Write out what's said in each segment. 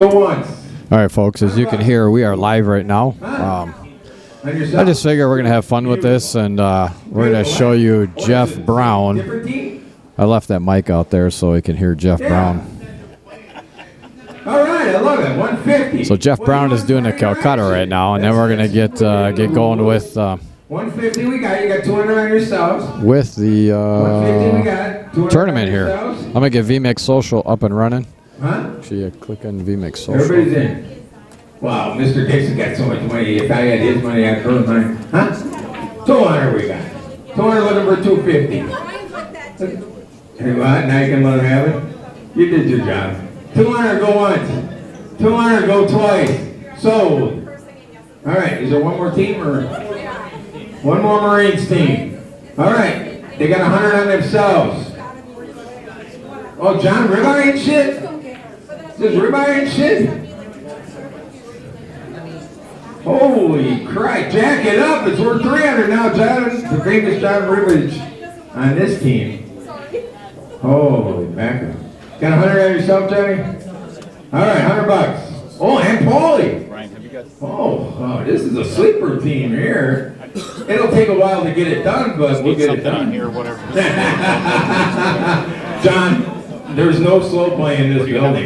Go once. All right, folks, as you can hear, we are live right now. I just figure we're going to have fun with this, and we're going to show you Jeff Brown. I left that mic out there so we can hear Jeff Brown. All right, I love it. 150. So Jeff Brown is doing a Calcutta right now, and then we're going to get going with 150 we got. You got 200 on yourselves. With the 150 we got. 200 tournament on here. yourselves. I'm going to get VMix Social up and running. Huh? Actually, click on VMix Social. Everybody's in. Wow, Mr. Dixon got so much money. If I had his money, I'd earn mine. Huh? 200 we got. 200 looking for 250. Hey, what? Now you can let him have it? You did your job. 200 go once. 200 go twice. Sold. All right, is there one more team or? One more Marines team. All right, they got 100 on themselves. Oh, John, ribeye and shit? Is this ribeye and shit? Holy crap, jack it up. It's worth 300 now, John. The famous John Ribage on this team. Holy mackerel. Got 100 on yourself, Johnny? All right, 100 bucks. Oh, and Paulie. Oh, this is a sleeper team here. It'll take a while to get it done, but we'll get it done. Here, whatever. John, there's no slow play in this building.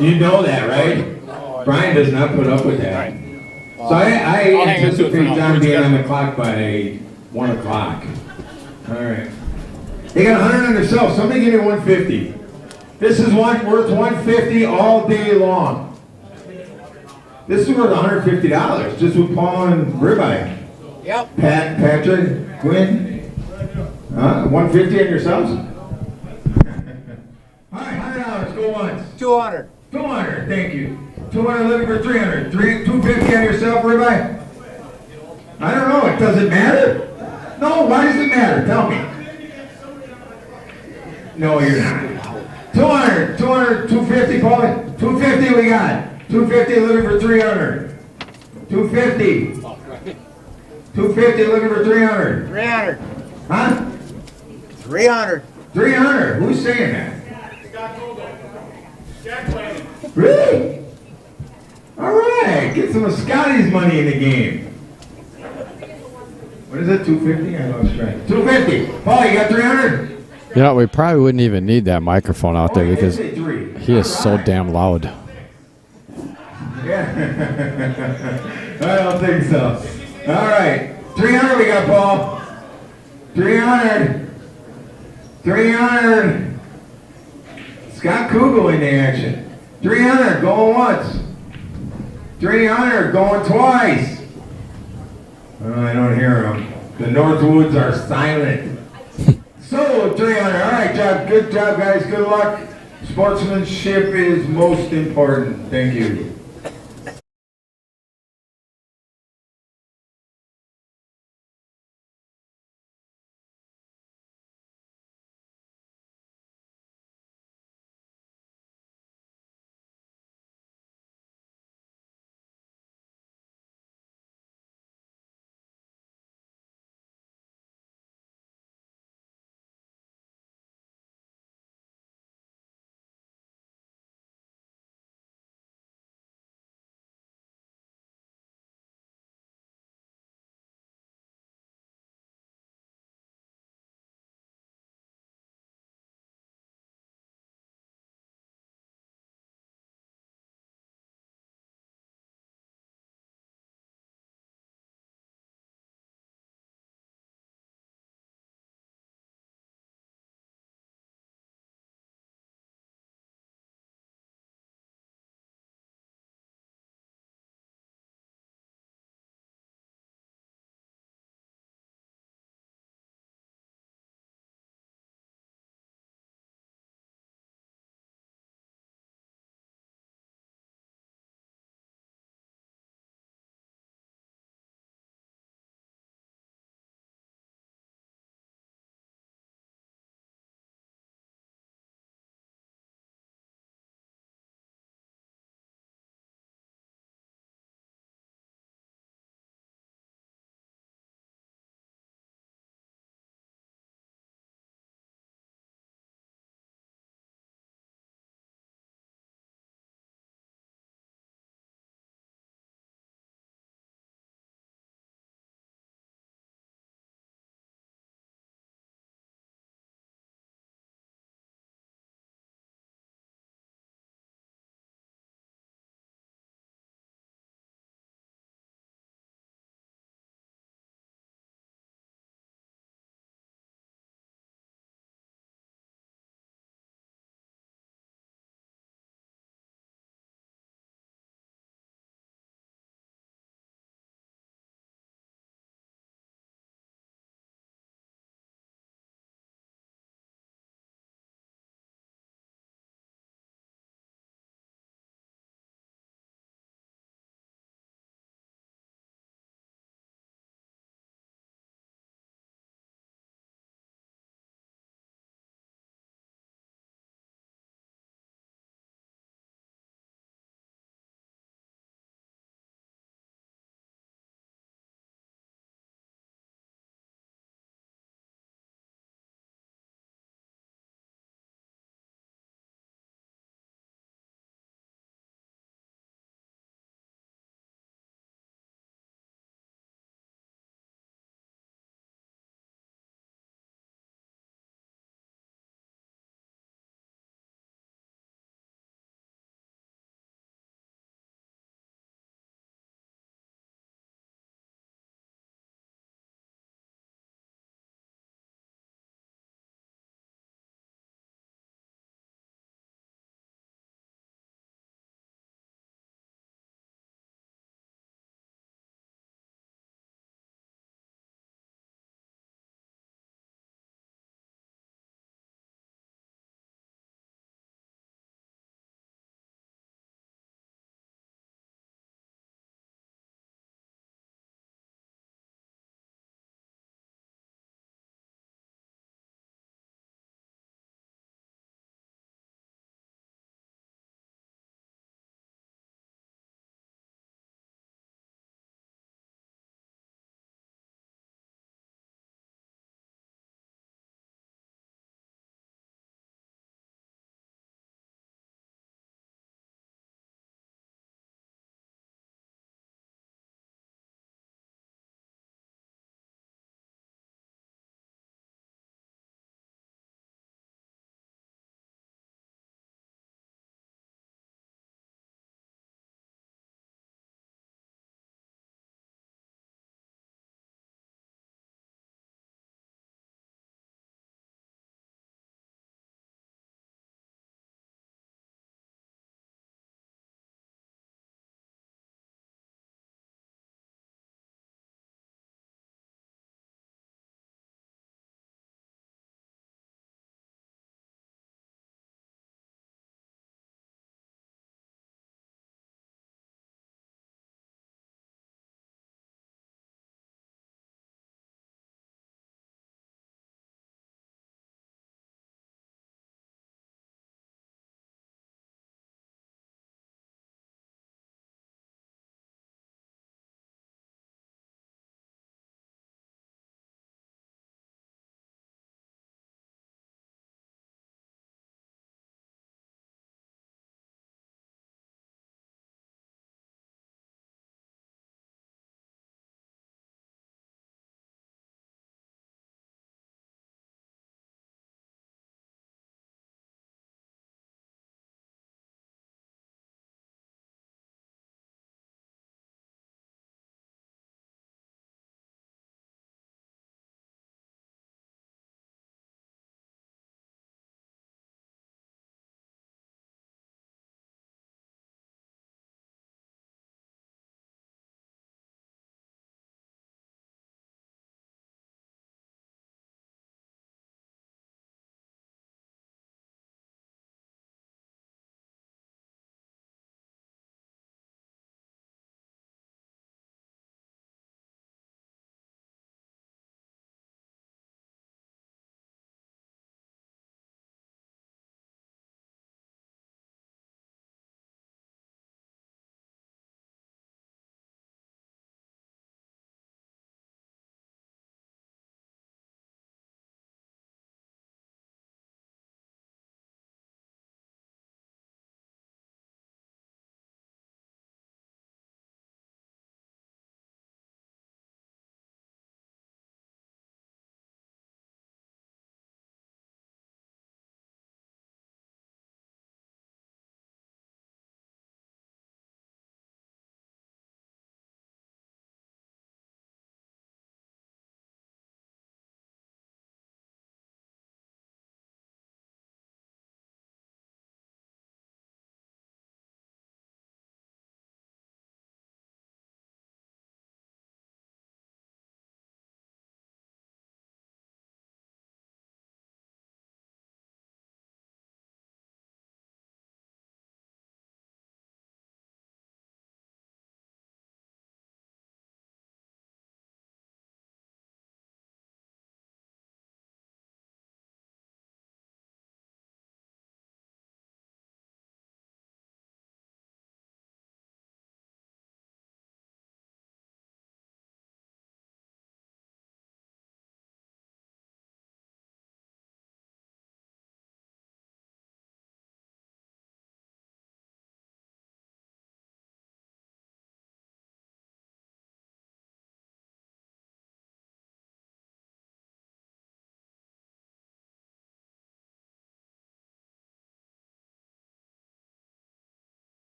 You know that, right? Brian does not put up with that. So I anticipate John being on the clock by 1 o'clock. All right. They got 100 on themselves. Somebody give me 150. This is worth 150 all day long. This is worth $150 just with Paul and ribeye. Yep. Patrick, Quinn, 150 on yourselves. All right, $100. Go once. 200. 200. Thank you. 200 looking for 300. 250 on yourself, ribeye. I don't know. It doesn't matter. No. Why does it matter? Tell me. No, you're not. 200, 250, Paulie. 250 we got. 250 looking for 300. 250. 250 looking for 300. 300. Huh? 300. 300. Who's saying that? Really? All right. Get some of Scotty's money in the game. What is it? 250? I lost track. 250. Paul, you got 300? You know, we probably wouldn't even need that microphone out there because he is so damn loud. Yeah. I don't think so. All right. 300 we got, Paul. 300. 300. Scott Kugel in the action. 300 going once. 300 going twice. Oh, I don't hear them. The Northwoods are silent. So 300. All right, job. Good job, guys. Good luck. Sportsmanship is most important. Thank you.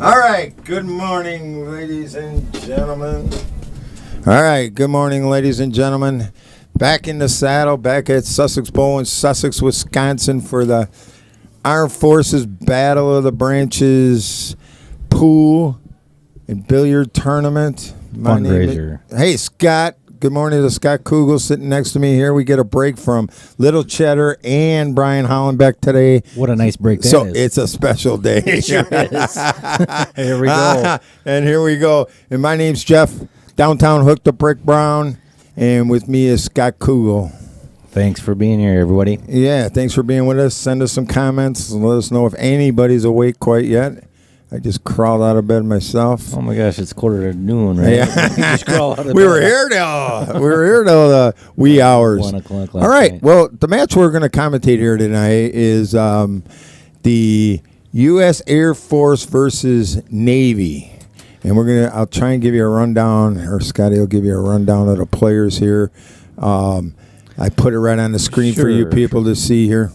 All right. Good morning, ladies and gentlemen. All right. Good morning, ladies and gentlemen. Back in the saddle, back at Sussex Bowl in Sussex, Wisconsin for the Armed Forces Battle of the Branches pool and billiard tournament. Fundraiser. Hey, Scott. Good morning to Scott Kugel sitting next to me here. We get a break from Little Cheddar and Brian Hollenbeck today. What a nice break that So is. it's a special day. It sure is. Here we go. And here we go. And my name's Jeff, downtown Hook the Brick Brown. And with me is Scott Kugel. Thanks for being here, everybody. Yeah, thanks for being with us. Send us some comments and let us know if anybody's awake quite yet. I just crawled out of bed myself. Oh my gosh, it's 12:45, right? Yeah. You just crawl out of We were bed. here till the wee hours. 1 o'clock last All right. night. Well, the match we're going to commentate here tonight is the U.S. Air Force versus Navy, and I'll try and give you a rundown, or Scotty will give you a rundown of the players here. I put it right on the screen for you Sure, people to see here.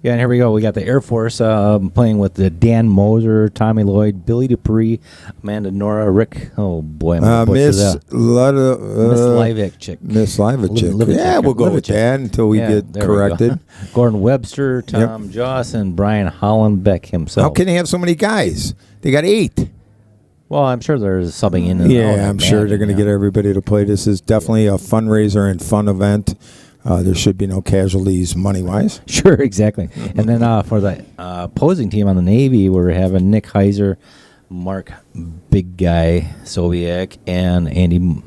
Yeah, and here we go. We got the Air Force playing with the Dan Moser, Tommy Lloyd, Billy Dupree, Amanda Nora, Rick. Oh boy, I'm gonna butcher Miss that. Miss Livick chick. Miss Livichik. Livichik. Yeah, we'll go with Livichik. that until we Yeah, get there we go. corrected. Gordon Webster, Tom Joss, and Brian Hollenbeck himself. How can they have so many guys? They got 8. Well, I'm sure there's subbing in. And out, Yeah, I I'm sure they're going to imagine, get everybody to play. This is definitely a fundraiser and fun event. There should be no casualties money-wise. Sure, exactly. And then for the opposing team on the Navy, we're having Nick Heiser, Mark Big Guy Soviak, and Andy,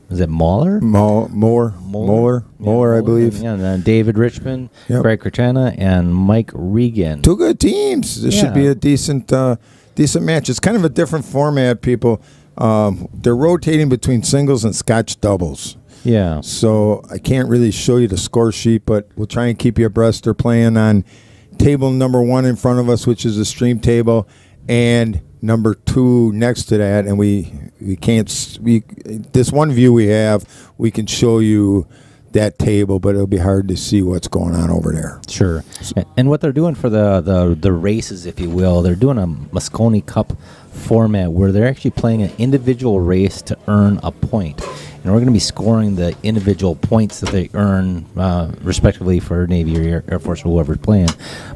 is it Mahler? Moeller, I believe. Yeah, and then David Richmond, Yep. Greg Cortana, and Mike Regan. 2 good teams. This should be Yeah. a decent match. It's kind of a different format, people. They're rotating between singles and Scotch doubles. Yeah. So I can't really show you the score sheet, but we'll try and keep you abreast. They're playing on table number 1 in front of us, which is the stream table, and number 2 next to that. And we can't this one view we have, we can show you that table, but it'll be hard to see what's going on over there. Sure. And what they're doing for the races, if you will, they're doing a Mosconi Cup format where they're actually playing an individual race to earn a point. And we're going to be scoring the individual points that they earn, respectively, for Navy or Air Force or whoever's playing.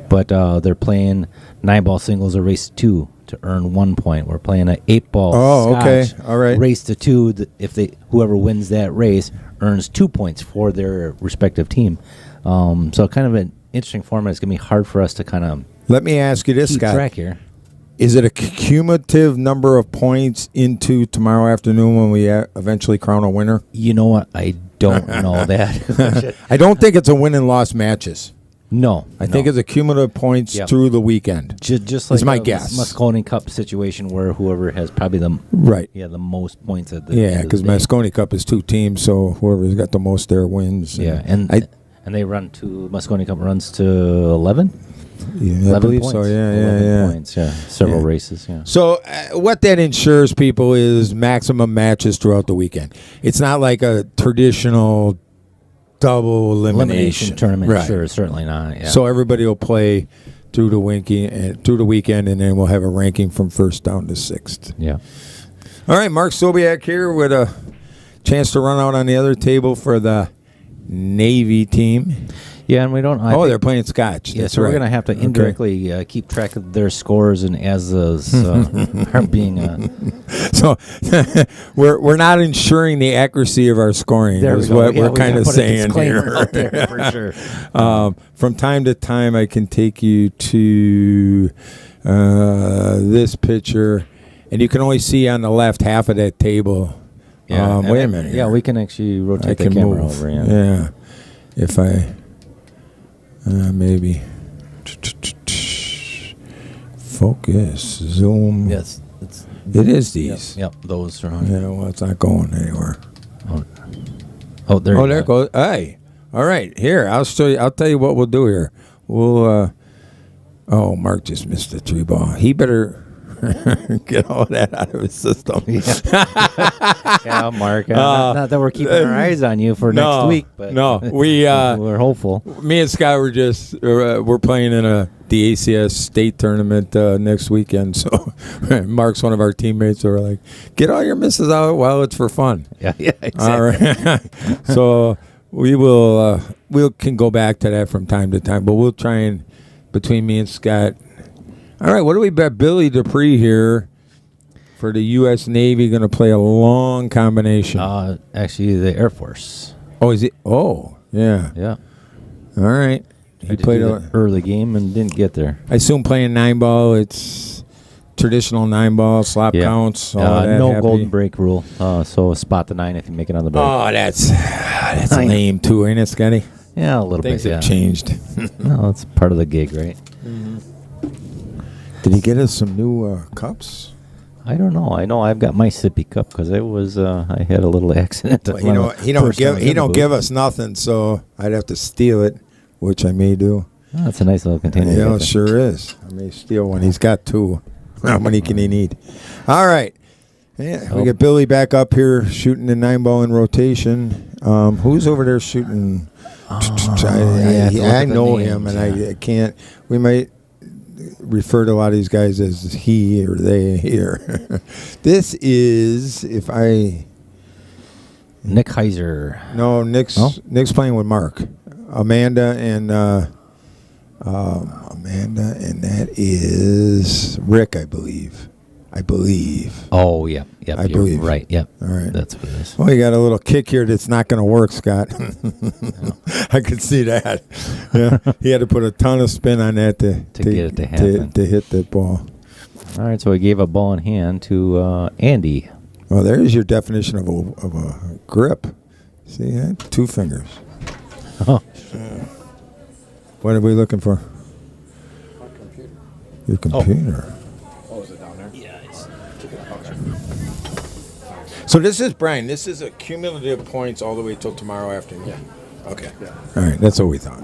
But they're playing 9-ball singles or race to 2 to earn 1 point. We're playing an 8-ball Oh, okay. Scotch All right. race to 2. Whoever wins that race earns 2 points for their respective team. So kind of an interesting format. It's going to be hard for us to kind of Let me ask you this, keep Scott. track here. Is it a cumulative number of points into tomorrow afternoon when we eventually crown a winner? You know what? I don't know that. I don't think it's a win and loss matches. No. I think it's a cumulative points Yep. through the weekend. just like It's my the guess. Mosconi Cup situation where whoever has probably the Right. the most points at the Yeah, end of because the day. Mosconi Cup is 2 teams, so whoever's got the most there wins. Yeah, and they run to Mosconi Cup runs to 11. I 11 believe points. so. Yeah, 11 points. Yeah, several Yeah. races. Yeah. So what that ensures, people, is maximum matches throughout the weekend. It's not like a traditional double elimination tournament. Right. Sure, certainly not. Yeah. So everybody will play through the weekend, and then we'll have a ranking from first down to 6th. yeah. All right, Mark Sobiak here with a chance to run out on the other table for the Navy team. Yeah, and we don't. They're playing Scotch. Yeah, That's so right. we're going to have to Okay. indirectly keep track of their scores and as those are being. So we're not ensuring the accuracy of our scoring. There we Is go. what Yeah, we're we kind gotta of put a saying disclaimer here. out there for sure. From time to time, I can take you to this picture, and you can only see on the left half of that table. Yeah, Wait a minute. Yeah, here. we can actually I rotate the can camera move. over. Yeah. Yeah. If I maybe focus, zoom. Yes. It is these. Yep. Those are on. Yeah, well, it's not going anywhere. Oh, there. Oh, you there it go. goes. Hey, all right. Here, I'll show you. I'll tell you what we'll do here. We'll. Oh, Mark just missed the 3 ball. He better. Get all that out of his system. Yeah, Mark. Not that we're keeping our eyes on you for next week, but we're hopeful. Me and Scott were just we're playing in the ACS state tournament next weekend. So Mark's one of our teammates. So we're like, get all your misses out while it's for fun. Yeah, exactly. All right. So we can go back to that from time to time, but we'll try and between me and Scott. All right, what do we bet? Billy Dupree here for the U.S. Navy going to play a long combination. Actually, the Air Force. Oh, is it? Oh, yeah. Yeah. All right. He played an early game and didn't get there. I assume playing 9-ball, it's traditional 9-ball, slop counts, all that. No happy. golden break rule. So spot the 9 if you make it on the break. Oh, that's lame too, ain't it, Scotty? Yeah, a little Things bit. have changed. No, it's part of the gig, right? Did he get us some new cups? I don't know. I know I've got my sippy cup because it was I had a little accident. Well, he don't give us nothing, so I'd have to steal it, which I may do. Oh, that's a nice little container. Yeah, it sure is. I may steal one. He's got 2. How many can he need? All right. Yeah, we get Billy back up here shooting the 9-ball in rotation. Who's over there shooting? I know him, and I can't. We might refer to a lot of these guys as he or they here. This is Nick Heiser. No, Nick's playing with Mark, Amanda, and that is Rick, I believe. Oh, yeah. I believe. Right, yep. All right. That's what it is. Well, you got a little kick here that's not going to work, Scott. I could see that. Yeah, he had to put a ton of spin on that to get it to happen. To hit that ball. All right, so he gave a ball in hand to Andy. Well, there's your definition of a grip. See that? 2 fingers. Oh. What are we looking for? My computer. Your computer. Oh, is it down there? Yeah, it's So this is, Brian, this is a cumulative points all the way till tomorrow afternoon? Yeah. Okay. Yeah. All right, that's what we thought.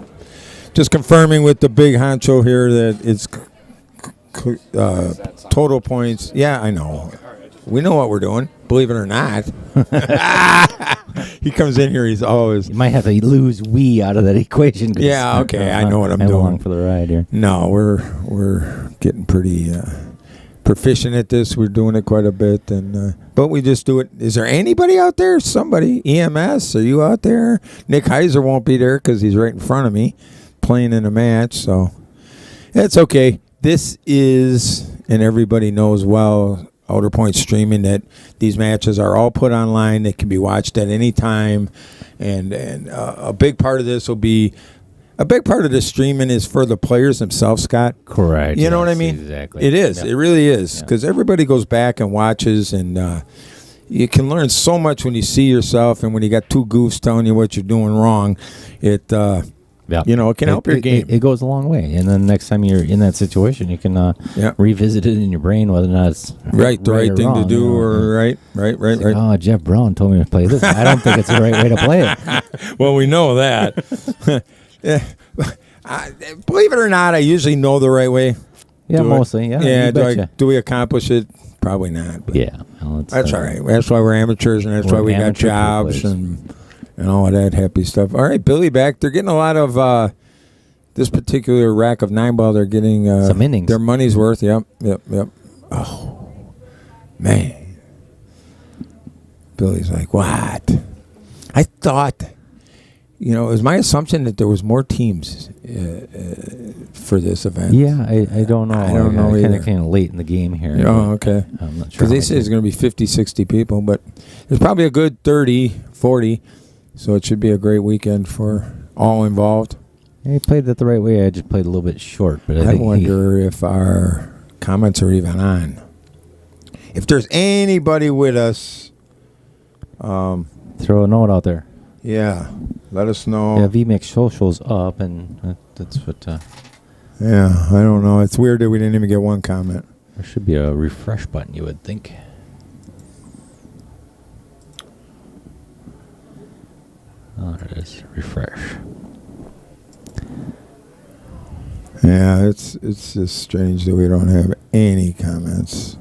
Just confirming with the big honcho here that it's total points. Yeah, I know. We know what we're doing, believe it or not. He comes in here, he's always... You might have to lose we out of that equation. Yeah, okay, I know what I'm doing. along for the ride here. No, we're getting pretty proficient at this. We're doing it quite a bit, and but we just do it. Is there anybody out there? Somebody? EMS? Are you out there? Nick Heiser won't be there because he's right in front of me playing in a match, so it's okay. This is, and everybody knows well, Outer Point Streaming, that these matches are all put online. They can be watched at any time, and a big part of this will be, a big part of the streaming is for the players themselves, Scott. Correct. You know what I mean? Exactly. It is. Yeah. It really is, Yeah. because everybody goes back and watches, and you can learn so much when you see yourself, and when you got 2 goofs telling you what you're doing wrong, it it can help your game. It goes a long way, and then next time you're in that situation, you can revisit it in your brain, whether or not it's the right or thing wrong, to do, or right. Like, oh, Jeff Brown told me to play this. I don't think it's the right way to play it. Well, we know that. Yeah. Believe it or not, I usually know the right way. Yeah, mostly. Yeah. Yeah. you betcha. Do we accomplish it? Probably not. But Yeah. Well, that's all right. That's why we're amateurs, and that's why we got amateur jobs players. and all of that happy stuff. All right, Billy back. They're getting a lot of this particular rack of 9-ball. They're getting some innings. Their money's worth. Yep. Oh, man. Billy's like, what? I thought, it was my assumption that there was more teams for this event. Yeah, I don't know. I don't know either. Kind of late in the game here. Oh, okay. I'm not sure. Because they say it's going to be 50, 60 people, but there's probably a good 30, 40, so it should be a great weekend for all involved. He played it the right way. I just played a little bit short, but I think wonder if our comments are even on. If there's anybody with us, throw a note out there. yeah, let us know. Yeah, VMix Social's up, and that's what. Yeah, I don't know. It's weird that we didn't even get one comment. There should be a refresh button, you would think. Oh, there it is. Refresh. Yeah, it's just strange that we don't have Any comments?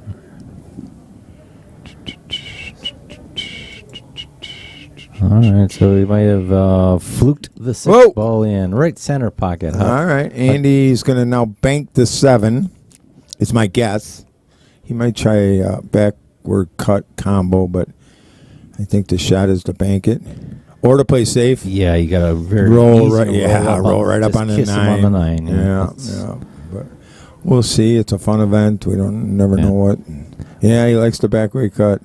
All right, so we might have fluked the sixth Whoa. ball in right center pocket. Huh? All right. Andy's going to now bank the 7. It's my guess. He might try a backward cut combo, but I think the shot is to bank it. Or to play safe. Yeah, you got to Roll right up on the kiss 9. him on the 9. Yeah. But we'll see. It's a fun event. We don't never know what. Yeah, he likes the backward cut,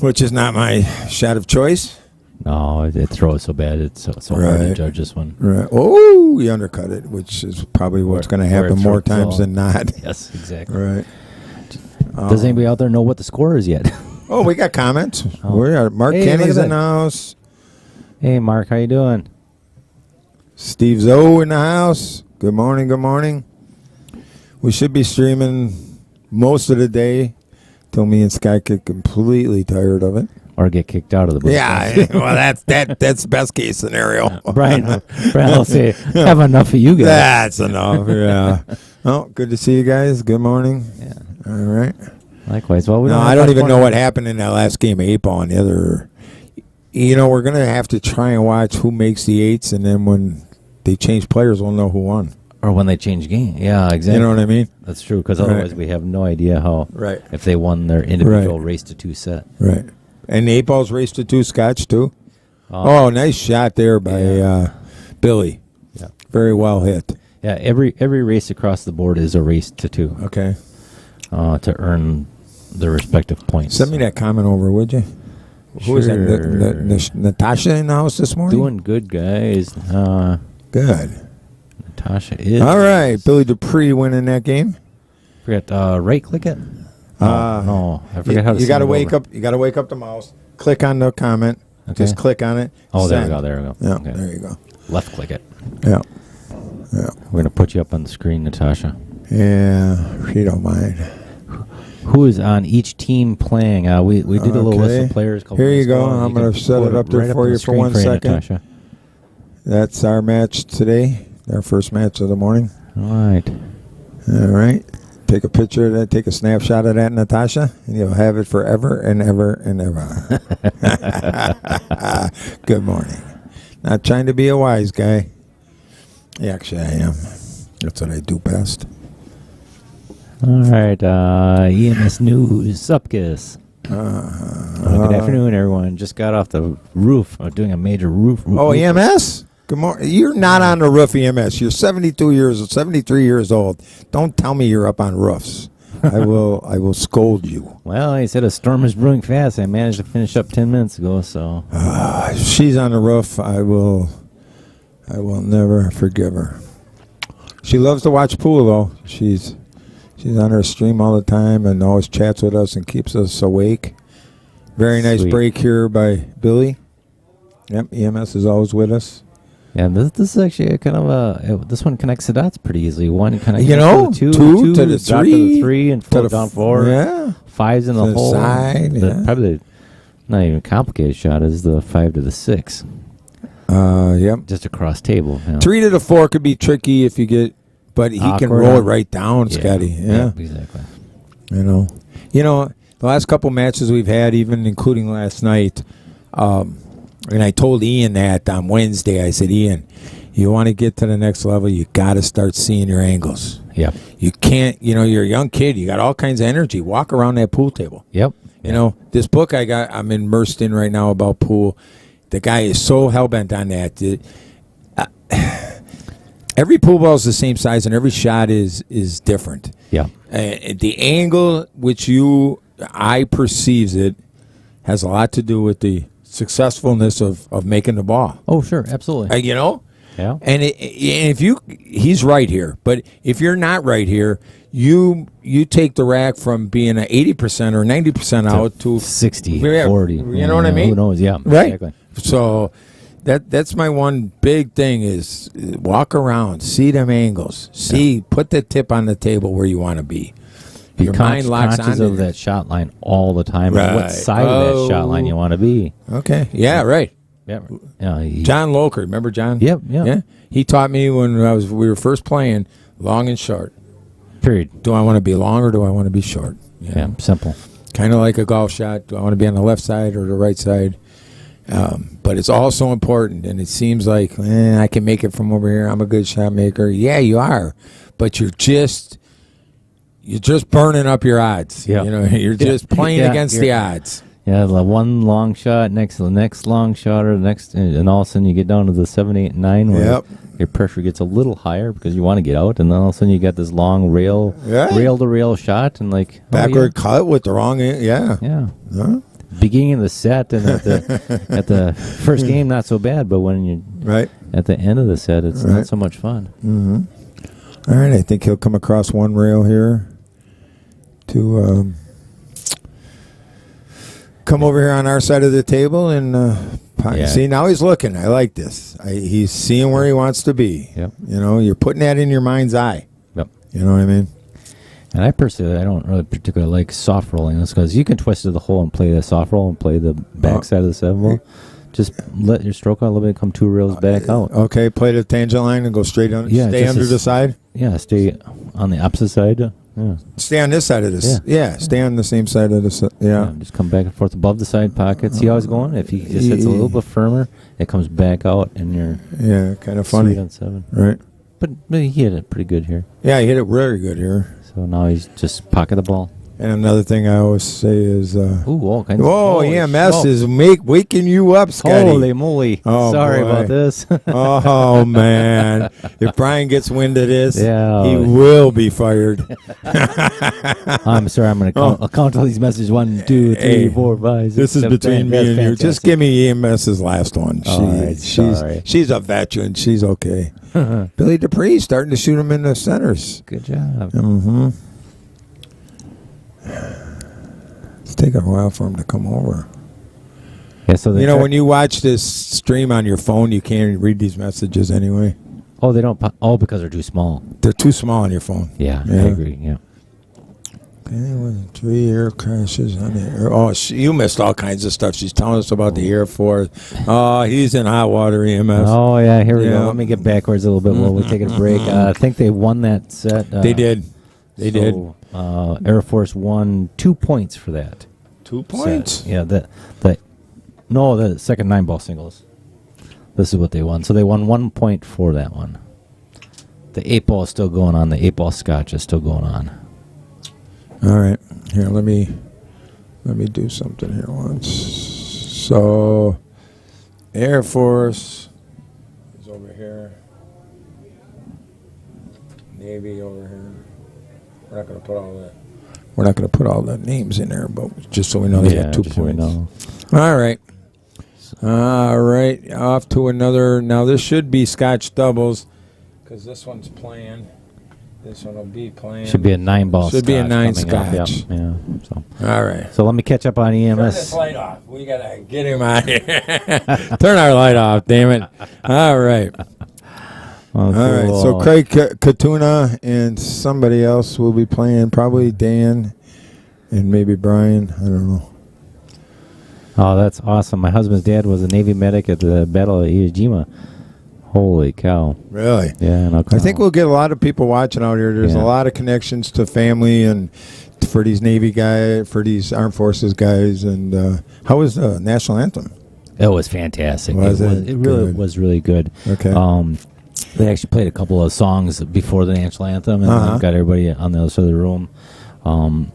which is not my shot of choice. No, it throws so bad. It's so hard to judge this one. Right. Oh, he undercut it, which is probably what's going to Where happen it more throws times all. than not. Yes, exactly. Right. Does anybody out there know what the score is yet? Oh, we got comments. Oh. We are. Mark Hey, Kenny's look at in the house. Hey, Mark, how you doing? Steve Zoe in the house. Good morning. Good morning. We should be streaming most of the day till me and Sky get completely tired of it. Or get kicked out of the booth? Yeah, well, that's best case scenario. Brian will say, have enough of you guys. That's enough. Yeah. Oh, good to see you guys. Good morning. Yeah. All right. Likewise. Well, we No, don't I have don't much even know more- what happened in that last game of 8-ball on the other. You know, we're going to have to try and watch who makes the 8s, and then when they change players, we'll know who won. Or when they change game. Yeah, exactly. You know what I mean? That's true, because otherwise we have no idea how, Right. if they won their individual Right. race to 2 set. Right. And the 8-ball's race to 2 Scotch, too. Oh, nice shot there by Billy. Yeah. Very well hit. Yeah, every race across the board is a race to 2 Okay. to earn their respective points. Send me that comment over, would you? Who is that? Sure. Natasha in the house this morning? Doing good, guys. Good. Natasha is. All right. Billy Dupree winning that game. Forget right click it. No, I forget how to. You got to send it wake over. up. You got to wake up the mouse. Click on the comment. Okay. Just click on it. Oh, there we send. go. There we go. Yeah, Okay. there you go. Left click it. Yeah, yeah, We're gonna put you up on the screen, Natasha. yeah. She don't mind. Who is on each team playing? We did a little list Okay. of players. a couple Here you minutes go. ago. I'm can gonna set put it up there right for on you the for screen 1 you, second. Natasha. That's our match today. Our first match of the morning. All right. All right. Take a picture of that. Take a snapshot of that, Natasha, and you'll have it forever and ever and ever. Good morning. Not trying to be a wise guy. Yeah, actually, I am. That's what I do best. All right. EMS News. Supkiss. Good afternoon, everyone. Just got off the roof. Doing a major roof. Oh, EMS? Good morning. You're not on the roof, EMS. You're 73 years old. Don't tell me you're up on roofs. I will scold you. Well, he said a storm is brewing fast. I managed to finish up 10 minutes ago, so. If she's on the roof, I will never forgive her. She loves to watch pool, though. She's on her stream all the time and always chats with us and keeps us awake. Very nice Sweet. break here by Billy. Yep, EMS is always with us. Yeah, this is actually a kind of this one connects the dots pretty easily. One connects You know, to the two to the dot three, to the 3, and to 4 the down 4. Yeah. 5's in the To the hole. side, yeah. Probably not even a complicated shot is the 5 to the 6, Yep. just across table. You know. 3 to the 4 could be tricky if you get, but he can Awkward roll it on- right down, Scotty. Yeah. exactly. You know, the last couple matches we've had, even including last night, and I told Ian that on Wednesday. I said, Ian, you want to get to the next level, you got to start seeing your angles. Yep. You can't, you're a young kid. You got all kinds of energy. Walk around that pool table. Yep. You know, this book I'm immersed in right now about pool. The guy is so hell-bent on that. Every pool ball is the same size, and every shot is different. Yeah. The angle which I perceives it has a lot to do with the successfulness of making the ball. Oh, sure, absolutely. Yeah. And if he's right here, but if you're not right here, you take the rack from being an 80% or 90% out to 60, Yeah, 40. You know what I mean? Who knows? Yeah. Right. Exactly. So that's my one big thing is walk around, see them angles, put the tip on the table where you want to be. Be Your mind locks conscious on of that shot line all the time, and what Right. side of that shot line you want to be. Okay. Yeah. Right. Yeah. John Loker, remember John? Yep, yeah. Yeah. He taught me when we were first playing long and short. Period. Do I want to be long or do I want to be short? Yeah, simple. Kind of like a golf shot. Do I want to be on the left side or the right side? But it's also important, and it seems like I can make it from over here. I'm a good shot maker. Yeah, you are, but you're just burning up your odds. Yeah. You know, you're just playing against the odds. Yeah, the one long shot next to the next long shot or the next, and all of a sudden you get down to the 7, 8, 9 where your pressure gets a little higher because you want to get out, and then all of a sudden you got this long rail to rail shot and like backward cut with the wrong yeah. Huh? Beginning of the set and at the first game not so bad, but when you at the end of the set it's not so much fun. Mm-hmm. All right, I think he'll come across one rail here to come over here on our side of the table and see, now he's looking. I like this. He's seeing where he wants to be. Yep. You know, you're putting that in your mind's eye. Yep. You know what I mean? And I personally, I don't really particularly like soft rolling this because you can twist to the hole and play the soft roll and play the back side of the 7 ball. Just let your stroke out a little bit, come 2 rails back out. Okay, play the tangent line and go straight on. Stay under the side. Yeah, stay on the opposite side. Yeah. Stay on this side of this. Yeah, stay on the same side of this. Yeah. Just come back and forth above the side pocket. See how it's going? If he just hits a little bit firmer, it comes back out and you're kind of funny. on 7. Right. But he hit it pretty good here. Yeah, he hit it really good here. So now he's just pocket the ball. And another thing I always say is, all kinds of EMS is waking you up, Scotty. Holy moly! Oh, sorry boy. about this. Oh man! If Brian gets wind of this, Yeah. he will be fired. I'm sorry. I'm going to count. I'll count all these messages. 1, 2, 3, 4, 5, 6, This is 7, between 10. me That's and you. fantastic. Just give me EMS's last one. All right, sorry. She's a veteran. She's okay. Billy Dupree's starting to shoot him in the centers. Good job. Mm-hmm. It's taking a while for him to come over. Yeah. So when you watch this stream on your phone, you can't read these messages anyway. they don't. Because they're too small. They're too small on your phone. Yeah. I agree. Yeah. Okay, 3 air crashes on the air. Oh, you missed all kinds of stuff. She's telling us about the Air Force. Oh, he's in hot water EMS. Oh yeah. Here we go. Let me get backwards a little bit while we're taking a break. I think they won that set. They did. They did. Air Force won 2 points for that. 2 points? Set. Yeah, the second 9-ball singles. This is what they won. So they won 1 point for that one. The 8-ball is still going on. The 8-ball scotch is still going on. All right. Here, let me do something here once. So, Air Force is over here. Navy over here. We're not going to put all that. We're not going to put all the names in there, but just so we know they got 2 just so we points. know. All right. All right. Off to another. Now, this should be Scotch doubles because this one's playing. This one will be playing. Should be a 9-ball. Should be a 9 coming up. Scotch. Yeah. So. All right. So let me catch up on EMS. Turn this light off. We got to get him out of here. Turn our light off, damn it. All right. Oh, All right. So Craig Katuna and somebody else will be playing, probably Dan and maybe Brian. I don't know. Oh, that's awesome. My husband's dad was a Navy medic at the Battle of Iwo Jima. Holy cow. Really? Yeah. And I think we'll get a lot of people watching out here. There's a lot of connections to family and for these Navy guys, for these Armed Forces guys. And how was the national anthem? It was fantastic. It really was really good. Okay. They actually played a couple of songs before the national anthem and then got everybody on the other side of the room.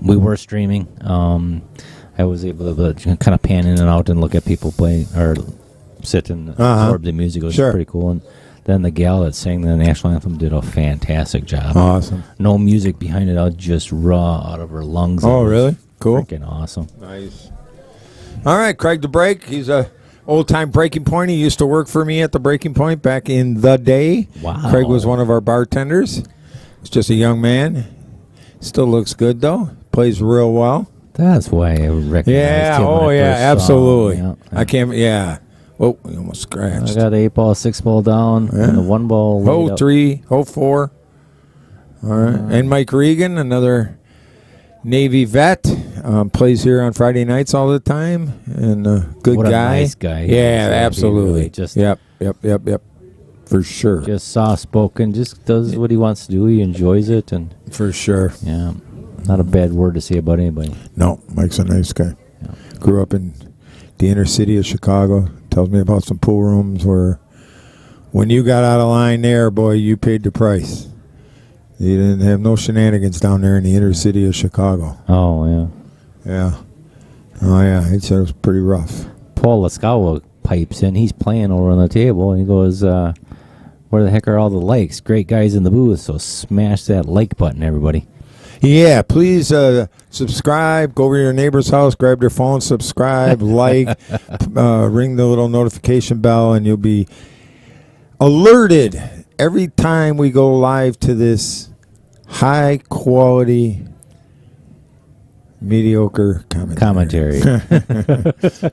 We were streaming. I was able to kind of pan in and out and look at people play or sit and absorb the music. It was pretty cool. And then the gal that sang the national anthem did a fantastic job. Awesome. No music behind it, out just raw out of her lungs. Oh, really? Cool. Freaking awesome. Nice. All right, Craig the Break. He's a old-time Breaking Point. He used to work for me at the Breaking Point back in the day. Wow. Craig was one of our bartenders. He's just a young man. Still looks good, though. Plays real well. That's why I recognized him. Oh, when I yeah, first saw absolutely. him. I can't, Oh, you almost scratched. I got the 8-ball, 6-ball down, and the 1-ball. Hole 3, hole 4. All right. And Mike Regan, another Navy vet, plays here on Friday nights all the time, and good What a guy. nice guy. Yeah, He absolutely. really just Yep. For sure. Just soft spoken, just does what he wants to do. He enjoys it, and For sure. yeah, not a bad word to say about anybody. No, Mike's a nice guy. Yeah. Grew up in the inner city of Chicago. Tells me about some pool rooms where when you got out of line there, boy, you paid the price. You didn't have no shenanigans down there in the inner city of Chicago. Oh yeah. Yeah. Oh, yeah. He said it was pretty rough. Paul Lascawa pipes in. He's playing over on the table, and he goes, "Where the heck are all the likes? Great guys in the booth, so smash that like button, everybody." Yeah, please subscribe. Go over to your neighbor's house, grab their phone, subscribe, like, ring the little notification bell, and you'll be alerted every time we go live to this high-quality, mediocre commentary.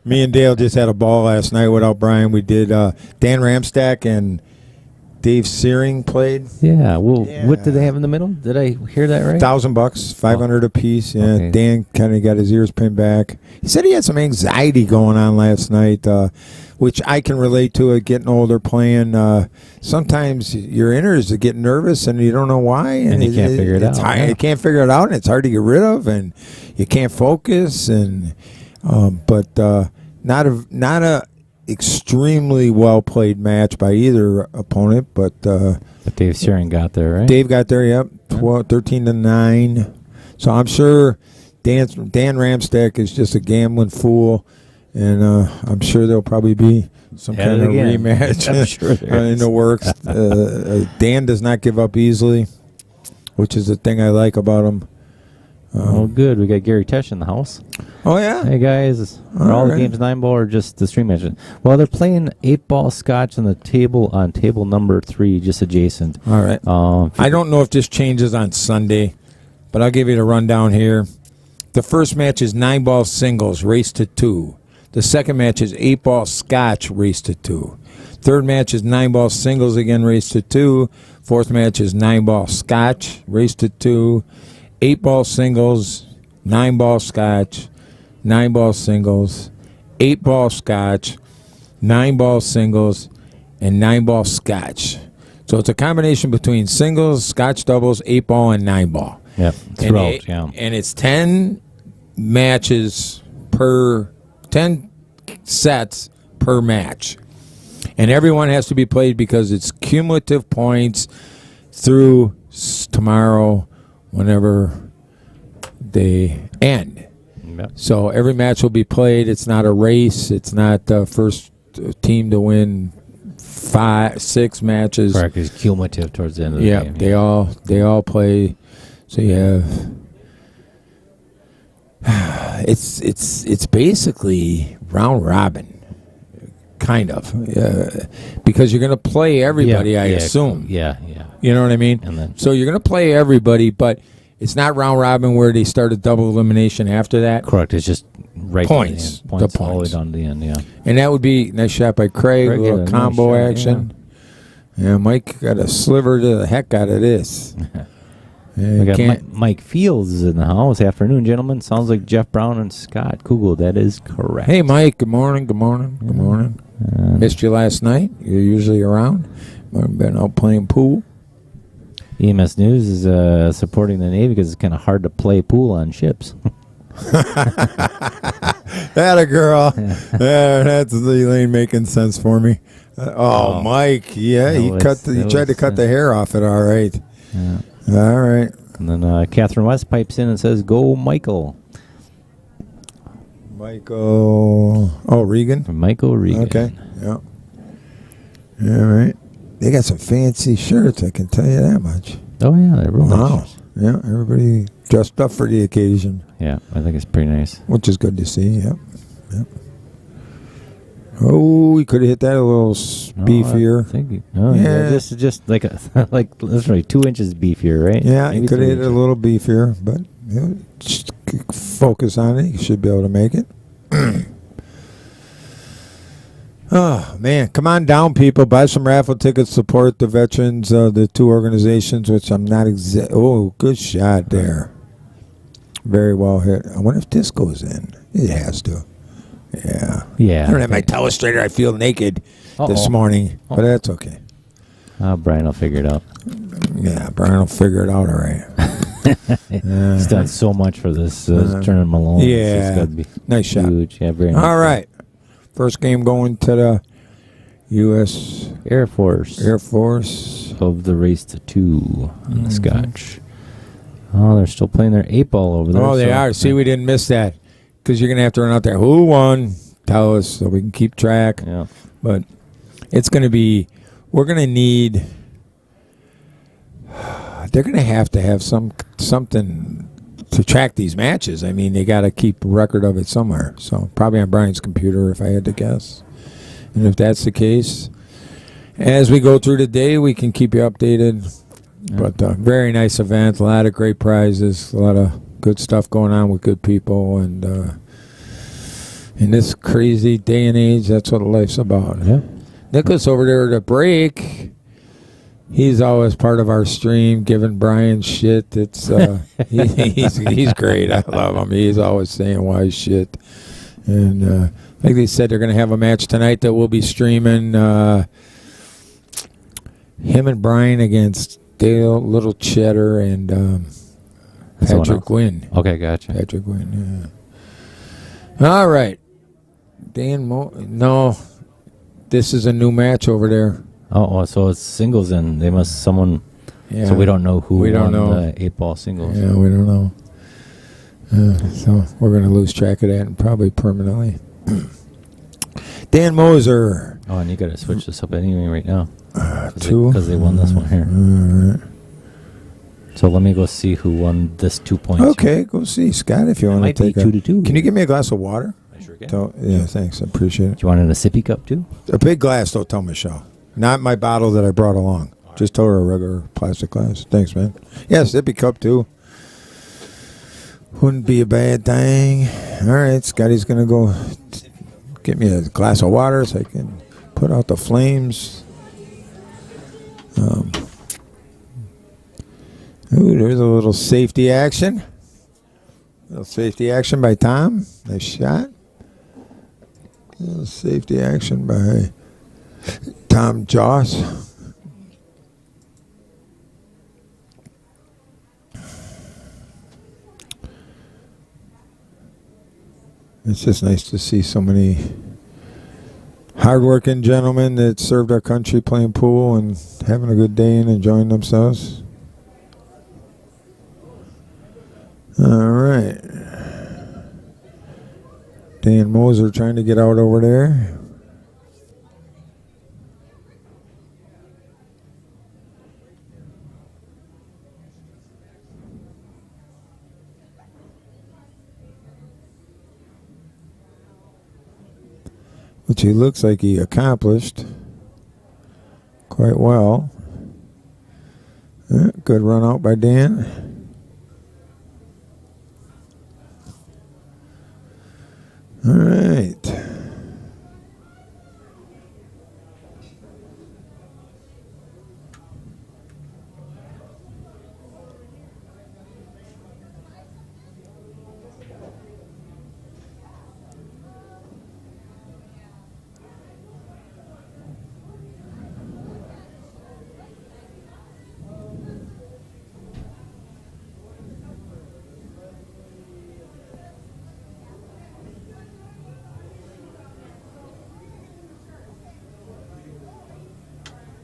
Me and Dale just had a ball last night without Brian. We did Dan Ramstack and Dave Searing played. Yeah. Well, what did they have in the middle? Did I hear that right? $1,000, 500 a piece. Yeah, Okay. Dan kind of got his ears pinned back. He said he had some anxiety going on last night, which I can relate to. It getting older, playing. Sometimes your inners get nervous and you don't know why, And you can't figure it it's out, hard- yeah. You can't figure it out, and it's hard to get rid of, and you can't focus. And but not a extremely well played match by either opponent, but. But Dave Searing got there, right? Dave got there, yep, 13-9. So I'm sure Dan Ramstack is just a gambling fool, and I'm sure there'll probably be some At kind it of again. rematch I'm sure there in is. the works. Dan does not give up easily, which is the thing I like about him. Oh, good. We got Gary Tesh in the house. Oh, yeah? Hey, guys. Are all the right. games 9-ball or just the stream matches? Well, they're playing 8-ball scotch on the table on table number 3, just adjacent. All right. I don't know if this changes on Sunday, but I'll give you the rundown here. The first match is 9-ball singles, race to 2. The second match is 8-ball scotch, race to 2. Third match is 9-ball singles again, race to 2. Fourth match is 9-ball scotch, race to 2. 8-ball singles, 9-ball scotch, 9-ball singles, 8-ball scotch, 9-ball singles, and 9-ball scotch. So it's a combination between singles, scotch doubles, 8-ball, and 9-ball. Yep. Throughout, yeah. And it's 10 matches per 10 sets per match. And everyone has to be played because it's cumulative points through tomorrow whenever they end. Yep. So every match will be played. It's not a race. It's not the first team to win 5-6 matches. Correct. It's cumulative towards the end of the Yeah, game. they all play. So you have it's basically round robin, kind of, because you're going to play everybody. I assume. Yeah. You know what I mean? And then- So you're going to play everybody, but it's not round robin where they start a double elimination after that. Correct. It's just right Points. to the end. Points The all the way points. down to the end, yeah. And that would be nice shot by Craig, Craig a had little a nice combo shot, action. Yeah, Mike got a sliver to the heck out of this. We got Can't- Mike Fields is in the house. Afternoon, gentlemen. Sounds like Jeff Brown and Scott Kugel. That is correct. Hey, Mike. Good morning. Good morning. Good morning. Missed you last night. You're usually around. I've been out playing pool. EMS News is supporting the Navy because it's kind of hard to play pool on ships. That a girl. Yeah, that's Elaine making sense for me. Mike. Yeah, That he was- he that tried to was, cut the hair off it. All right. Yeah. All right. And then Catherine West pipes in and says, "Go, Michael." Michael. Oh, Regan. From Michael Regan. Okay. Yeah. All right. They got some fancy shirts, I can tell you that much. Oh, yeah. They're real Wow. nice. Yeah, everybody dressed up for the occasion, Yeah, I think it's pretty nice. which is good to see. Yep. Yep. Oh, we could have hit that a little beefier. Yeah. Just like like literally 2 inches beefier, right? Yeah, Maybe you could have 3 hit it a inches. little beefier, but just focus on it. You should be able to make it. Oh, man. Come on down, people. Buy some raffle tickets. Support the veterans, the two organizations, which I'm not Oh, good shot there. Very well hit. I wonder if this goes in. It has to. Yeah. Yeah. I don't have my telestrator. I feel naked this Uh-oh. morning, but that's okay. Brian will figure it out. Yeah, Brian will figure it out all right. He's done so much for this tournament alone. Yeah. It's gotta be Nice shot. huge. Yeah, very nice. All right. First game going to the U.S. Air Force. Of the race to 2 on the Scotch. Oh, they're still playing their 8-ball over there. Oh, they are. See, we didn't miss that because you're going to have to run out there. Who won? Tell us so we can keep track. Yeah. But it's going to be, we're going to need, they're going to have something to track these matches. I mean, they got to keep a record of it somewhere. So probably on Brian's computer, if I had to guess. And if that's the case, as we go through the day, we can keep you updated. Yeah. But very nice event, a lot of great prizes, a lot of good stuff going on with good people. And in this crazy day and age, that's what life's about. Yeah. Nicholas over there at the break, he's always part of our stream, giving Brian shit. It's he's great. I love him. He's always saying wise shit. And like they said, they're going to have a match tonight that we'll be streaming. Him and Brian against Dale Little Cheddar and Patrick Gwynn. Okay, gotcha. Patrick Gwynn, yeah. All right. No, this is a new match over there. Oh, so it's singles then. They must someone. Yeah. So we don't know who We don't won know. the 8-ball singles. Yeah, we don't know. So we're going to lose track of that and probably permanently. Dan Moser. Oh, and you got to switch this up anyway right now. 2. Because they won this one here. All right. So let me go see who won this 2 points. Okay, go see Scott if you want might to be take 2-2. Can you give me a glass of water? I sure can. Yeah, thanks. I appreciate it. Do you want it in a sippy cup too? A big glass, though, tell Michelle. Not my bottle that I brought along. Just tell her a regular plastic glass. Thanks, man. Yeah, sippy cup, too. Wouldn't be a bad thing. All right, Scotty's going to go get me a glass of water so I can put out the flames. Ooh, there's a little safety action. Little safety action by Tom. Nice shot. Little safety action by Tom Joss. It's just nice to see so many hardworking gentlemen that served our country playing pool and having a good day and enjoying themselves. All right. Dan Moser trying to get out over there. Which he looks like he accomplished quite well. Good run out by Dan. All right.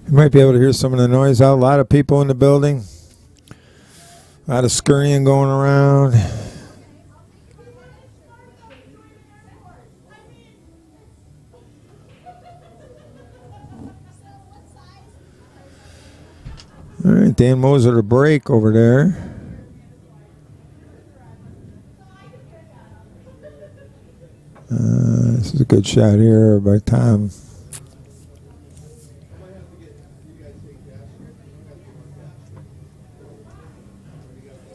You might be able to hear some of the noise out. A lot of people in the building. A lot of scurrying going around. All right, Dan Moser to break over there. This is a good shot here by Tom.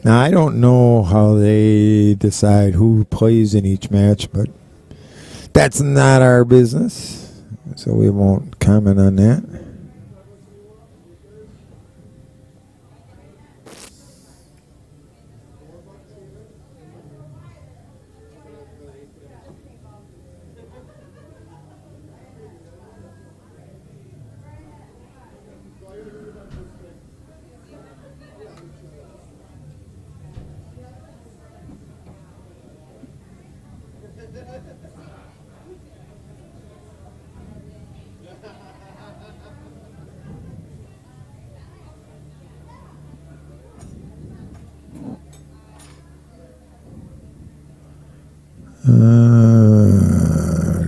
Now, I don't know how they decide who plays in each match, but that's not our business, so we won't comment on that.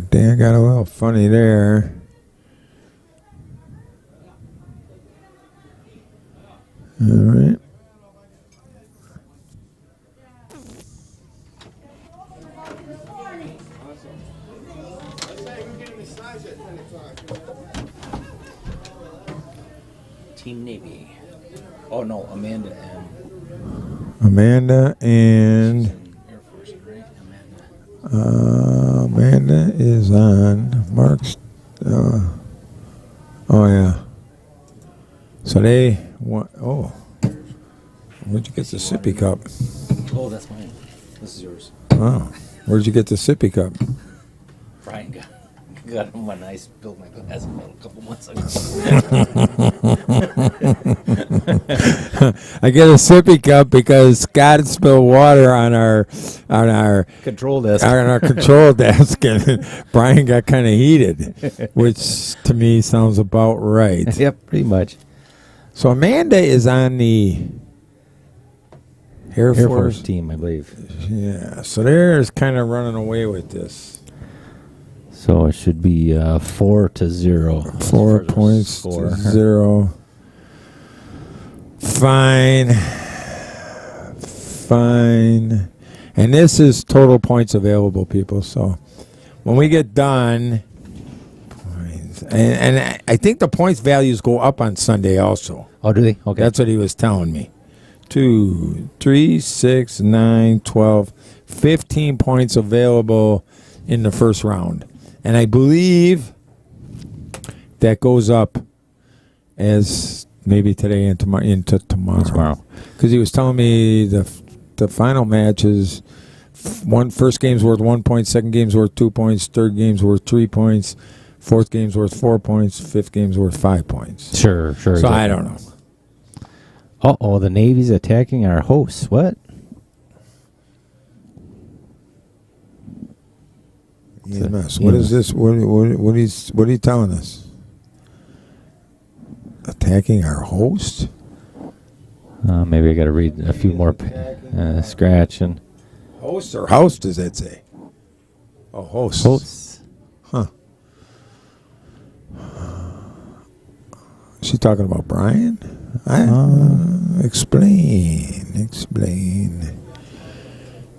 Dan got a little funny there. All right. Team Navy. Oh no, Amanda and Amanda and Air Force, right? Amanda. Amanda is on Mark's. Oh yeah. So they want. Oh, where'd you get the sippy cup? Oh, that's mine. This is yours. Wow, where'd you get the sippy cup? Brian got him when I spilled my glass a couple months ago. I get a sippy cup because Scott spilled water on our Control desk. on our control desk, and Brian got kind of heated, which to me sounds about right. Yep, pretty much. So Amanda is on the Air Force Force. team, I believe. Yeah, so they're kind of running away with this. So it should be 4-0. 4 points to 0. Fine. And this is total points available, people. So when we get done, and I think the points values go up on Sunday also. Oh, do they? Okay. That's what he was telling me. 2, 3, 6, 9, 12, 15 points available in the first round. And I believe that goes up as maybe today and into tomorrow. Because he was telling me the final match is first game's worth 1 point, second game's worth 2 points, third game's worth 3 points, fourth game's worth 4 points, fifth game's worth 5 points. Sure. So exactly. I don't know. Uh-oh, the Navy's attacking our hosts. What? EMS. What is this? What are you telling us? Attacking our host? Maybe I got to read a few more. Scratch and Host or house, does that say? Oh, host. hosts. Huh. Is she talking about Brian? Explain.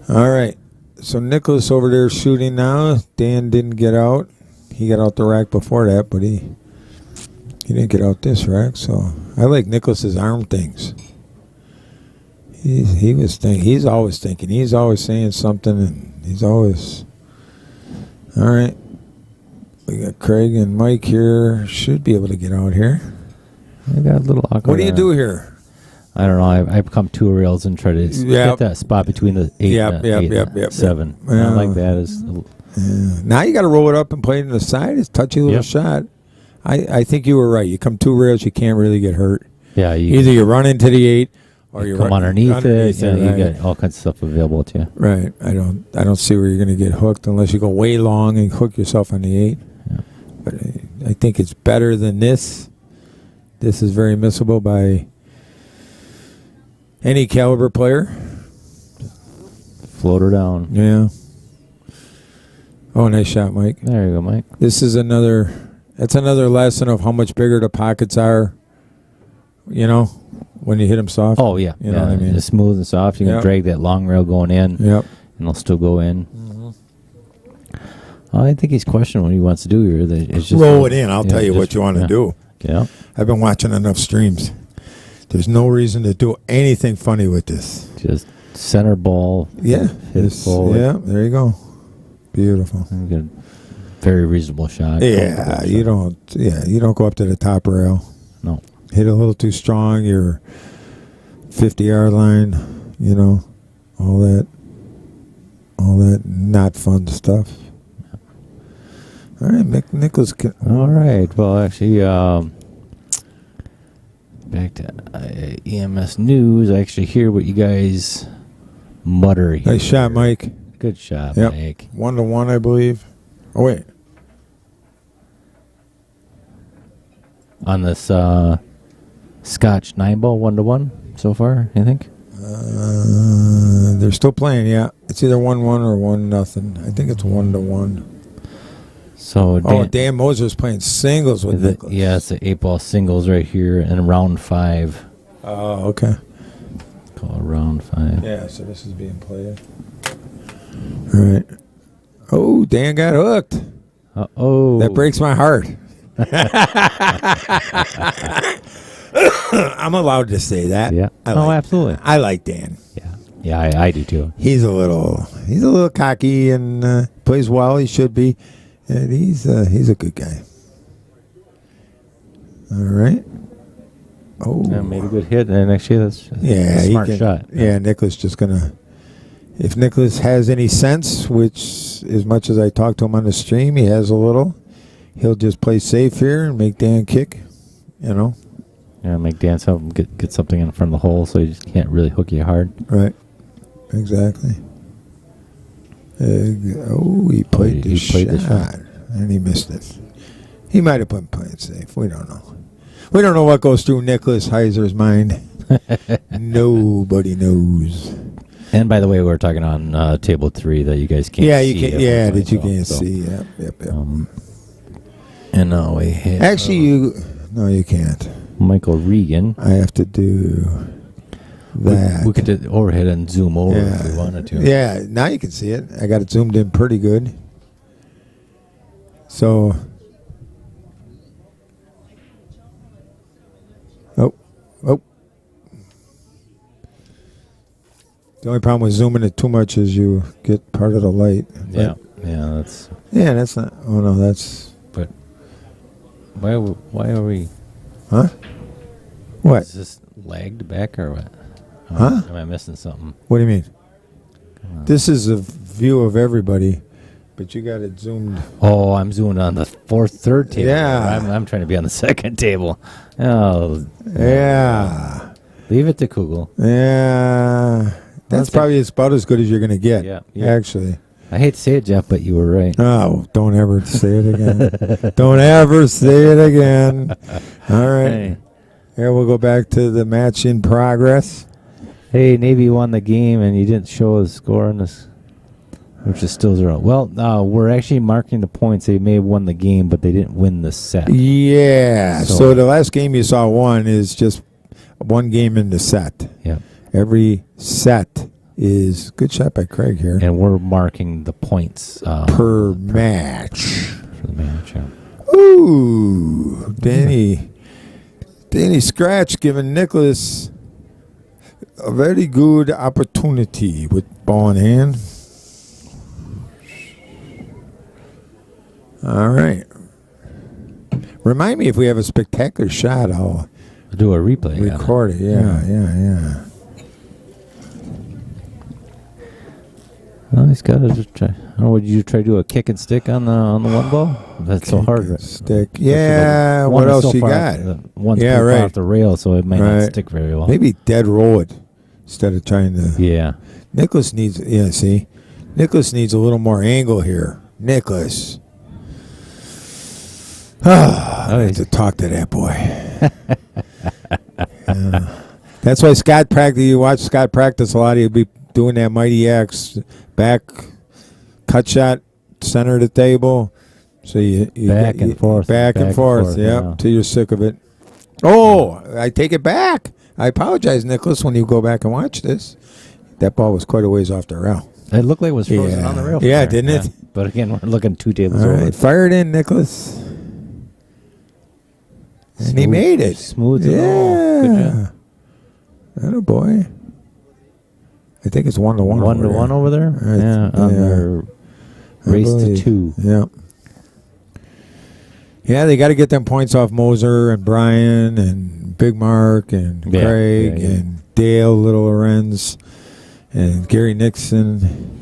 All right. So Nicholas over there shooting now. Dan didn't get out. He got out the rack before that, but he didn't get out this rack. So I like Nicholas's arm things. He was thinking. He's always thinking. He's always saying something, and he's always. All right. We got Craig and Mike here. Should be able to get out here. I got a little awkward. What do you do here? I don't know. I've come 2 rails and try to hit that spot between the 8 and 7. Yeah. I like that. Now you got to roll it up and play it in the side. It's a touchy little shot. I think you were right. You come 2 rails, you can't really get hurt. Yeah. Either you run into the 8 or you come underneath it. Yeah, You right. got all kinds of stuff available to you. Right. I don't see where you're going to get hooked unless you go way long and hook yourself on the 8. Yeah. But I think it's better than this. This is very missable by any caliber player. Float her down. Yeah. Oh, nice shot, Mike. There you go, Mike. This is another lesson of how much bigger the pockets are, when you hit them soft. Oh, yeah. You know what I mean? It's smooth and soft. You can drag that long rail going in. Yep. And they'll still go in. Mm-hmm. I think he's questioning what he wants to do here. It's just Roll it in. I'll tell you what you want to do. Yeah. I've been watching enough streams. There's no reason to do anything funny with this. Just center ball. Yeah. Hit it forward. Yeah, there you go. Beautiful. Very reasonable shot. Yeah, you don't go up to the top rail. No. Hit a little too strong, your 50-yard line, all that not fun stuff. All right, Nicholas. All right. Well, actually, back to EMS news. I actually hear what you guys mutter here. Nice shot, Mike. Good shot, Yep. Mike. 1-1, I believe. Oh, wait. On this Scotch 9-ball 1-1 so far, you think? They're still playing, yeah. It's either 1-1 or 1-0. I think it's 1-1. So Dan Moser's playing singles with Nicholas. Yeah, it's the 8-ball singles right here in round 5. Oh, okay. Call it round 5. Yeah, so this is being played. All right. Oh, Dan got hooked. Uh-oh. That breaks my heart. I'm allowed to say that. Yeah. Absolutely. I like Dan. Yeah. Yeah, I do too. He's a little cocky and plays well. He should be. And he's a good guy. All right. Oh, Yeah, made a good hit, and actually that's a smart shot. Yeah, Nicholas just gonna. If Nicholas has any sense, which as much as I talk to him on the stream, he has a little. He'll just play safe here and make Dan kick. You know. Yeah, make Dan get something in front of the hole, so he just can't really hook you hard. Right. Exactly. He played the shot, and he missed it. He might have been playing safe. We don't know. We don't know what goes through Nicholas Heiser's mind. Nobody knows. And by the way, we're talking on table 3 that you guys can't see. You can't. Yeah, that you can't see. Yep. And now we hit. Actually, no, you can't. Michael Regan. I have to do that. We could do overhead and zoom over if we wanted to. Yeah, now you can see it. I got it zoomed in pretty good. So. Oh. The only problem with zooming it too much is you get part of the light. Yeah, that's. Yeah, that's not. Oh no, that's. But why are we? Huh? What? Is this lagged back or what? Huh? Am I missing something? What do you mean? This is a view of everybody, but you got it zoomed. Oh, I'm zooming on the third table. Yeah. I'm trying to be on the second table. Oh. Yeah. Leave it to Kugel. Yeah. That's probably about as good as you're going to get. Yeah. Actually. I hate to say it, Jeff, but you were right. Oh, don't ever say it again. Don't ever say it again. All right. Hey. Here we'll go back to the match in progress. Hey, Navy won the game, and you didn't show the score on this, which is still 0. Well, we're actually marking the points. They may have won the game, but they didn't win the set. Yeah. So the last game you saw won is just one game in the set. Yeah. Every set is good shot by Craig here. And we're marking the points per match. For the match, yeah. Ooh, Danny Scratch giving Nicholas a very good opportunity with ball in hand. All right. Remind me if we have a spectacular shot, I'll do a replay. Record it. Yeah. Well, he's got to just try. Oh, would you try to do a kick and stick on the one ball? That's so hard. Right? Stick. Yeah. What else you got? One's right off the rail, so it might not stick very well. Maybe dead roll it instead of trying to. Yeah. Nicholas needs. Yeah. See, Nicholas needs a little more angle here. Nicholas. I have to talk to that boy. That's why Scott practice. You watch Scott practice a lot. He'll be doing that mighty X back cut shot, center of the table. So you back and forth, yeah, till you're sick of it. Oh, I take it back. I apologize, Nicholas. When you go back and watch this, that ball was quite a ways off the rail. It looked like it was frozen on the rail. Yeah, didn't it? But again, we're looking 2 tables All over. right, fire it in, Nicholas. And he made it. Smooth. Good job. That a boy. I think it's 1-1. 1-1 over there. On their race to 2. Yeah. Yeah, they got to get them points off Moser and Brian and Big Mark and Craig and Dale Little Lorenz and Gary Nixon,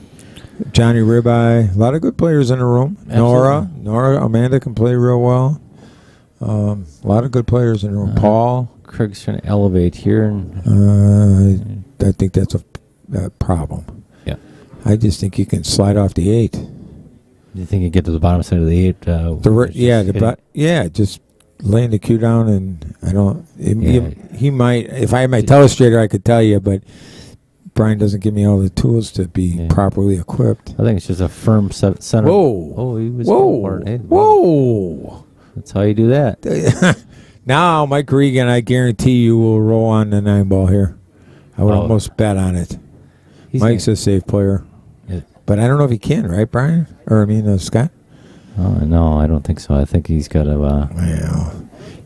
Johnny Ribeye. A lot of good players in the room. Absolutely. Nora, Amanda can play real well. A lot of good players in the room. Paul. Craig's trying to elevate here. And I think that's a problem. Yeah. I just think you can slide off the 8. You think you get to the bottom side of the 8? Just laying the cue down, and I don't. He might. If I had my telestrator, I could tell you, but Brian doesn't give me all the tools to be properly equipped. I think it's just a firm center. Whoa. Oh, he was Whoa. going for it. Hey, Whoa. That's how you do that. Now, Mike Regan, I guarantee you will roll on the 9-ball here. I would almost bet on it. Mike's a safe player. Yeah. But I don't know if he can, right, Brian? Or, Scott? Oh, no, I don't think so. I think he's got to... Well,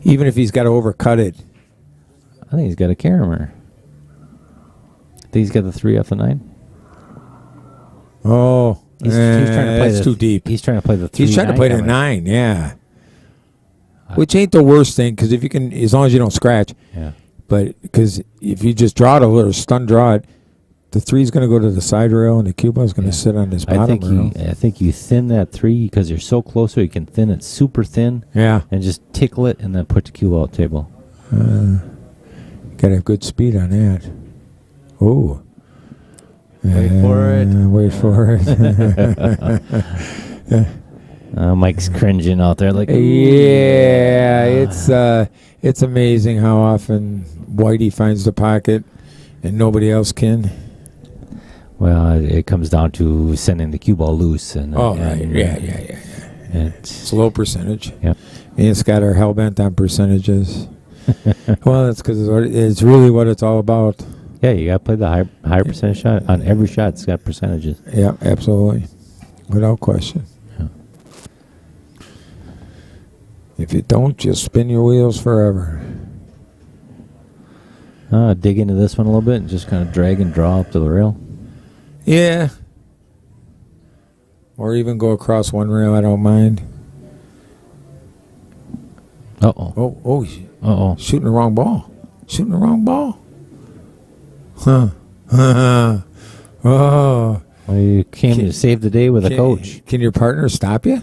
even if he's got to overcut it. I think he's got a camera. I think he's got the 3 off the 9. Oh, He's trying to play that's too deep. He's trying to play the 3. He's trying to play the 9, yeah. Which ain't the worst thing, because if you can, as long as you don't scratch. Yeah. But because if you just draw it a little, stun draw it, the 3 is going to go to the side rail, and the cue ball is going to sit on this bottom rail. I think you thin that 3 because you're so close, so you can thin it super thin. Yeah. And just tickle it, and then put the cue ball table. Got to have good speed on that. Oh. Wait for it. Wait for it. Mike's cringing out there like, Yeah, it's amazing how often Whitey finds the pocket and nobody else can. Well, it comes down to sending the cue ball loose. And Right. Yeah. It's low percentage. Yep. Me and Scott are hell-bent on percentages. Well, that's because it's really what it's all about. Yeah, you got to play the high percentage shot. On every shot, it's got percentages. Yeah, absolutely. Without question. Yeah. If you don't, you'll spin your wheels forever. Dig into this one a little bit and just kind of drag and draw up to the rail. Yeah. Or even go across one rail, I don't mind. Uh-oh. Oh, Uh-oh. shooting the wrong ball. Huh. Oh. Well, you came to save the day with a coach. Can your partner stop you?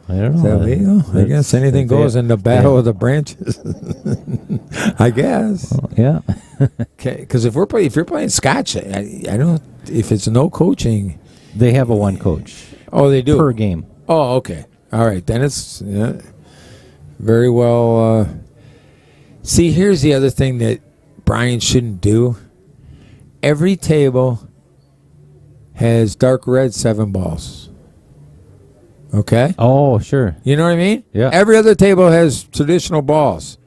I don't Is know. that legal? I guess anything goes in the battle of the branches. I guess. Well, yeah. Okay, because if you're playing Scotch, I don't. If it's no coaching, They have a one coach oh, they do per game. Oh, okay, all right. Then it's very well. See, here's the other thing that Brian shouldn't do. Every table has dark red 7 balls. Okay? Oh, sure. You know what I mean? Yeah. Every other table has traditional balls.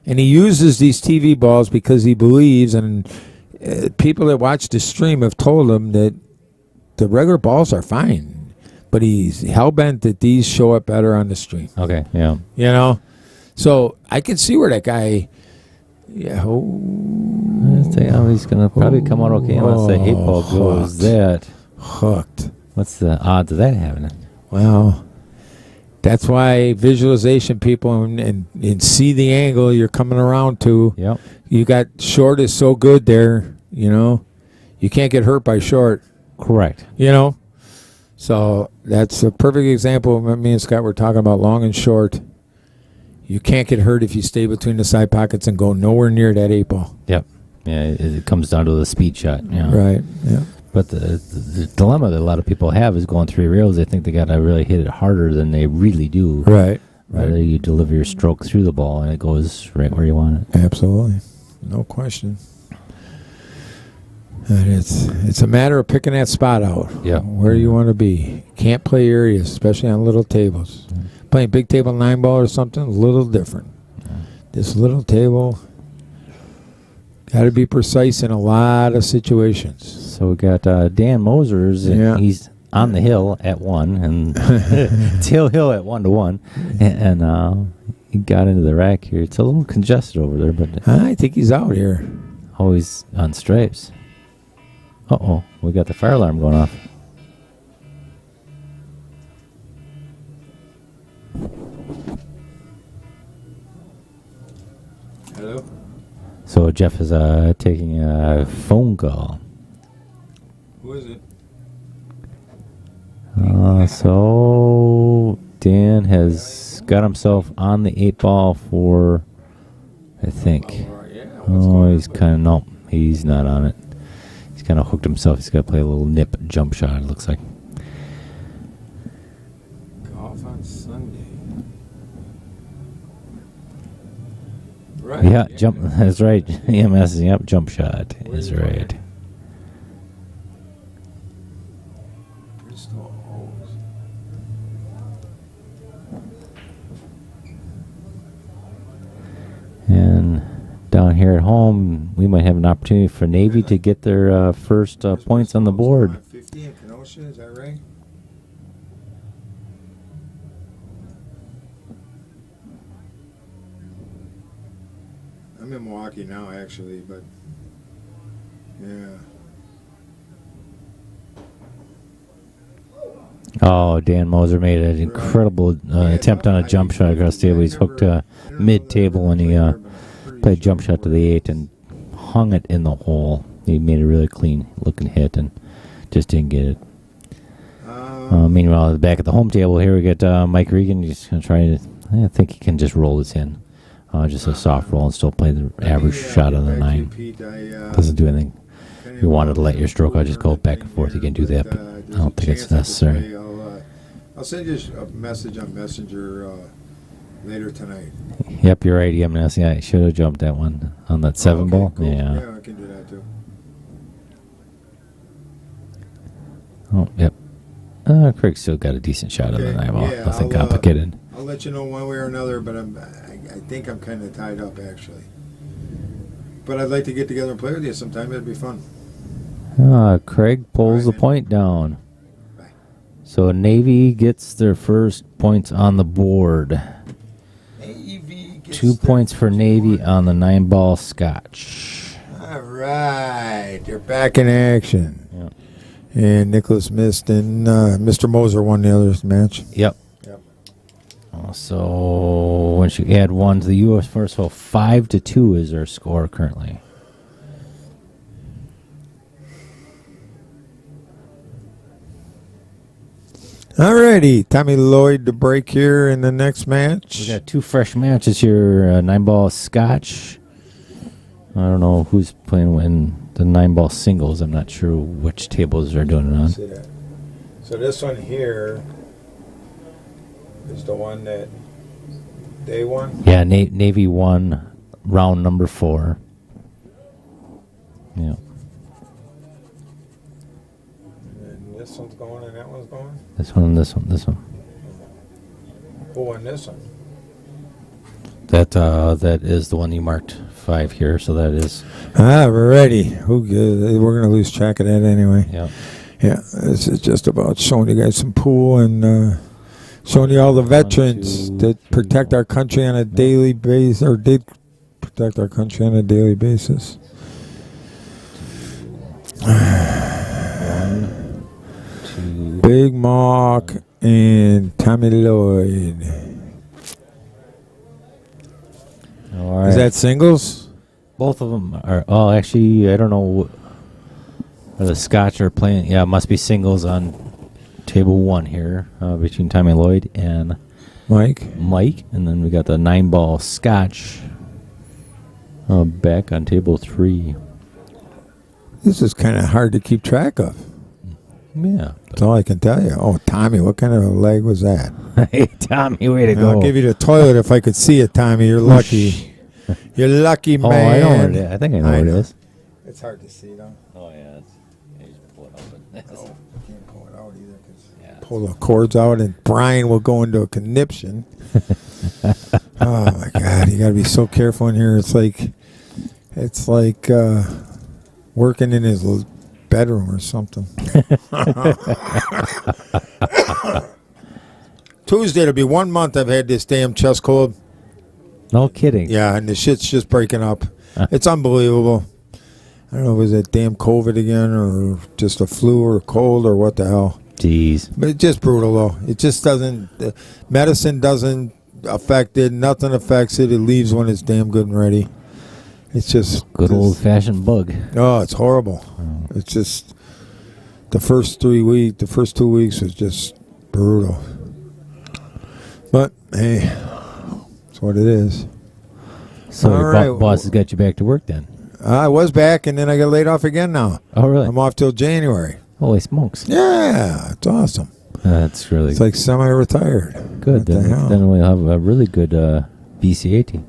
And he uses these TV balls because he believes, and people that watch the stream have told him that the regular balls are fine. But he's hell-bent that these show up better on the stream. Okay, yeah. You know? So I can see where that guy... Yeah. Let's see how he's going to probably come out okay unless the 8 ball goes that. Hooked. What's the odds of that happening? Well, that's why visualization people and see the angle you're coming around to. Yep. You got short is so good there, you know. You can't get hurt by short. Correct. You know. So that's a perfect example of what me and Scott were talking about, long and short. You can't get hurt if you stay between the side pockets and go nowhere near that 8 ball. Yep. Yeah, it comes down to the speed shot. Yeah. Right. Yeah. But the dilemma that a lot of people have is going 3 rails. They think they got to really hit it harder than they really do. Right. Rather you deliver your stroke through the ball and it goes right where you want it. Absolutely. No question. And it's a matter of picking that spot out. Yeah. Where you want to be. Can't play areas, especially on little tables. Playing big table 9 ball or something, a little different. This little table, got to be precise in a lot of situations. So we got Dan Mosers. Yeah. He's on the hill at 1, and it's hill at 1-1, and he got into the rack here. It's a little congested over there, but I think he's out here. always on stripes. Uh-oh, we got the fire alarm going off. Hello? So Jeff is taking a phone call. Who is it? So Dan has got himself on the 8 ball for, I think. Oh, he's kind of, no, he's not on it. He's kind of hooked himself. He's got to play a little nip jump shot, it looks like. Golf on Sunday. Right. Yeah, jump. That's right. EMS, yep, jump shot is right. down here at home, we might have an opportunity for Navy to get their first points on the board. 50 in Kenosha, is that right? I'm in Milwaukee now, actually, but yeah. Oh, Dan Moser made an incredible attempt on a jump shot across the table. He's hooked mid-table when he played a jump shot to the 8 and hung it in the hole. He made a really clean-looking hit and just didn't get it. Meanwhile, back at the home table here, we get Mike Regan. He's going to try to, I think he can just roll this in. Just a soft roll and still play the average shot on the 9. Doesn't do anything. If you wanted to let your stroke out, just go back and forth. You can do that, but I don't think it's necessary. I'll send you a message on Messenger later tonight. Yep, you're right, EMS. Yeah, I should have jumped that one on that 7 ball. Cool. Yeah. Yeah, I can do that too. Oh, yep. Craig still got a decent shot on the 9 ball. Yeah, Nothing complicated. I'll let you know one way or another, but I think I'm kind of tied up, actually. But I'd like to get together and play with you sometime. It'd be fun. Craig pulls the point down. Bye. So Navy gets their first points on the board. Navy gets 2 points for Navy on the 9 ball Scotch. All right. They're back in action. Yep. And Nicholas missed, and Mr. Moser won the other match. Yep. So once you add 1 to the U.S. first, so 5-2 is their score currently. Alrighty, Tommy Lloyd to break here in the next match. We got 2 fresh matches here. 9 ball Scotch. I don't know who's playing in the 9 ball singles. I'm not sure which tables they're doing it on. So this one here is the one that they won? Yeah, Navy won round number 4. Yeah. And this one's going and that one's going? This one and this one. This one. Who won this one? That is the one you marked 5 here, so that is. We're ready. We're going to lose track of that anyway. Yeah. Yeah, this is just about showing you guys some pool and showing you all the veterans that protect our country on a daily basis, or did protect our country on a daily basis. 1, 2. Big Mark and Tommy Lloyd. All right. Is that singles? Both of them are. Oh, actually, I don't know. The Scotch are playing. Yeah, it must be singles on table 1 here between Tommy Lloyd and Mike. And then we got the 9 ball Scotch back on table 3. This is kind of hard to keep track of. Yeah. That's all I can tell you. Oh, Tommy, what kind of a leg was that? Hey, Tommy, way to go. I'll give you the toilet if I could see it, Tommy. You're lucky. You're lucky, man. Oh, I know what it is. I think I know what it is. It's hard to see, though. Oh, yeah. You just pull it up. Oh, can't pull it out either. Yeah. Pull the cords out, and Brian will go into a conniption. Oh, my God. You got to be so careful in here. It's like working in his bedroom or something. Tuesday, it'll be 1 month I've had this damn chest cold. No kidding. Yeah, and the shit's just breaking up. It's unbelievable. I don't know if it was that damn COVID again or just a flu or cold or what the hell. Jeez. But it's just brutal, though. It just doesn't, medicine doesn't affect it. Nothing affects it. It leaves when it's damn good and ready. It's just Good old-fashioned bug. Oh, it's horrible. It's just the first 2 weeks was just brutal. But hey, that's what it is. So All your right. boss has got you back to work then? I was back, and then I got laid off again now. Oh, really? I'm off till January. Holy smokes. Yeah, it's awesome. That's really It's like semi-retired. good. What the hell? Then we'll have a really good BCA team.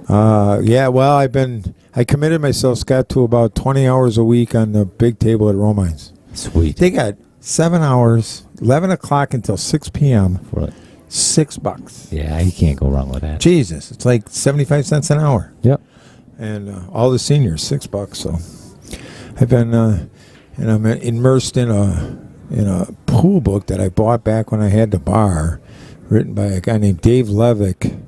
Yeah, well, I committed myself, Scott, to about 20 hours a week on the big table at Romines. Sweet. They got 7 hours, 11 o'clock until 6 p.m., For it. $6. Yeah, you can't go wrong with that. Jesus, it's like 75 cents an hour. Yep. and all the seniors $6. So I've been and I'm immersed in a pool book that I bought back when I had the bar, written by a guy named Dave Levick.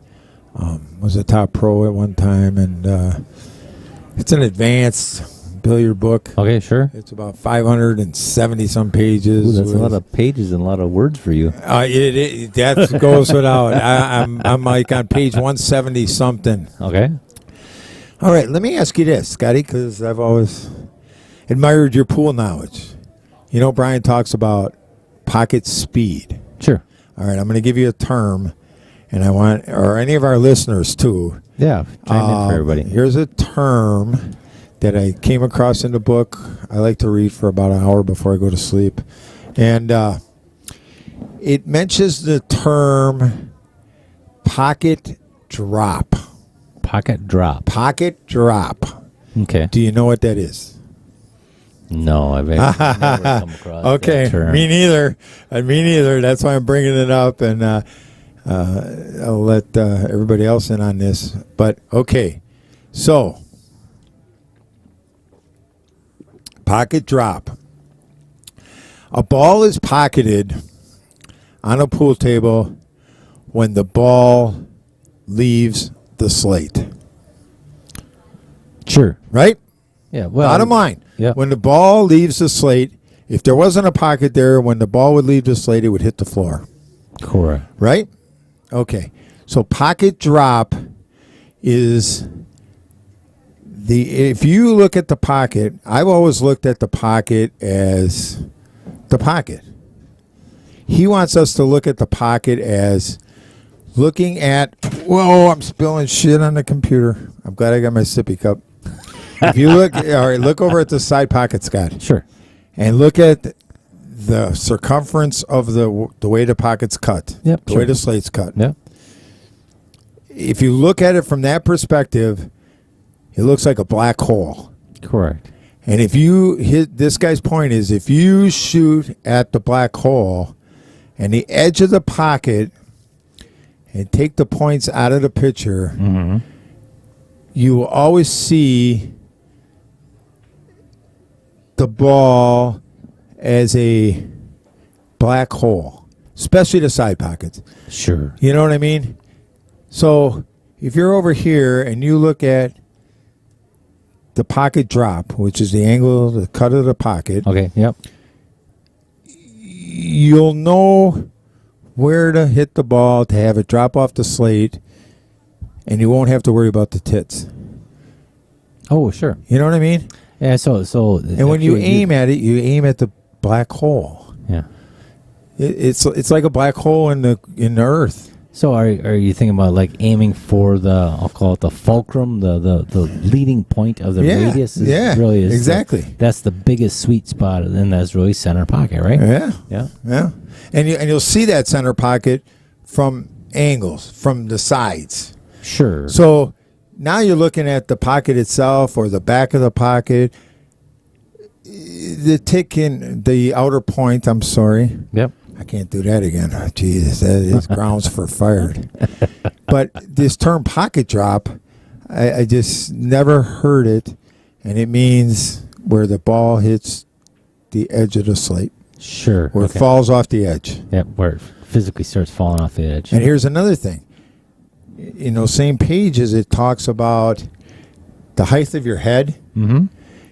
Was a top pro at one time, and it's an advanced billiard book. Okay, sure. It's about 570 some pages. Ooh, that's a lot of pages and a lot of words for you. That goes without. I'm like on page 170 something. Okay. All right, let me ask you this, Scotty, because I've always admired your pool knowledge. You know, Brian talks about pocket speed. Sure. All right, I'm going to give you a term, and I want, or any of our listeners too. Yeah, chime in for everybody. Here's a term that I came across in the book. I like to read for about an hour before I go to sleep. And it mentions the term pocket drop. Pocket drop. Pocket drop. Okay. Do you know what that is? No, I've never come across Okay, that term. me neither. Me neither. That's why I'm bringing it up, and I'll let everybody else in on this. But okay, so pocket drop. A ball is pocketed on a pool table when the ball leaves the slate. Sure. Right? Yeah. Well, Bottom line. Yeah. When the ball leaves the slate, if there wasn't a pocket there, when the ball would leave the slate, it would hit the floor. Correct. Right? Okay. So pocket drop is if you look at the pocket, I've always looked at the pocket as the pocket. He wants us to look at the pocket as looking at, whoa, I'm spilling shit on the computer. I'm glad I got my sippy cup. If you look, all right, look over at the side pocket, Scott. Sure. And look at the circumference of the way the pocket's cut. Yep, The sure. way the slate's cut. Yeah. If you look at it from that perspective, it looks like a black hole. Correct. And if you hit, this guy's point is, if you shoot at the black hole and the edge of the pocket and take the points out of the picture, Mm-hmm. you will always see the ball as a black hole, especially the side pockets. Sure. You know what I mean? So if you're over here and you look at the pocket drop, which is the angle, the cut of the pocket, Okay. Yep. you'll know where to hit the ball to have it drop off the slate, and you won't have to worry about the tits. Oh, sure. You know what I mean? Yeah. So. And when you aim at it, you aim at the black hole. Yeah. It's like a black hole in the earth. So are you thinking about like aiming for the, I'll call it the fulcrum, the leading point of the Yeah, radius? yeah, really is exactly. That's the biggest sweet spot, and that's really center pocket, right? Yeah. Yeah. Yeah. And you'll see that center pocket from angles, from the sides. Sure. So now you're looking at the pocket itself or the back of the pocket. The tick in the outer point, I'm sorry. Yep. I can't do that again. Oh, Jesus, that is grounds for fired. But this term pocket drop, I just never heard it, and it means where the ball hits the edge of the slate, Sure. where it falls off the edge. Yep. Where it physically starts falling off the edge. And here's another thing. In those same pages, it talks about the height of your head. Mm-hmm.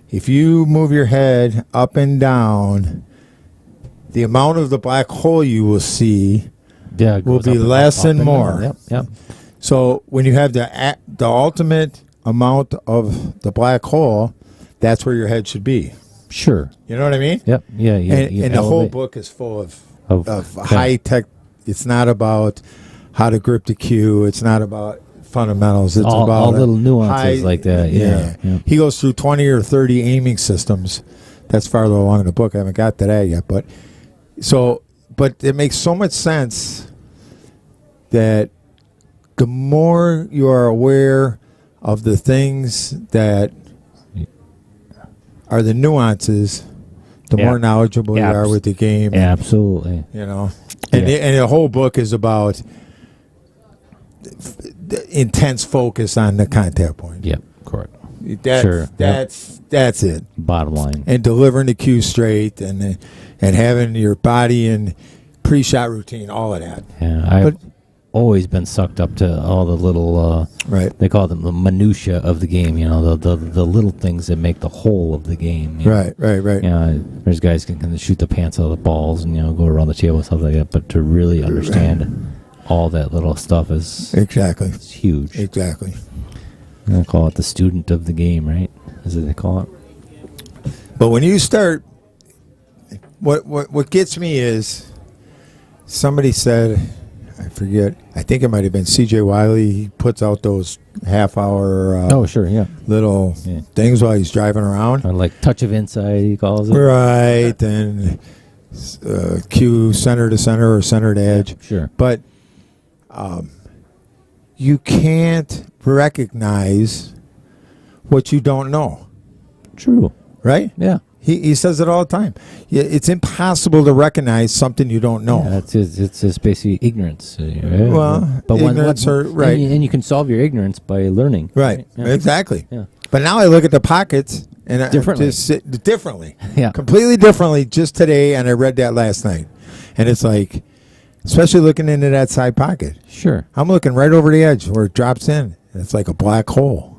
If you move your head up and down, the amount of the black hole you will see Yeah. It will goes be up and less up and down. more. Yep. Yep. So when you have the ultimate amount of the black hole, that's where your head should be. Sure. You know what I mean? Yep. Yeah. Yeah. And the whole book is full of yeah. high tech. It's not about how to grip the cue. It's not about fundamentals. It's all about little nuances like that. Yeah. Yeah. He goes through 20 or 30 aiming systems. That's farther along in the book. I haven't got to that yet, but it makes so much sense that the more you are aware of the things that are the nuances, the Yeah. more knowledgeable you are with the game. Absolutely. You know, and the whole book is about the intense focus on the contact point. Yep. Correct. That's, Sure, yep. that's it. Bottom line. And delivering the cue straight and having your body in pre-shot routine, all of that. Yeah, I've But- always been sucked up to all the little, Right. they call them the minutia of the game, the little things that make the whole of the game. You know? Right. You know, there's guys can shoot the pants out of the balls and, go around the table and stuff like that, but to really understand all that little stuff is Exactly. it's huge. Exactly. I call it the student of the game, right? Is it they call it? But when you start, what gets me is somebody said, I forget, I think it might have been C.J. Wiley. He puts out those half-hour Oh, sure, yeah. little Yeah. things while he's driving around. Or like touch of insight, he calls it. Right, and cue center to center or center to edge. Sure. But you can't recognize what you don't know, True. right? Yeah. He says it all the time. Yeah, it's impossible to recognize something you don't know. Yeah, it's just basically ignorance. Right? Well, ignorance or- right. And you can solve your ignorance by learning. Right, Yeah. exactly. Yeah. But now I look at the pockets and Differently. I just sit differently. Yeah. Completely differently just today, and I read that last night. And it's like, especially looking into that side pocket. Sure. I'm looking right over the edge where it drops in. It's like a black hole,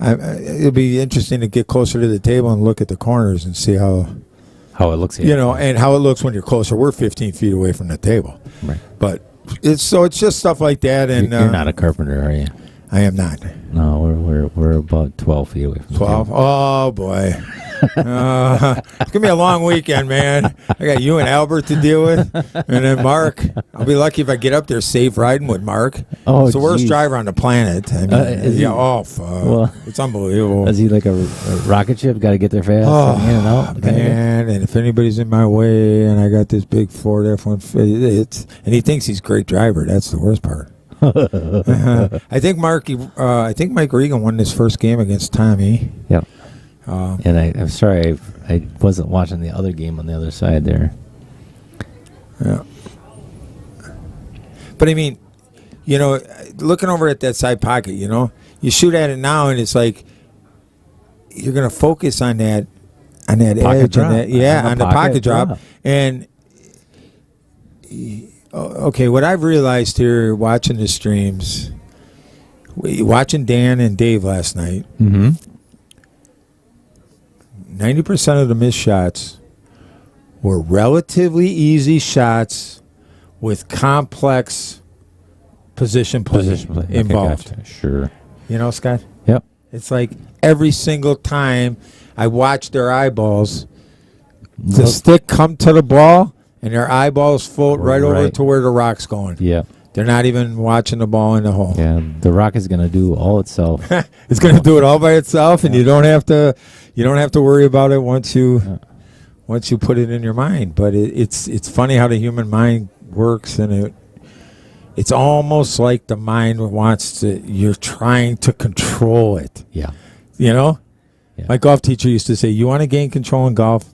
it'll be interesting to get closer to the table and look at the corners and see how, How it looks here. and how it looks when you're closer. We're 15 feet away from the table. Right. But it's just stuff like that. And You're not a carpenter, are you? I am not. No, we're about 12 feet away from 12? the Oh, boy. It's going to be a long weekend, man. I got you and Albert to deal with. And then Mark. I'll be lucky if I get up there safe riding with Mark. Oh, it's the worst geez. driver on the planet. I mean, is he? fuck. Well- It's unbelievable. Is he like a rocket ship? Got to get there fast and in and out? kinda guy? Man, and if anybody's in my way and I got this big Ford F-150, and he thinks he's a great driver. That's the worst part. I think Mike Regan won his first game against Tommy. Yep. And I'm sorry, I wasn't watching the other game on the other side there. Yeah. But I mean, looking over at that side pocket, you shoot at it now and it's like you're going to focus on that edge drop. on the pocket drop. And okay, what I've realized here watching the streams, watching Dan and Dave last night, Mm-hmm. 90% of the missed shots were relatively easy shots with complex position play involved. Okay, gotcha. Sure. Scott? Yep. It's like every single time I watch their eyeballs, the stick come to the ball and their eyeballs float right over Right. to where the rock's going. Yeah. They're not even watching the ball in the hole. Yeah. The rock is going to do all itself. It's going to do it all by itself, and you don't have to worry about it once you put it in your mind. But it's funny how the human mind works, and it's almost like the mind you're trying to control it. Yeah. Yeah. My golf teacher used to say, "You want to gain control in golf?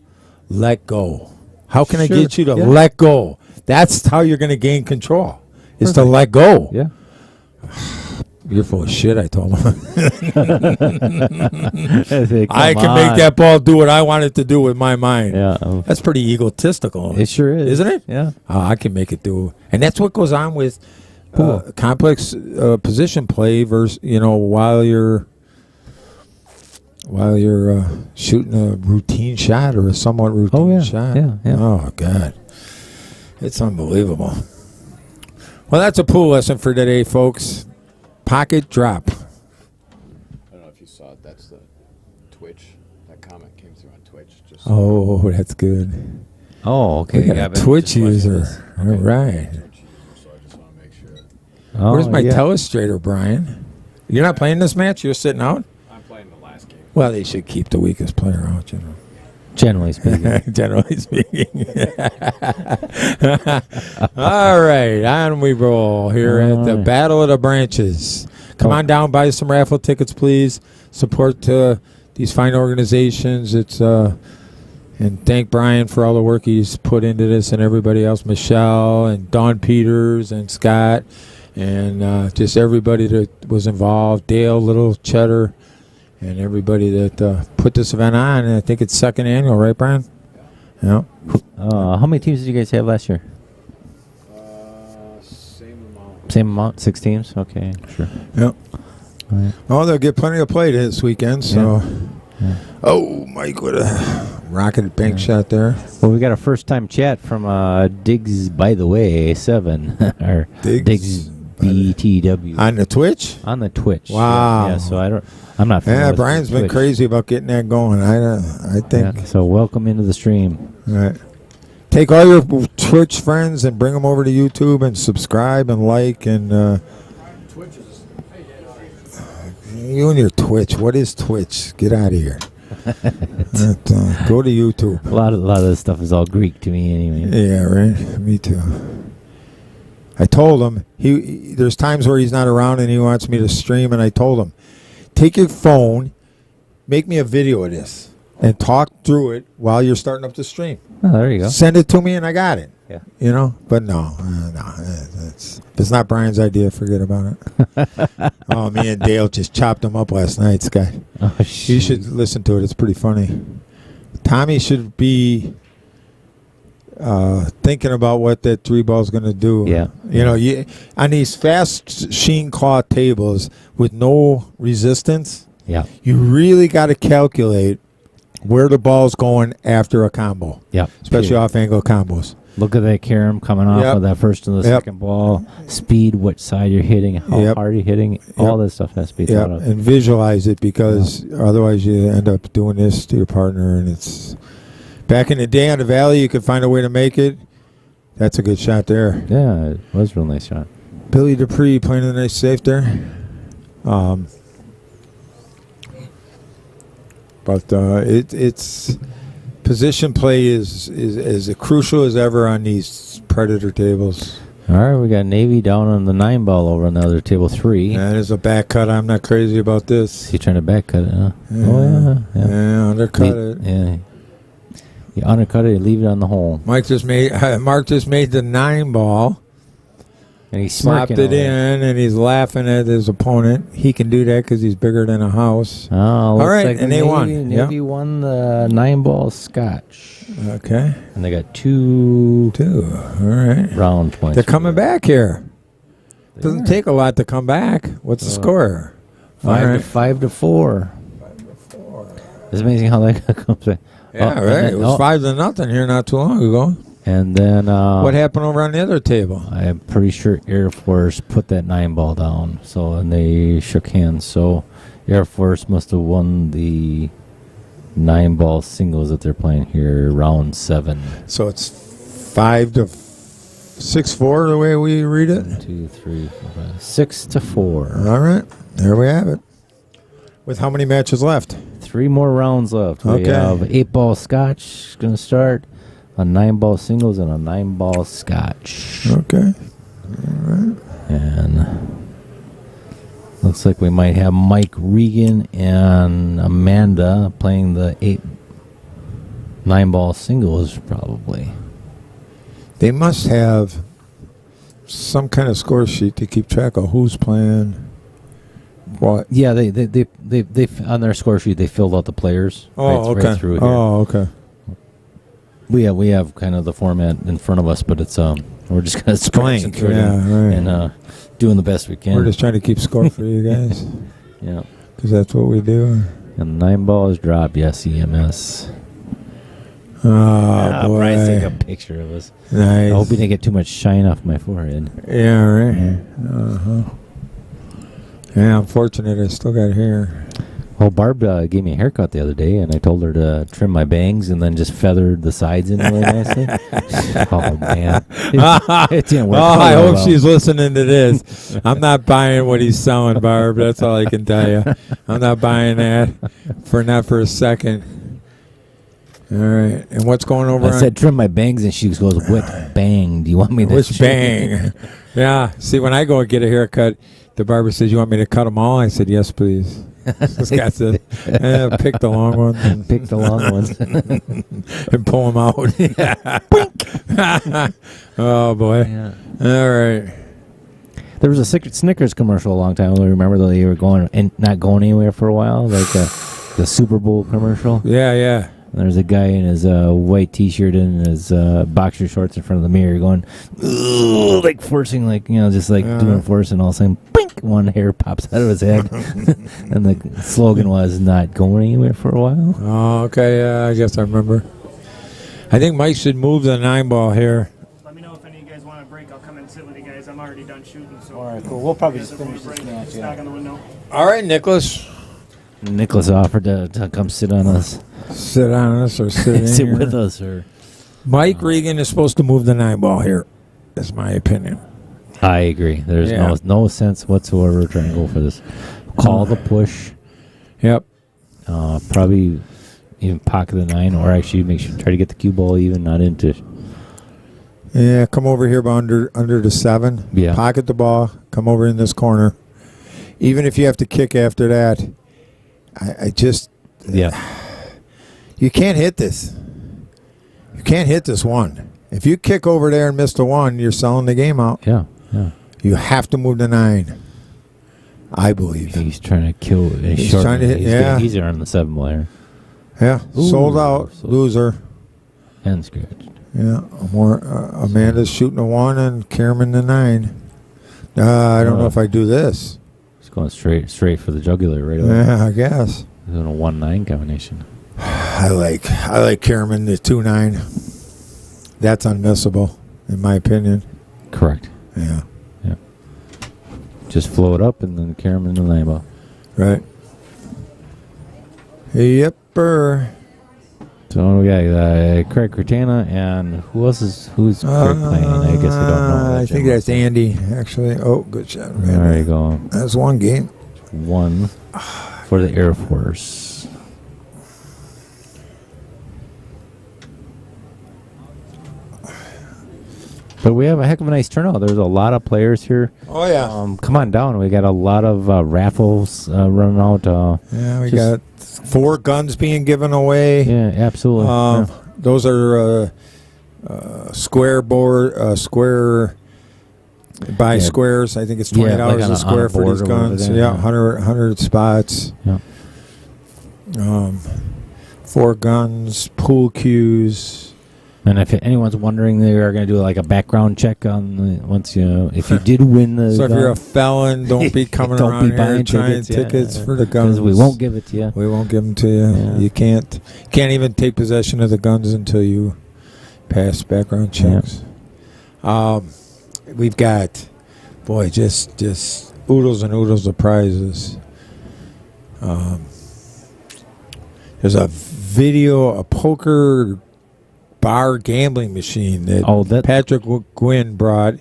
Let go. How can I Sure. get you to Yeah. let go? That's how you're going to gain control. Is to let go." Yeah. You're full of shit, I told him. I I can make that ball do what I want it to do with my mind. Yeah. That's pretty egotistical. It sure is. Isn't it? Yeah. I can make it do. And that's what goes on with complex position play versus, while you're shooting a routine shot or a somewhat routine shot. Yeah. Oh, God. It's unbelievable. Well, that's a pool lesson for today, folks. Pocket drop. I don't know if you saw it. That's the Twitch. That comment came through on Twitch. Just Oh, that's good. Oh, okay. We got a Twitch user. All right. Twitch user, so I just want to make sure. Oh, Where's my yeah. telestrator, Brian? You're not playing this match? You're sitting out? I'm playing the last game. Well, they should keep the weakest player out, Generally speaking. Generally speaking. All right, on we roll here at the Battle of the Branches. Come on down, buy some raffle tickets, please. Support these fine organizations. And thank Brian for all the work he's put into this, and everybody else, Michelle and Dawn Peters and Scott and just everybody that was involved, Dale, Little, Cheddar, and everybody that put this event on. And I think it's second annual, right, Brian? Yeah. How many teams did you guys have last year? Same amount, 6 teams? Okay, sure. Yep. All right. Oh, they'll get plenty of play this weekend, so. Yeah. Oh, Mike with a rocket bank shot there. Well, we got a first-time chat from Diggs, by the way, 7. or Diggs BTW. On the Twitch? On the Twitch. Wow. Yeah, so I'm not familiar Yeah, with Brian's been Twitch. crazy about getting that going. I think. Yeah, so welcome into the stream. All right. Take all your Twitch friends and bring them over to YouTube and subscribe and like and. You and your Twitch. What is Twitch? Get out of here. Go to YouTube. A lot of this stuff is all Greek to me anyway. Yeah, right. Me too. I told him there's times where he's not around and he wants me to stream, and I told him, take your phone, make me a video of this, and talk through it while you're starting up the stream. Oh, there you go. Send it to me, and I got it. Yeah. You know, but no, if it's not Brian's idea, forget about it. Oh, me and Dale just chopped him up last night, Scott. Oh, You should listen to it. It's pretty funny. Tommy should be thinking about what that 3-ball's going to do. Yeah. You know, on these fast sheen claw tables with no resistance, Yeah. you really got to calculate where the ball's going after a combo. Yeah. Especially off-angle combos. Look at that carom coming off Yep. of that first and the Yep. second ball. Speed, what side you're hitting, how Yep. hard you're hitting. All this stuff has to be Yeah, thought of. and visualize it, because otherwise you end up doing this to your partner, and it's... Back in the day on the Valley, you could find a way to make it. That's a good shot there. Yeah, it was a real nice shot. Billy Dupree playing a nice safe there. But it's position play is as crucial as ever on these Predator tables. All right, we got Navy down on the 9-ball over on the other table 3. That is a back cut. I'm not crazy about this. He's trying to back cut it, huh? Yeah. Oh, yeah. Yeah, undercut it. Yeah. You undercut it, you leave it on the hole. Mark just made the 9-ball. And he's Slapped smirking it in, and he's laughing at his opponent. He can do that because he's bigger than a house. Oh, all right, like and they won. Navy won the 9-ball scotch. Okay. And they got two All right. round points. They're coming back here. Doesn't take a lot to come back. What's the score? 5 to 4. It's amazing how that comes back. Yeah, and right. then- It was 5-0 here not too long ago. And then What happened over on the other table? I'm pretty sure Air Force put that 9-ball down. So, and they shook hands. So Air Force must have won the 9-ball singles that they're playing here, round 7. So it's 6-4 the way we read it. 1, 2, 3, 4, 5, 6 to 4. All right. There we have it. With how many matches left? 3 more rounds left. We Okay. have 8-ball scotch going to start, a 9-ball singles, and a 9-ball scotch. Okay. And looks like we might have Mike Regan and Amanda playing the 9-ball singles probably. They must have some kind of score sheet to keep track of who's playing what. Yeah, they on their score sheet they filled out the players. Oh, right, okay. right through here. Oh, okay. We have kind of the format in front of us, but it's we're just kind of scratching blank, through it yeah, right. and doing the best we can. We're just trying to keep score for you guys, yeah. because that's what we do. And 9-ball is dropped. Yes, EMS. Oh, boy. Brian's taking a picture of us. Nice. I hope he didn't get too much shine off my forehead. Yeah, right. Uh-huh. Yeah, I'm fortunate I still got hair. Well, Barb gave me a haircut the other day, and I told her to trim my bangs and then just feathered the sides in really nicely. Oh, man. It didn't work out I real hope well. she's listening to this. I'm not buying what he's selling, Barb. That's all I can tell you. I'm not buying that not for a second. All right. And what's going over I on? said trim my bangs, and she goes, "What bang? Do you want me to?" Which bang? Yeah. See, when I go and get a haircut, the barber says, "You want me to cut them all?" I said, "Yes, please." Scott said, "Pick the long ones." Pick the long ones. And pull them out. Oh, boy. Yeah. All right. There was a Snickers commercial a long time ago. Remember that they were going and not going anywhere for a while, like the Super Bowl commercial. Yeah, yeah. And there's a guy in his white T-shirt and his boxer shorts in front of the mirror, going "Ugh," like forcing, like just like doing force, and all of a sudden, blink, one hair pops out of his head, and the slogan was "Not going anywhere for a while." Oh, okay. Yeah, I guess I remember. I think Mike should move the 9-ball here. Let me know if any of you guys want a break. I'll come and sit with you guys. I'm already done shooting. So All right, cool. We'll probably you guys just want a finish this break, match. just knock on the window. All right, Nicholas. Nicholas offered to come sit on us, Sit on us or sit in sit here. with us, or Mike Regan is supposed to move the 9-ball here. That's my opinion. I agree. There's Yeah. no sense whatsoever trying to go for this. Call the push. Yep. Probably even pocket the 9, or actually make sure try to get the cue ball even, not into. Yeah, come over here by under the 7. Yeah. Pocket the ball. Come over in this corner. Even if you have to kick after that, I just... Yeah. You can't hit this. You can't hit this 1. If you kick over there and miss the 1, you're selling the game out. Yeah. You have to move the 9. I believe. He's trying to kill. He's trying to hit. Yeah. He's on the 7 player. Yeah. Ooh. Sold out. Loser. And scratched. Yeah. Amanda's shooting a 1 and Kierman the 9. I don't know if I do this. He's going straight for the jugular right away. Yeah, I guess. He's doing a 1-9 combination. I like Kierman the 2-9. That's unmissable, in my opinion. Correct. Yeah. Just float up and then carry him in the 9 ball. Right. Yepper. So we got Craig Cortana, and who's Craig playing? I guess I don't know. I think that's Andy, actually. Oh, good shot. There you go. That's one game. 1 for the Air Force. But we have a heck of a nice turnout. There's a lot of players here. Oh, yeah. Come on down. We got a lot of raffles running out. Yeah, we got 4 guns being given away. Yeah, absolutely. Yeah. Those are square by squares. I think it's $20 like a square for these guns. Yeah, 100 spots. Yeah. 4 guns, pool cues. And if anyone's wondering, they are going to do like a background check on if you did win the. So if you're a felon, don't be coming Don't around be here buying trying tickets for the guns. because we won't give it to you. We won't give them to you. Yeah. You can't even take possession of the guns until you pass background checks. We've got, just oodles and oodles of prizes. There's a poker bar gambling machine that Patrick Gwynn brought.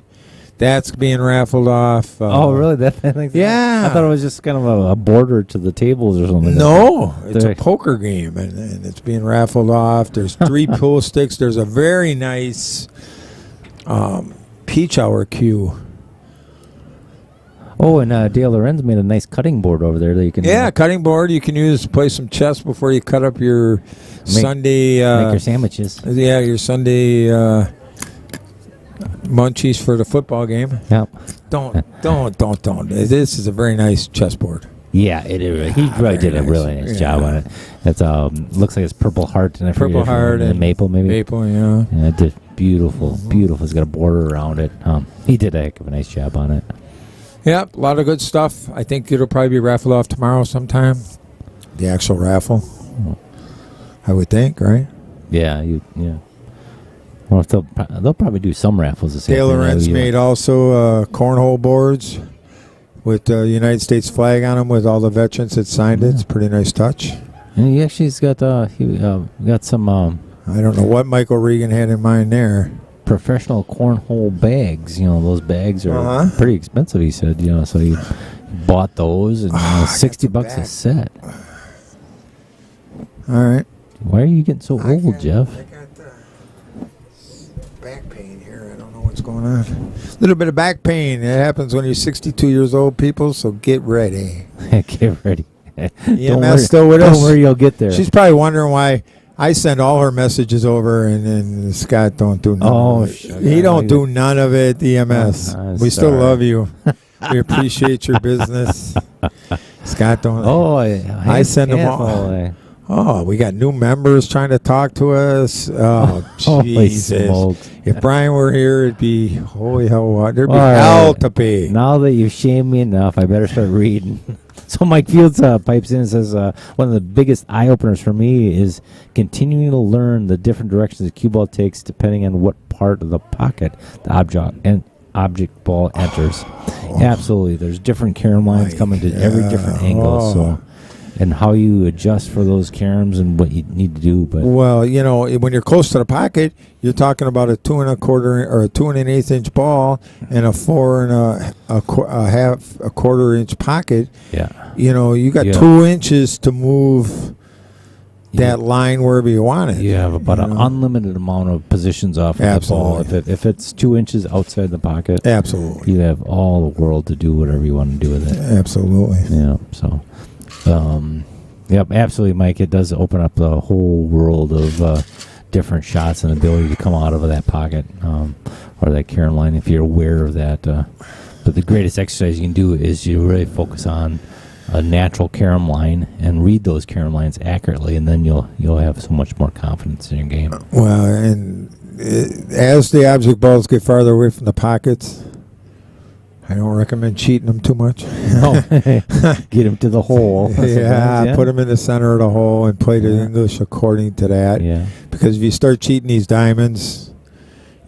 That's being raffled off. Oh, really? That thing? Yeah. I thought it was just kind of a border to the tables or something. No, it's a poker game, and it's being raffled off. There's 3 pool sticks. There's a very nice peach hour cue. Oh, and Dale Lorenz made a nice cutting board over there that you can. Yeah, cutting board you can use to play some chess before you cut up your Sunday. Make your sandwiches. Yeah, your Sunday munchies for the football game. Yep. Don't. This is a very nice chessboard. Yeah, it is. He really did a really nice job on it. It's looks like it's Purple Heart and Purple Heart and maple maybe. Maple, yeah. Yeah, it did beautiful. It's got a border around it. He did a heck of a nice job on it. Yeah, a lot of good stuff. I think it'll probably be raffled off tomorrow sometime. The actual raffle. I would think, right? Yeah, yeah. Well, they'll probably do some raffles this Dale afternoon. Lorenz made also cornhole boards with the United States flag on them with all the veterans that signed it. It's a pretty nice touch. And he actually's got got some. I don't know what Michael Regan had in mind there. Professional cornhole bags. Those bags are pretty expensive. He said. So he bought those and $60 a set. All right. Why are you getting so old, Jeff? I got back pain here. I don't know what's going on. A little bit of back pain. It happens when you're 62 years old, people. So get ready. Get ready. EMS still with us. Don't worry, you'll get there. She's probably wondering why I send all her messages over, and Scott don't do none of it. He don't do none of it, EMS. We still love you. We appreciate your business. Scott, don't. Oh, I send them all. all. Oh, we got new members trying to talk to us. Oh, Holy Jesus. smokes. If Brian were here, it'd be, holy hell, what? There'd be All right. hell to pay. Now that you've shamed me enough, I better start reading. So Mike Fields pipes in and says, one of the biggest eye-openers for me is continuing to learn the different directions the cue ball takes depending on what part of the pocket the object ball enters. Absolutely. There's different carom lines coming to every different angle. So, and how you adjust for those caroms and what you need to do. But Well, you know, when you're close to the pocket, you're talking about a 2 1/4 or a 2 1/8 inch ball and a 4 a quarter inch pocket. yeah. You know, you got Yeah. 2 inches to move that line wherever you want it. You have about an unlimited amount of positions off of Absolutely. the ball. If it's 2 inches outside the pocket, Absolutely. you have all the world to do whatever you want to do with it. Absolutely. Yeah. So, yep, absolutely, Mike. It does open up the whole world of different shots and ability to come out of that pocket or that carom line if you're aware of that. But the greatest exercise you can do is you really focus on a natural carom line and read those carom lines accurately, and then you'll have so much more confidence in your game. Well, and as the object balls get farther away from the pockets, I don't recommend cheating them too much. No. Get him to the hole. Yeah, put them in the center of the hole and play the English according to that. Yeah. Because if you start cheating these diamonds,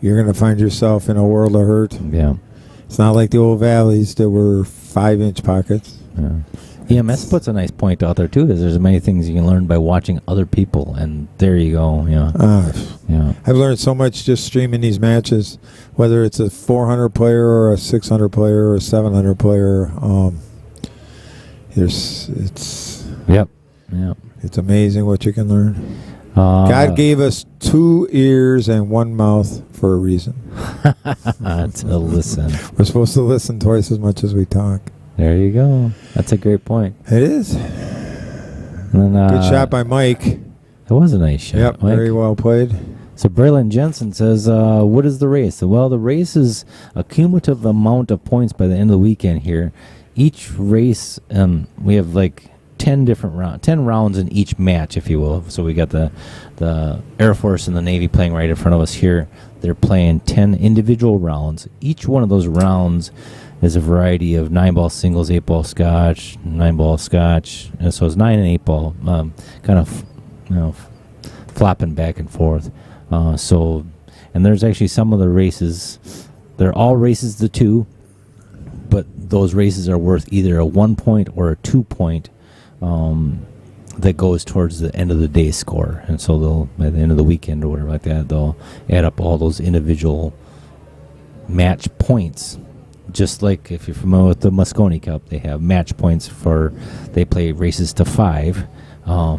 you're going to find yourself in a world of hurt. Yeah. It's not like the old valleys that were 5-inch pockets. Yeah. EMS puts a nice point out there too. Is there's many things you can learn by watching other people, and there you go. Yeah, yeah. I've learned so much just streaming these matches, whether it's a 400 player or a 600 player or a 700 player. It's Yep. it's amazing what you can learn. God God gave us 2 ears and 1 mouth for a reason. to listen. We're supposed to listen twice as much as we talk. There you go. That's a great point. It is. And then, Good shot by Mike. It was a nice shot. Yep, Mike. very well played. So Braylon Jensen says, what is the race? Well, the race is a cumulative amount of points by the end of the weekend here. Each race, we have like 10 rounds in each match, if you will. So we got the Air Force and the Navy playing right in front of us here. They're playing 10 individual rounds. Each one of those rounds is a variety of 9-ball singles, 8-ball scotch, 9-ball scotch. And so it's 9 and 8-ball, kind of, flopping back and forth. And there's actually some of the races. They're all races to 2, but those races are worth either a 1 point or a 2 point that goes towards the end of the day score. And so they'll, by the end of the weekend or whatever like that, they'll add up all those individual match points. Just like if you're familiar with the Moscone Cup, they have match points they play races to 5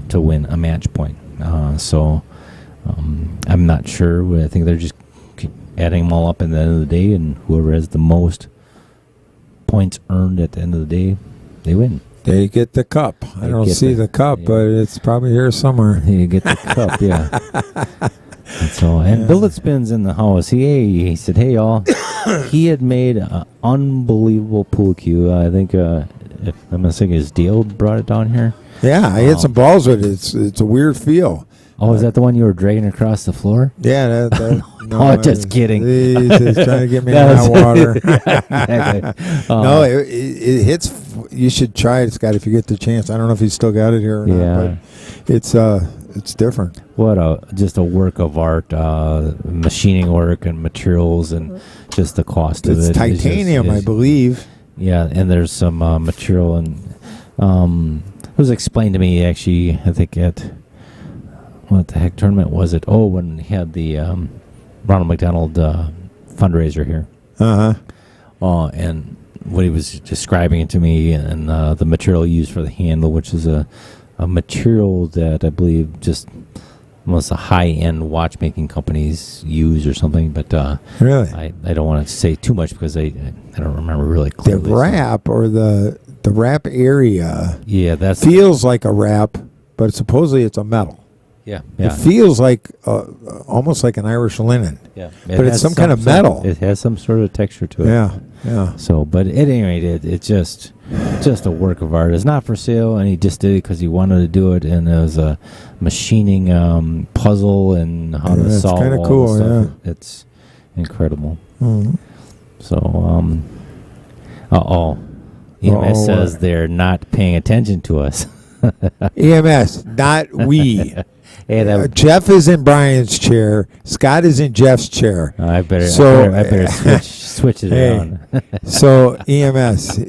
to win a match point. I'm not sure. I think they're just keep adding them all up at the end of the day, and whoever has the most points earned at the end of the day, they win. They get the cup. I don't see the cup, but it's probably here somewhere. You get the cup, yeah. And Billet Spin's in the house. He said, hey, y'all. He had made an unbelievable pool cue. I think, if I'm mistaken, his Dale brought it down here. Yeah, I hit some balls with it. It's a weird feel. Oh, is that the one you were dragging across the floor? Yeah. No, just kidding. He's trying to get me in hot water. Exactly. No, it hits. You should try it, Scott, if you get the chance. I don't know if he's still got it here or not, but it's different. What just a work of art, machining work and materials and just the cost of it. It's titanium, I believe. Yeah, and there's some material and it was explained to me actually. I think at what the heck tournament was it? Oh, when he had the Ronald McDonald fundraiser here. And what he was describing it to me, and the material used for the handle, which is a material that I believe just most the high-end watchmaking companies use or something. But really, I don't want to say too much because I don't remember really clearly. The wrap or the wrap area, that's feels like a wrap, but supposedly it's a metal. Yeah, It yeah, feels like almost like an Irish linen. yeah. but it's has some kind of metal. It has some sort of texture to it. Yeah, yeah. So, but at any rate, it's just a work of art. It's not for sale, and he just did it because he wanted to do it, and it was a machining puzzle and how to It's solve kinda all cool, the stuff. yeah. It's incredible. Mhm. So, EMS says what? they're not paying attention to us. EMS, not we. Hey, that, Jeff is in Brian's chair. Scott is in Jeff's chair. I better switch it Hey. around. So EMS,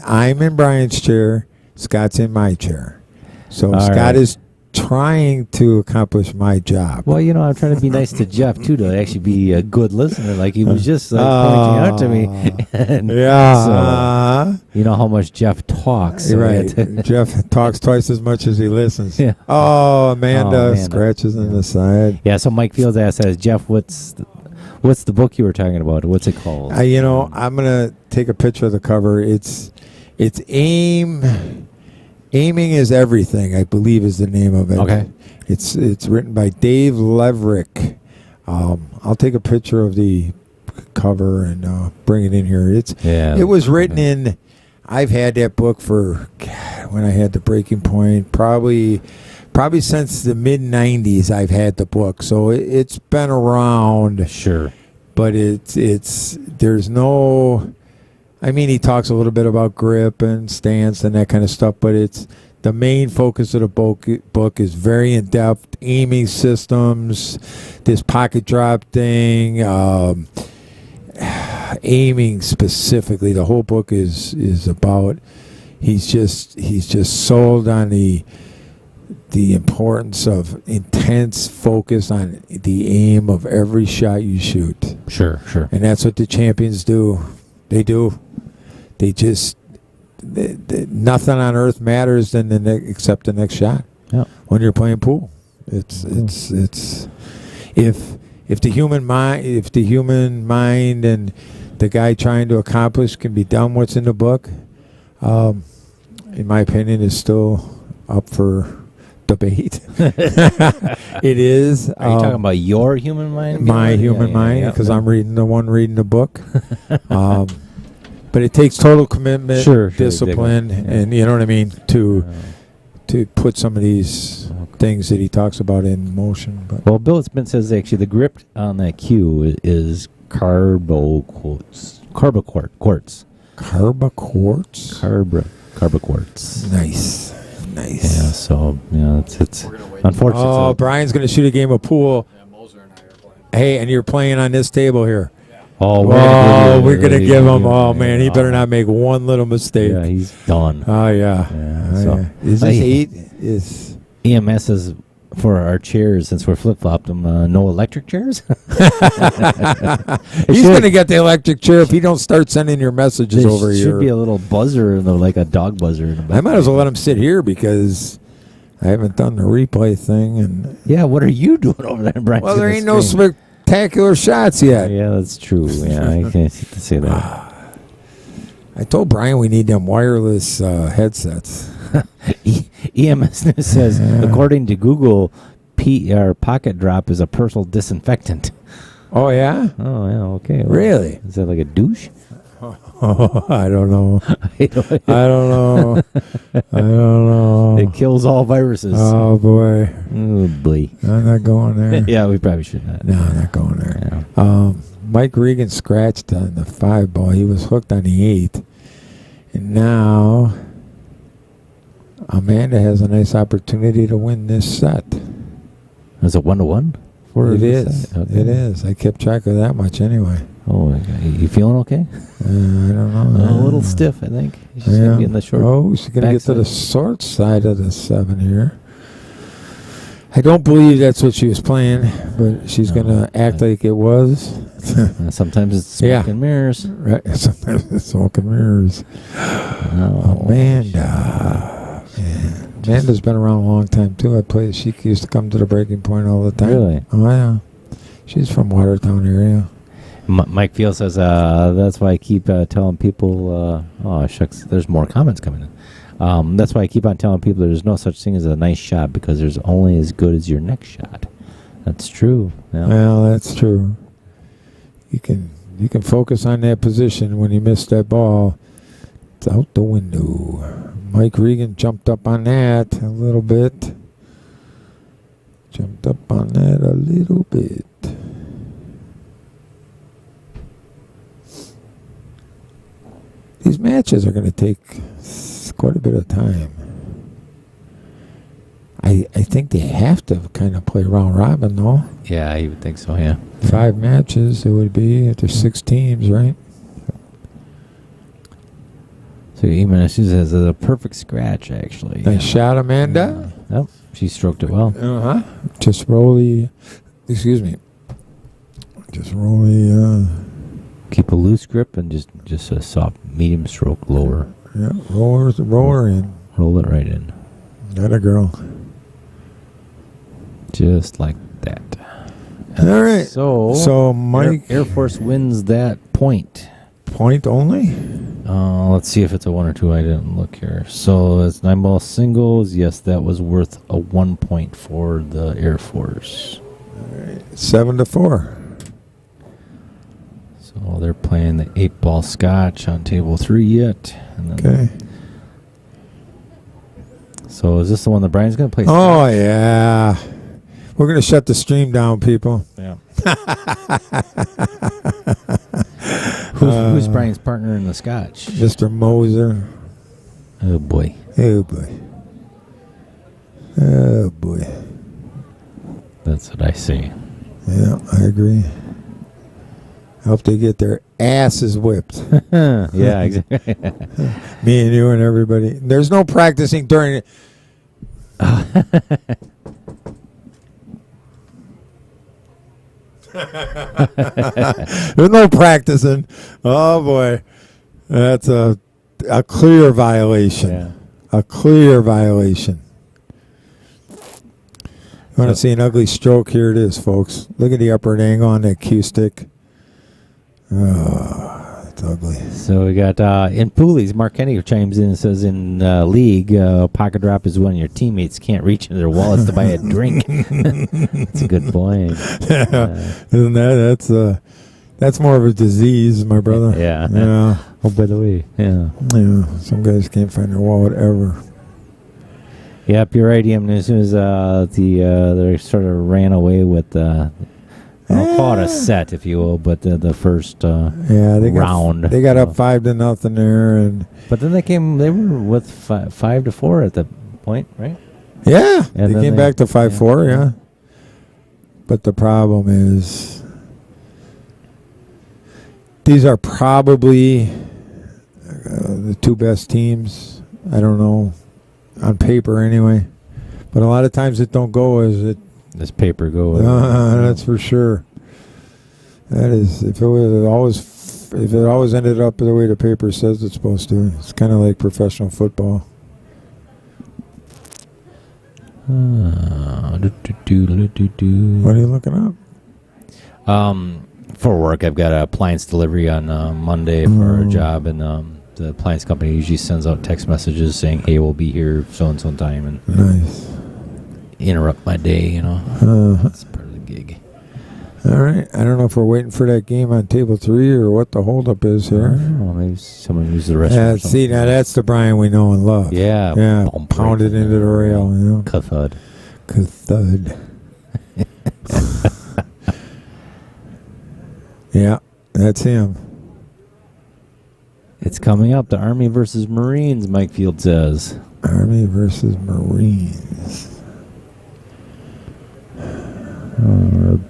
I'm in Brian's chair. Scott's in my chair. So All Scott right. is trying to accomplish my job. Well, I'm trying to be nice to Jeff too, to actually be a good listener, like he was just pointing out to me. And Yeah. so, you know how much Jeff talks. So You're right. it- Jeff talks twice as much as he listens. Yeah. Oh, Amanda, Oh, Amanda. scratches in the side. Yeah. So Mike Fields says, Jeff, what's the book you were talking about? What's it called? I'm gonna take a picture of the cover. It's Aiming is Everything, I believe, is the name of it. Okay. It's written by Dave Leverick. I'll take a picture of the cover and bring it in here. It was written in. I've had that book for when I had the Breaking Point, probably since the mid '90s. I've had the book, so it's been around. Sure. But there's no. I mean, he talks a little bit about grip and stance and that kind of stuff, but the main focus of the book is very in-depth aiming systems, this pocket drop thing, aiming specifically. The whole book is about. He's just sold on the importance of intense focus on the aim of every shot you shoot. Sure. And that's what the champions do. They do. They just nothing on earth matters than except the next shot. Yeah. When you're playing pool, it's if the human mind and the guy trying to accomplish can be done what's in the book, in my opinion, is still up for debate. It is. Are you talking about your human mind? My human mind, because I'm reading the book. But it takes total commitment, Sure, discipline, and you know what I mean, to put some of these things that he talks about in motion. But Well, Bill Smith says actually the grip on that cue is carbo quartz. Carbo quartz, Carbo quartz. nice. Yeah, so it's unfortunate. Oh, Brian's going to shoot a game of pool. Yeah, Moser and I are playing. Hey, and you're playing on this table here. Oh, We're going to give him. Oh man, he better not make one little mistake. Yeah, he's done. Oh yeah. Yeah, Oh, so- yeah. Is this Hey. 8? Is EMS is for our chairs, since we're flip flopped them. No electric chairs. he's going to get the electric chair if he don't start sending your messages There over should here. be a little buzzer, like a dog buzzer. In the back. I might as well let him sit here because I haven't done the replay thing. And Yeah, what are you doing over there, Brian? well, there ain't no spectacular shots yet. Yeah, that's true. Yeah, I can't say that. I told Brian we need them wireless headsets. EMS News says, according to Google, pocket drop is a personal disinfectant. Oh yeah, Oh, yeah, okay. Well, really? Is that like a douche? Oh, I don't know. I don't- I don't know. I don't know. It kills all viruses. Oh boy, Oh, boy. I'm not going there. Yeah, we probably should not. No, I'm not going there. Yeah. Mike Regan scratched on the 5 ball. He was hooked on the 8. And now Amanda has a nice opportunity to win this set. Is it 1-1? It is. Okay. It is. I kept track of that much anyway. Oh, you feeling okay? I don't know. A little stiff, I think. She's going to be in the short. Oh, she's going to get to the short side of the 7 here. I don't believe that's what she was playing, but she's going to act like it was. Sometimes it's smoke Yeah. and mirrors. Right. Sometimes it's smoke and mirrors. Oh, Amanda. Man. Amanda's been around a long time, too. She used to come to the Breaking Point all the time. Really? Oh, yeah. She's from Watertown area. Mike Field says, that's why I keep telling people, oh, shucks, there's more comments coming in. That's why I keep on telling people there's no such thing as a nice shot because there's only as good as your next shot. That's true. Yeah. Well, that's true. You can focus on that position when you miss that ball. It's out the window. Mike Regan jumped up on that a little bit. Jumped up on that a little bit. These matches are going to take quite a bit of time. I think they have to kind of play round robin, though. Yeah, you would think so, yeah. 5 matches it would be if there's 6 teams, right? So even she says it's a perfect scratch, actually. Nice shot, Amanda. Yep, she stroked it well. Uh-huh. Just roll the... Excuse me. Just roll the... Keep a loose grip and just a soft medium stroke lower. Yeah, roll her in. Roll it right in. That a girl. Just like that. All right. So Mike... Air Force wins that point. Point only? Let's see if it's a 1 or 2. I didn't look here. So it's 9-ball singles. Yes, that was worth a 1 point for the Air Force. All right. 7-4. So they're playing the 8-ball scotch on table 3 yet. And then Okay. So is this the one that Brian's going to play? Oh, yeah. We're going to shut the stream down, people. Yeah. Who's Brian's partner in the scotch? Mr. Moser. Oh, boy. Oh, boy. Oh, boy. That's what I see. Yeah, I agree. I hope they get their asses whipped. Yeah, exactly. Me and you and everybody. There's no practicing during it. There's no practicing. Oh, boy. That's a clear violation. Yeah. A clear violation. You want to see an ugly stroke? Here it is, folks. Look at the upward angle on that cue stick. Oh, it's ugly. So we got in Poolies, Mark Kenny chimes in and says in league, pocket drop is when your teammates can't reach into their wallets to buy a drink. That's a good point. Isn't that's more of a disease, my brother. Yeah. Yeah. Oh, by the way, yeah. Yeah. Some guys can't find their wallet ever. Yep, you're right, Ian. As soon as they sort of ran away with I'll call it a set, if you will, but the first round. They got up 5-0 there, and but then they were with 5-4 at the point, right? yeah, And they then came back to 5-4, yeah. But the problem is, these are probably the 2 best teams. I don't know, on paper anyway. But a lot of times it don't go as it. This paper goes. That's for sure. That is, if it always ended up the way the paper says it's supposed to. It's kind of like professional football. What are you looking up? For work, I've got an appliance delivery on Monday for a job, and the appliance company usually sends out text messages saying, "Hey, we'll be here so and so time," and Nice. interrupt my day. That's part of the gig. All right. I don't know if we're waiting for that game on table 3 or what the holdup is here. Maybe someone used the restroom. or See, something. now that's the Brian we know and love. Yeah, Yeah, bump pounded right into the rail. You know? Thud. Thud. Yeah, that's him. It's coming up. The Army versus Marines, Mike Field says. Army versus Marines.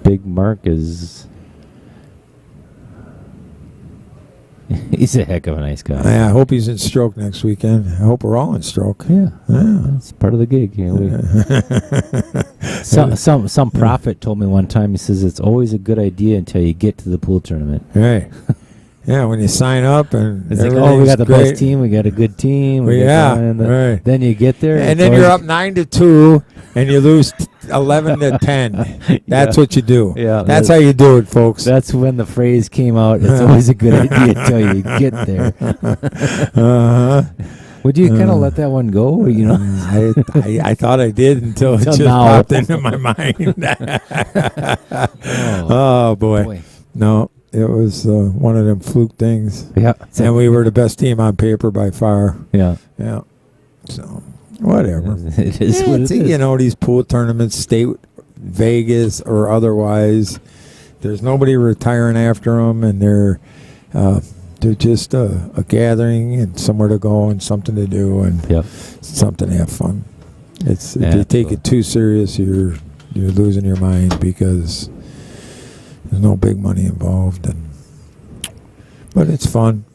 Big Mark is... He's a heck of a nice guy. I hope he's in stroke next weekend. I hope we're all in stroke. Yeah, Yeah. that's part of the gig. Some prophet told me one time. He says it's always a good idea until you get to the pool tournament. Right. Yeah, when you sign up and It's like, oh, we got the great. best team. We got a good team. Well, we got yeah, that, and right. Then you get there, And it's then you're always- up 9-2, and you lose 11-10. That's what you do. Yeah, that's how you do it, folks. That's when the phrase came out. It's always a good idea until you get there. Uh-huh. Would you kind of let that one go? You know, I thought I did until it Until just now. popped into my mind. Oh, boy. No, it was one of them fluke things. Yeah. And we were the best team on paper by far. Yeah. Yeah. So, whatever. It is what it is. You know, these pool tournaments, state, Vegas, or otherwise, there's nobody retiring after them, and they're just a gathering and somewhere to go and something to do and something to have fun. If you take it too serious, you're losing your mind because there's no big money involved, but it's fun.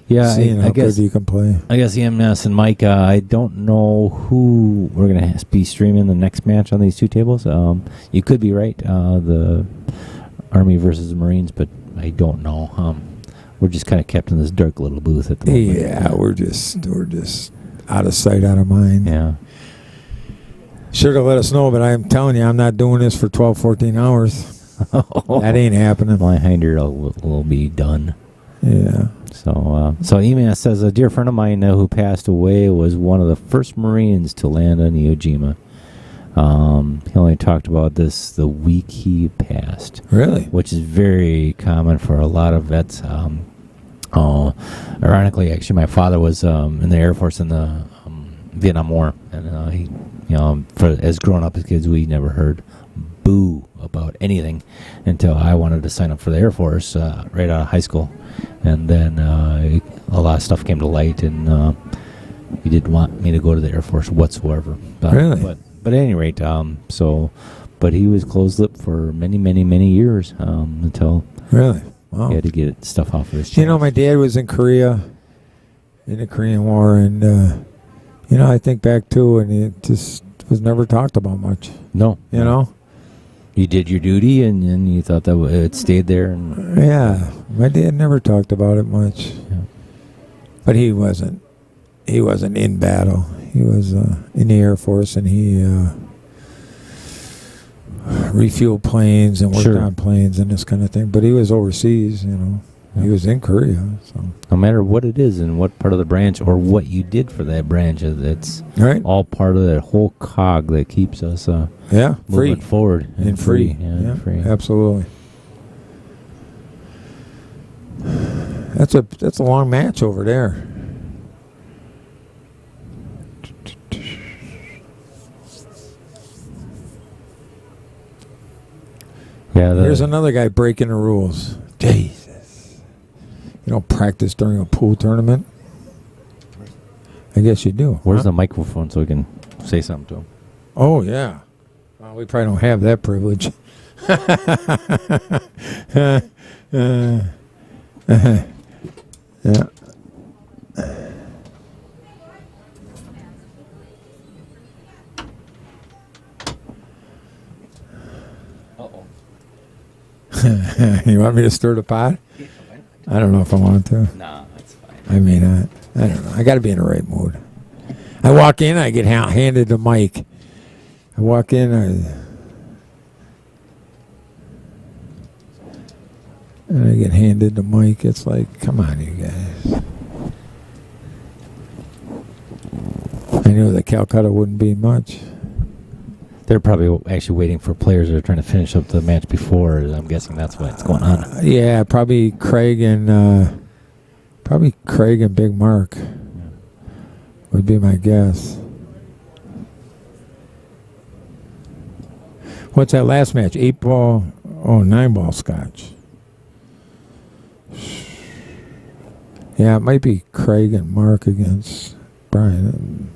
Yeah, seeing how good you can play. I guess EMS and Mike. I don't know who we're gonna be streaming the next match on these two tables. You could be right, the Army versus the Marines, but I don't know. We're just kind of kept in this dark little booth at the moment. Yeah, we're just out of sight, out of mind. Yeah. Should have let us know, but I'm telling you, I'm not doing this for 12, 14 hours. That ain't happening. My hinder will be done. Yeah. So EMS says a dear friend of mine who passed away was one of the first Marines to land on Iwo Jima. He only talked about this the week he passed. Really? Which is very common for a lot of vets. Ironically, actually, my father was in the Air Force in the Vietnam War, and he, as growing up as kids, we never heard boo about anything until I wanted to sign up for the Air Force right out of high school, and then a lot of stuff came to light, and he didn't want me to go to the Air Force whatsoever. Really? But at any rate, but he was closed-lipped for many, many, many years until really. Wow. He had to get stuff off of his chest. My dad was in Korea, in the Korean War, and I think back too, and it just was never talked about much. No. You did your duty, and you thought that it stayed there. And yeah, my dad never talked about it much. Yeah. But he wasn't in battle. He was in the Air Force, and he refueled planes and worked on planes and this kind of thing. But he was overseas, He was in Korea. So no matter what it is and what part of the branch or what you did for that branch, it's all part of that whole cog that keeps us moving forward and free. Yeah, free. Absolutely. That's a long match over there. Yeah, there's another guy breaking the rules. Jesus. You don't practice during a pool tournament? I guess you do. Where's the microphone so we can say something to him? Oh, yeah. Well, we probably don't have that privilege. Yeah. You want me to stir the pot? I don't know if I want to. No, that's fine. I may not. I don't know. I got to be in the right mood. I walk in, I get handed the mic. I walk in, and I get handed the mic. It's like, come on, you guys. I knew that Calcutta wouldn't be much. They're probably actually waiting for players that are trying to finish up the match before. I'm guessing that's what's going on. Yeah, probably Craig and Big Mark would be my guess. What's that last match? 8-ball, 9-ball scotch. Yeah, it might be Craig and Mark against Brian.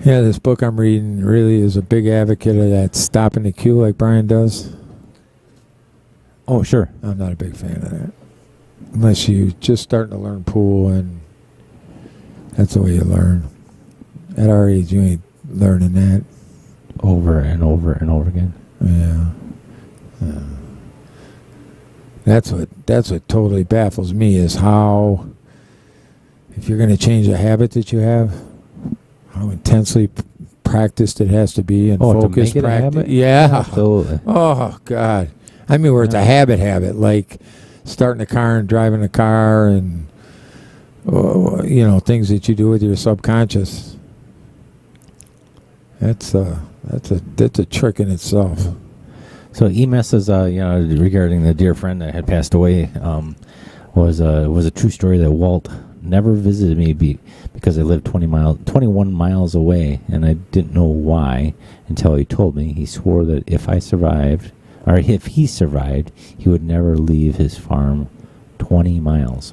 Yeah, this book I'm reading really is a big advocate of that stopping the cue like Brian does. Oh, sure. I'm not a big fan of that. Unless you just starting to learn pool, and that's the way you learn. At our age, you ain't learning that. Over and over and over again. Yeah. That's what totally baffles me is how, if you're going to change a habit that you have, how intensely practiced it has to be and focused practice. Yeah. Absolutely. Oh, God. I mean, where it's a habit, like starting a car and driving a car, and things that you do with your subconscious. That's a trick in itself. So EMS is, regarding the dear friend that had passed away, was a true story that Walt never visited me because I lived 21 miles away, and I didn't know why until he told me. He swore that if he survived, he would never leave his farm 20 miles.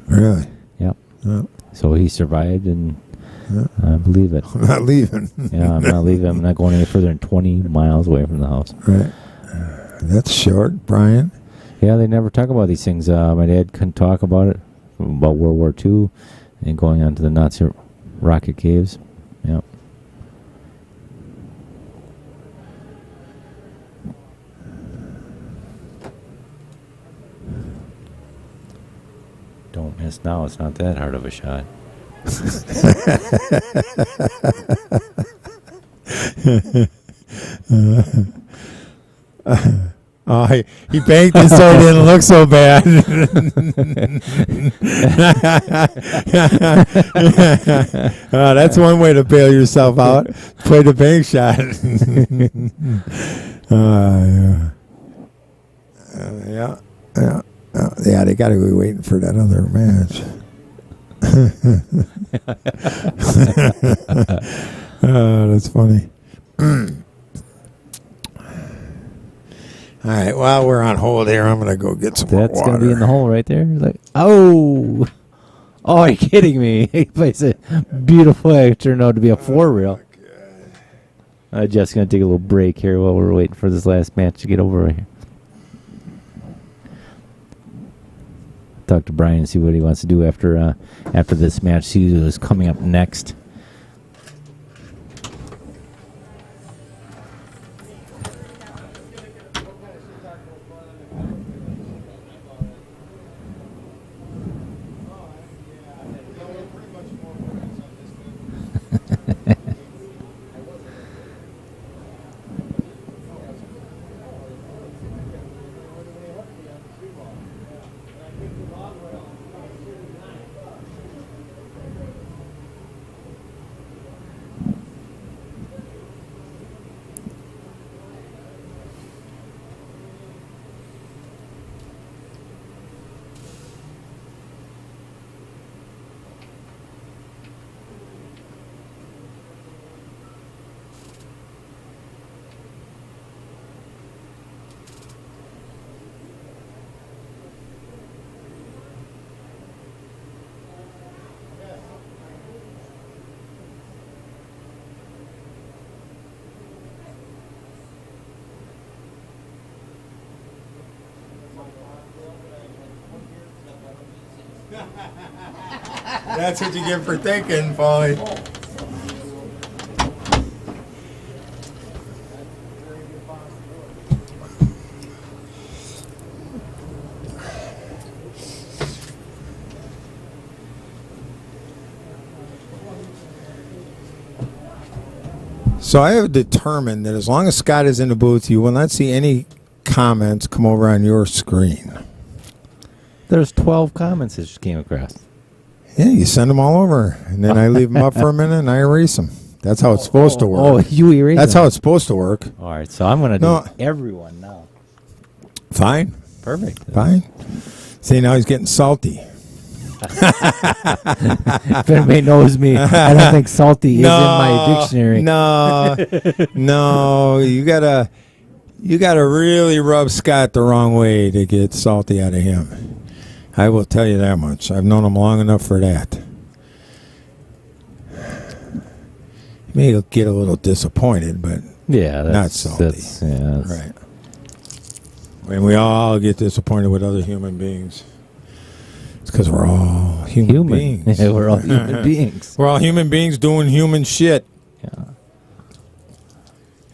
Really? Yep. Yeah. So he survived, and I believe it. I'm not leaving. Yeah, I'm not leaving. I'm not going any further than 20 miles away from the house. Right. That's short, Brian. Yeah, they never talk about these things. My dad couldn't talk about it, about World War II and going on to the Nazi rocket caves. Yep. Don't miss now. It's not that hard of a shot. He banked it so it didn't look so bad. That's one way to bail yourself out. Play the bank shot. Yeah, they got to be waiting for that other match. That's funny. All right, while we're on hold here, I'm going to go get some more That's going to water. be in the hole right there. Like, oh, are you kidding me? He plays a beautiful. It turned out to be a 4-reel. Just going to take a little break here while we're waiting for this last match to get over right here. Talk to Brian and see what he wants to do after this match. See who's coming up next. That's what you get for thinking, Paulie. So I have determined that as long as Scott is in the booth, you will not see any comments come over on your screen. There's 12 comments that just came across. Yeah, you send them all over, and then I leave them up for a minute, and I erase them. That's how it's supposed to work. Oh, you erase That's them. how it's supposed to work. All right, so I'm going to do No. everyone now. Fine. Perfect. Fine. See, now he's getting salty. If anybody knows me, I don't think salty is in my dictionary. No. You gotta really rub Scott the wrong way to get salty out of him. I will tell you that much. I've known him long enough for that. He may get a little disappointed, but Yeah, not salty. That's Right. I mean, we all get disappointed with other human beings. It's because we're all human beings. Yeah, we're all human beings. We're all human beings doing human shit. Yeah.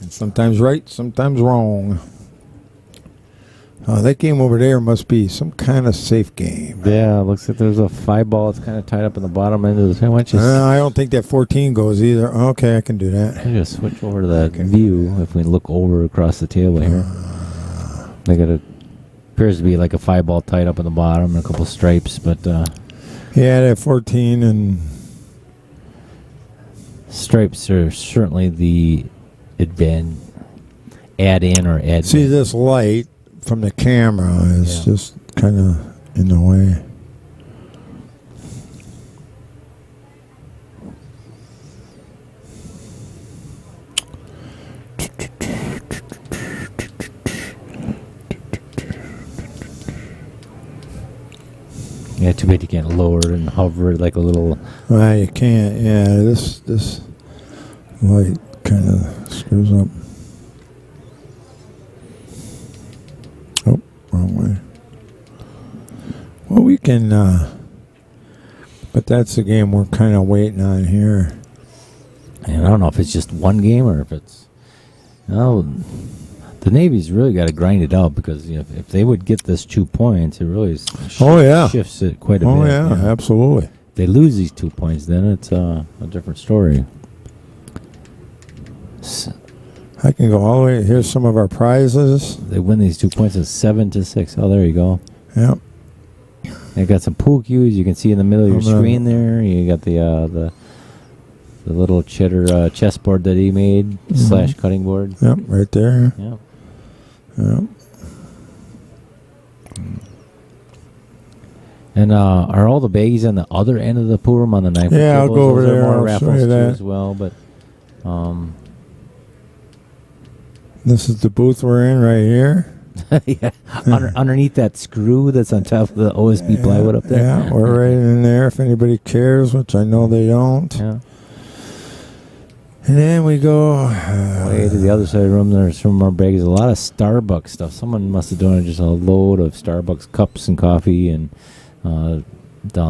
And sometimes right, sometimes wrong. That game over there must be some kind of safe game. Yeah, looks like there's a 5-ball. It's kind of tied up in the bottom end of the thing. Why don't you I don't think that 14 goes either. Okay, I can do that. just switch over to that view if we look over across the table here. They got a appears to be like a 5-ball tied up in the bottom and a couple stripes, but Yeah, that 14 and stripes are certainly the add in or add. see this light from the camera is just kind of in the way. Yeah, too bad you can't lower it and hover it like a little. Well, you can't. Yeah, this light kind of screws up. Oh, wrong way. Well, we can. But that's the game we're kind of waiting on here. And I don't know if it's just one game or if it's. No, the Navy's really got to grind it out because if they would get this 2 points, it really shifts it quite a bit. Oh, yeah, absolutely. If they lose these 2 points, then it's a different story. I can go all the way. Here's some of our prizes. They win these 2 points. It's 7-6. Oh, there you go. Yep. You got some pool cues. You can see in the middle of your screen there. You got the little cheddar chessboard that he made / cutting board. Yep, right there. Yep. Yep. And are all the baggies on the other end of the pool room on the 9-foot Yeah, I'll tables? go over Those are there. more I'll raffles show you too that. as well. But This is the booth we're in right here. yeah, underneath that screw that's on top of the OSB plywood up there. Yeah, we're right in there if anybody cares, which I know they don't. Yeah. And then we go Way to the other side of the room, there's some more baggies. A lot of Starbucks stuff. Someone must have donated just a load of Starbucks cups and coffee and down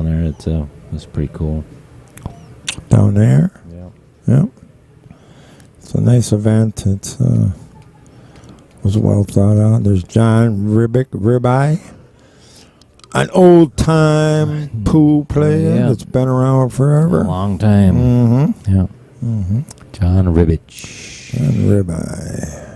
there. It's pretty cool. down there. Yeah. Yep. It's a nice event. It was well thought out. There's John Ribeye, an old-time pool player that's been around forever. A long time. Mm-hmm. Yeah. Mm-hmm. John Ribbich. John Ribeye.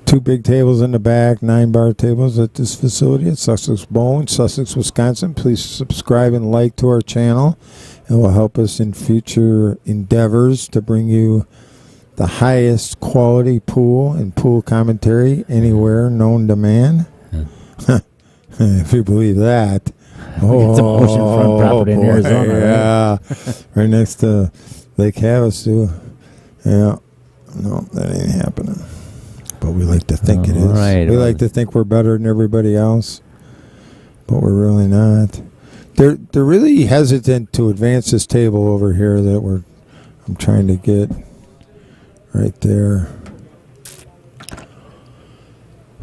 Two big tables in the back, 9-bar tables at this facility at Sussex Bowling, Sussex, Wisconsin. Please subscribe and like to our channel. It will help us in future endeavors to bring you the highest quality pool and pool commentary anywhere known to man. If you believe that. It's an oceanfront property in Arizona, right? Yeah. Right next to Lake Havasu. Yeah. No, that ain't happening. But we like to think it is. Right, We like to think we're better than everybody else. But we're really not. They're really hesitant to advance this table over here that I'm trying to get right there.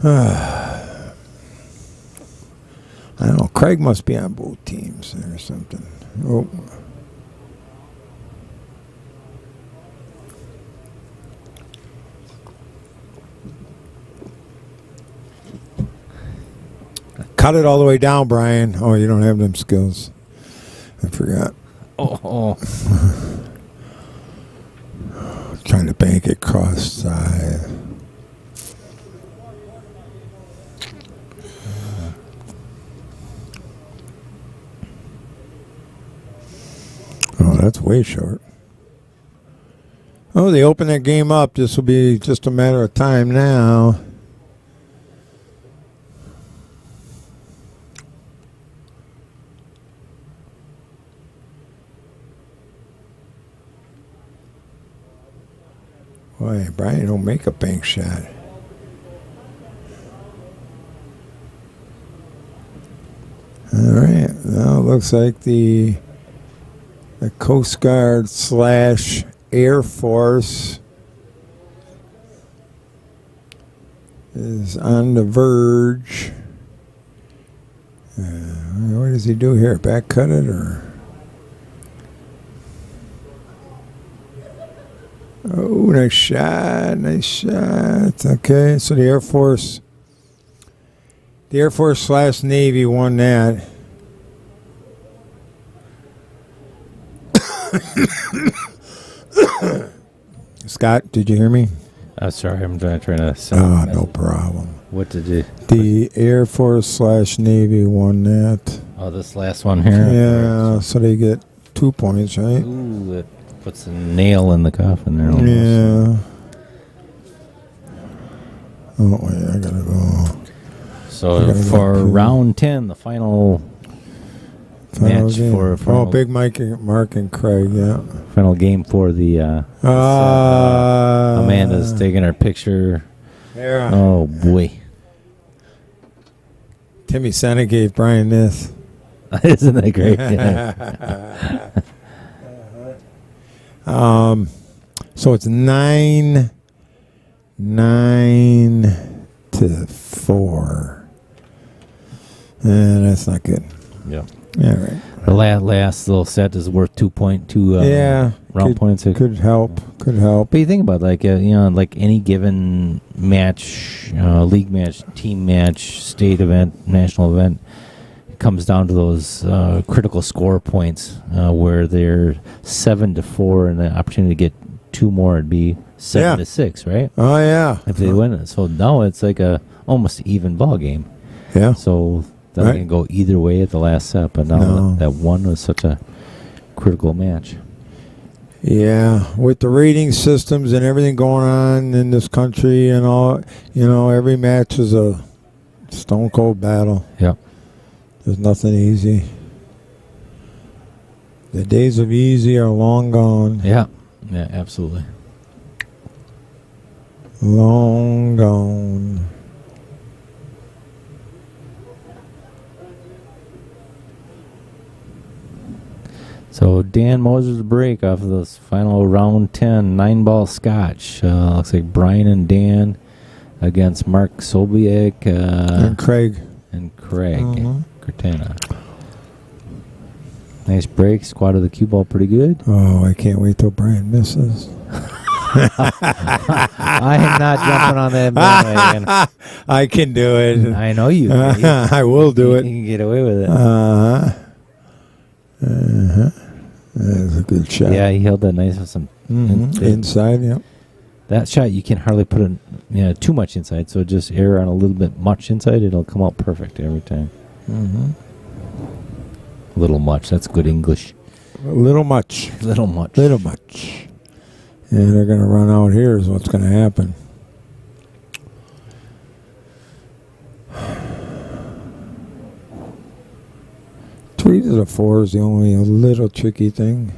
I don't know. Craig must be on both teams or something. Oh. Cut it all the way down, Brian. Oh, you don't have them skills. I forgot. Oh. Trying to bank it cross side. Oh, that's way short. Oh, they open that game up. This will be just a matter of time now. Boy, Brian don't make a bank shot. All right. Now it looks like the Coast Guard / Air Force is on the verge. What does he do here? Back cut it or? Oh, nice shot. Nice shot. Okay, so the Air Force / Navy won that. Scott, did you hear me? Sorry, I'm trying to send Oh, no problem. What did you... The Air Force / Navy won that. Oh, this last one here? Yeah, so they get 2 points, right? Ooh, that puts a nail in the coffin there. Almost. Yeah. Oh, wait, I gotta go. So for round 10, the final match game. for Big Mark and Craig, yeah. final game for the Amanda's taking her picture. Yeah. Oh boy. Timmy Sena gave Brian this. Isn't that great? Yeah. So it's 9-4. That's not good. Yeah. Yeah, right. The last little set is worth 2.2 round points. Could help. But you think about like like any given match, league match, team match, state event, national event, it comes down to those critical score points where they're 7-4, and the opportunity to get 2 more would be 7-6, right? Oh yeah. If they win it, so now it's like a almost even ball game. Yeah. So that can go either way at the last set, but now that one was such a critical match. Yeah, with the rating systems and everything going on in this country and all, every match is a stone cold battle. Yep. There's nothing easy. The days of easy are long gone. Yeah. Yeah, absolutely. Long gone. So Dan Moser's break off of this final round 10 9-ball scotch. Looks like Brian and Dan against Mark Sobiek And Craig. Cortana. Nice break. Squatted the cue ball pretty good. Oh, I can't wait till Brian misses. I am not jumping on that bandwagon. I can do it. I know you can. I will do it. You can get away with it. That's a good shot. Yeah, he held that nice with some inside. Yep. That shot you can hardly put in too much inside, so just err on a little bit much inside. It'll come out perfect every time. A little much. That's good English. A little much. Little much. Little much. And they're going to run out here is what's going to happen. Three to the 4 is the only a little tricky thing.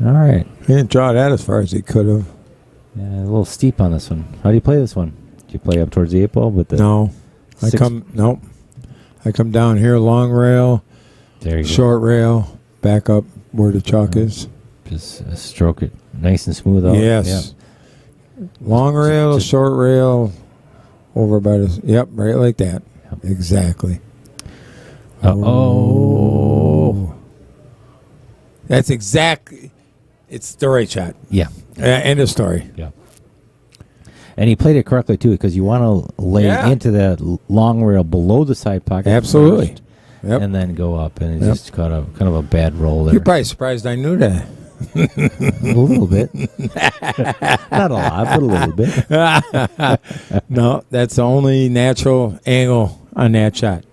All right. He didn't draw that as far as he could have. Yeah, a little steep on this one. How do you play this one? Do you play up towards the 8 ball with the No. I come down here, long rail, there you short rail, back up where the chalk is. Just stroke it nice and smooth out. Yes. Yep. Long rail, short rail, over by the... Yep, right like that. Yep. Exactly. Oh. That's exactly... It's the right shot. Yeah. End of story. Yeah. And he played it correctly, too, because you want to lay into that long rail below the side pocket. Absolutely. First, and then go up. And it just got kind of a bad roll there. You're probably surprised I knew that. A little bit. Not a lot, but a little bit. No, that's the only natural angle on that shot.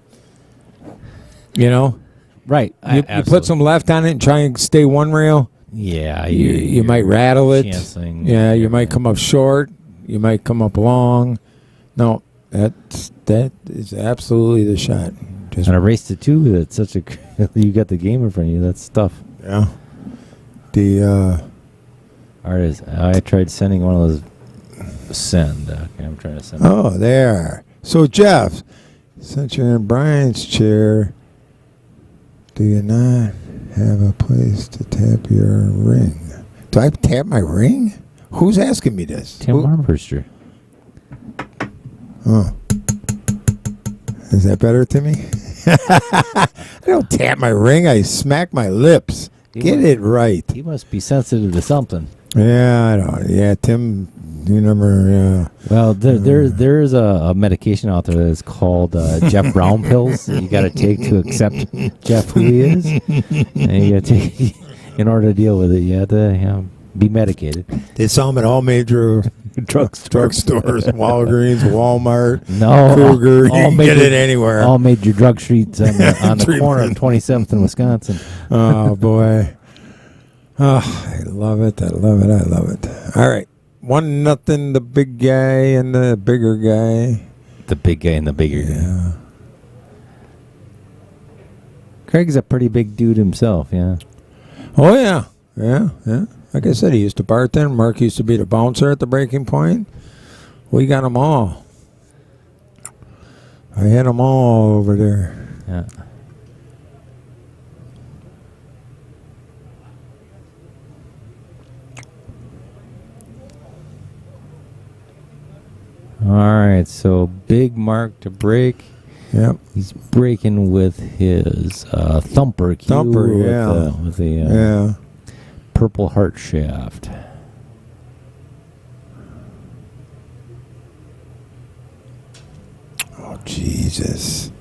Right. You put some left on it and try and stay one rail. Yeah. You might rattle it. Chancing. Yeah, you might come up short. You might come up long. No, that is absolutely the shot. And a race to 2, that's such a... You got the game in front of you. That's tough. Yeah. Artist, I tried sending one of those. Send. Okay, I'm trying to send. Oh, there. So, Jeff, since you're in Brian's chair, do you not have a place to tap your ring? Do I tap my ring? Who's asking me this? Tim Armbruster. Oh. Is that better, Timmy? I don't tap my ring. I smack my lips. Get it right. He must be sensitive to something. Yeah, I don't. Yeah, Tim, you remember? Yeah. Well, there's a medication out there that's called Jeff Brown pills that you got to take to accept Jeff who he is, and you got to take in order to deal with it. You have to be medicated. They sell them at all major drugstores, Walgreens, Walmart, Kruger. You can get it anywhere. All major drug streets on the corner of 27th in Wisconsin. Oh boy. Oh, I love it. I love it. I love it. All right. 1-0, the big guy and the bigger guy. The big guy and the bigger guy. Yeah. Craig's a pretty big dude himself, yeah. Oh, yeah. Yeah. Like I said, he used to bartend. Mark used to be the bouncer at the breaking point. We got them all. I had them all over there. Yeah. All right, so big Mark to break. Yep. He's breaking with his thumper cue. Thumper, yeah. With the purple heart shaft. Oh, Jesus.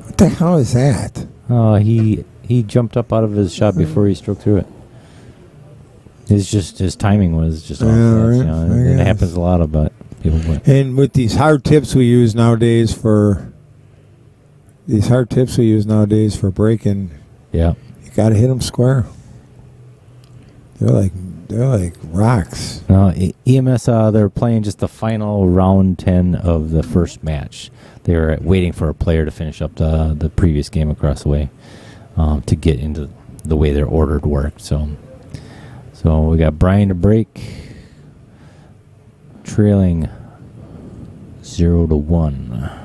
What the hell is that? Oh, he jumped up out of his shot before he stroked through it. His timing was just off. Right. It happens a lot about people. And with these hard tips we use nowadays for breaking, yeah, you got to hit them square. They're like rocks. No, EMS. They're playing just the final round 10 of the first match. They were waiting for a player to finish up the previous game across the way to get into the way their ordered work. So we got Brian to break, trailing 0-1.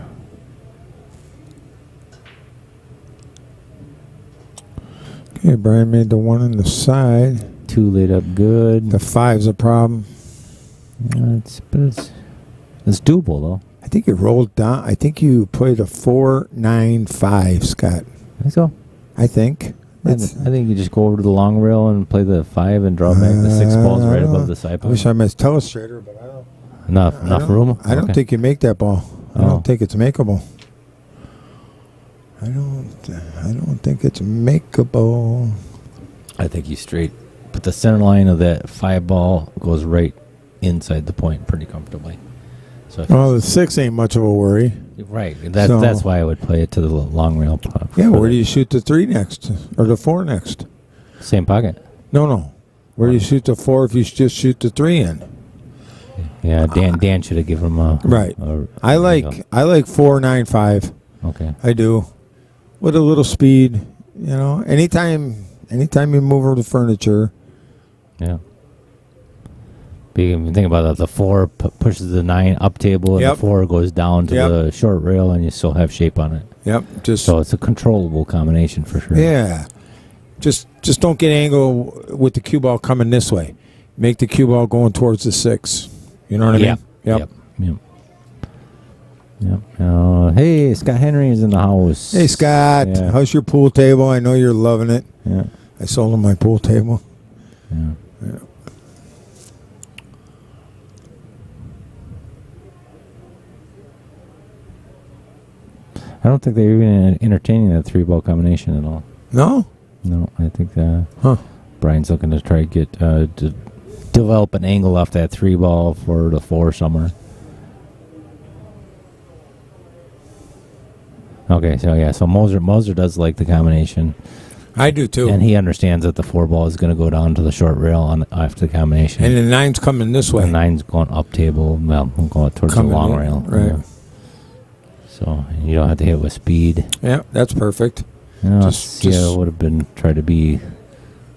Okay, Brian made the one on the side. 2 laid up good. The 5's a problem. Yeah, it's doable though. I think you rolled down. I think you played a 4-9-5, Scott. I think so. I think. I think you just go over to the long rail and play the 5 and draw back the 6 balls right above the side I post. wish I missed telestrator, but I don't. Enough room? I don't Okay. think you make that ball. I don't think it's makeable. I don't think it's makeable. I think you straight. But the center line of that 5 ball goes right inside the point pretty comfortably. So The 6 ain't much of a worry. right. That's why I would play it to the long rail. Yeah, where do you shoot the 3 next? Or the 4 next? Same pocket. No. Where do you shoot the 4 if you just shoot the 3 in? Yeah, Dan should have given him a... Right. I like 4-9-5. Okay. I do. With a little speed, anytime you move over the furniture. Yeah. But you can think about that. The 4 pushes the 9 up table, and the 4 goes down to the short rail, and you still have shape on it. Yep. So it's a controllable combination for sure. Yeah. Just don't get angle with the cue ball coming this way. Make the cue ball going towards the 6. You know what I mean? Yep. Hey, Scott Henry is in the house. Hey, Scott. Yeah. How's your pool table? I know you're loving it. Yeah. I sold him my pool table. Yeah. I don't think they're even entertaining that 3-ball combination at all. No? No, I think Brian's looking to try to get to develop an angle off that 3-ball for the 4 somewhere. Okay, so Moser does like the combination. I do too. And he understands that the 4-ball is going to go down to the short rail after the combination. And the 9's coming this way. The 9's going up table. Well, we'll go towards the long rail. Right. Yeah. So you don't have to hit with speed. Yeah, that's perfect. Just would have been try to be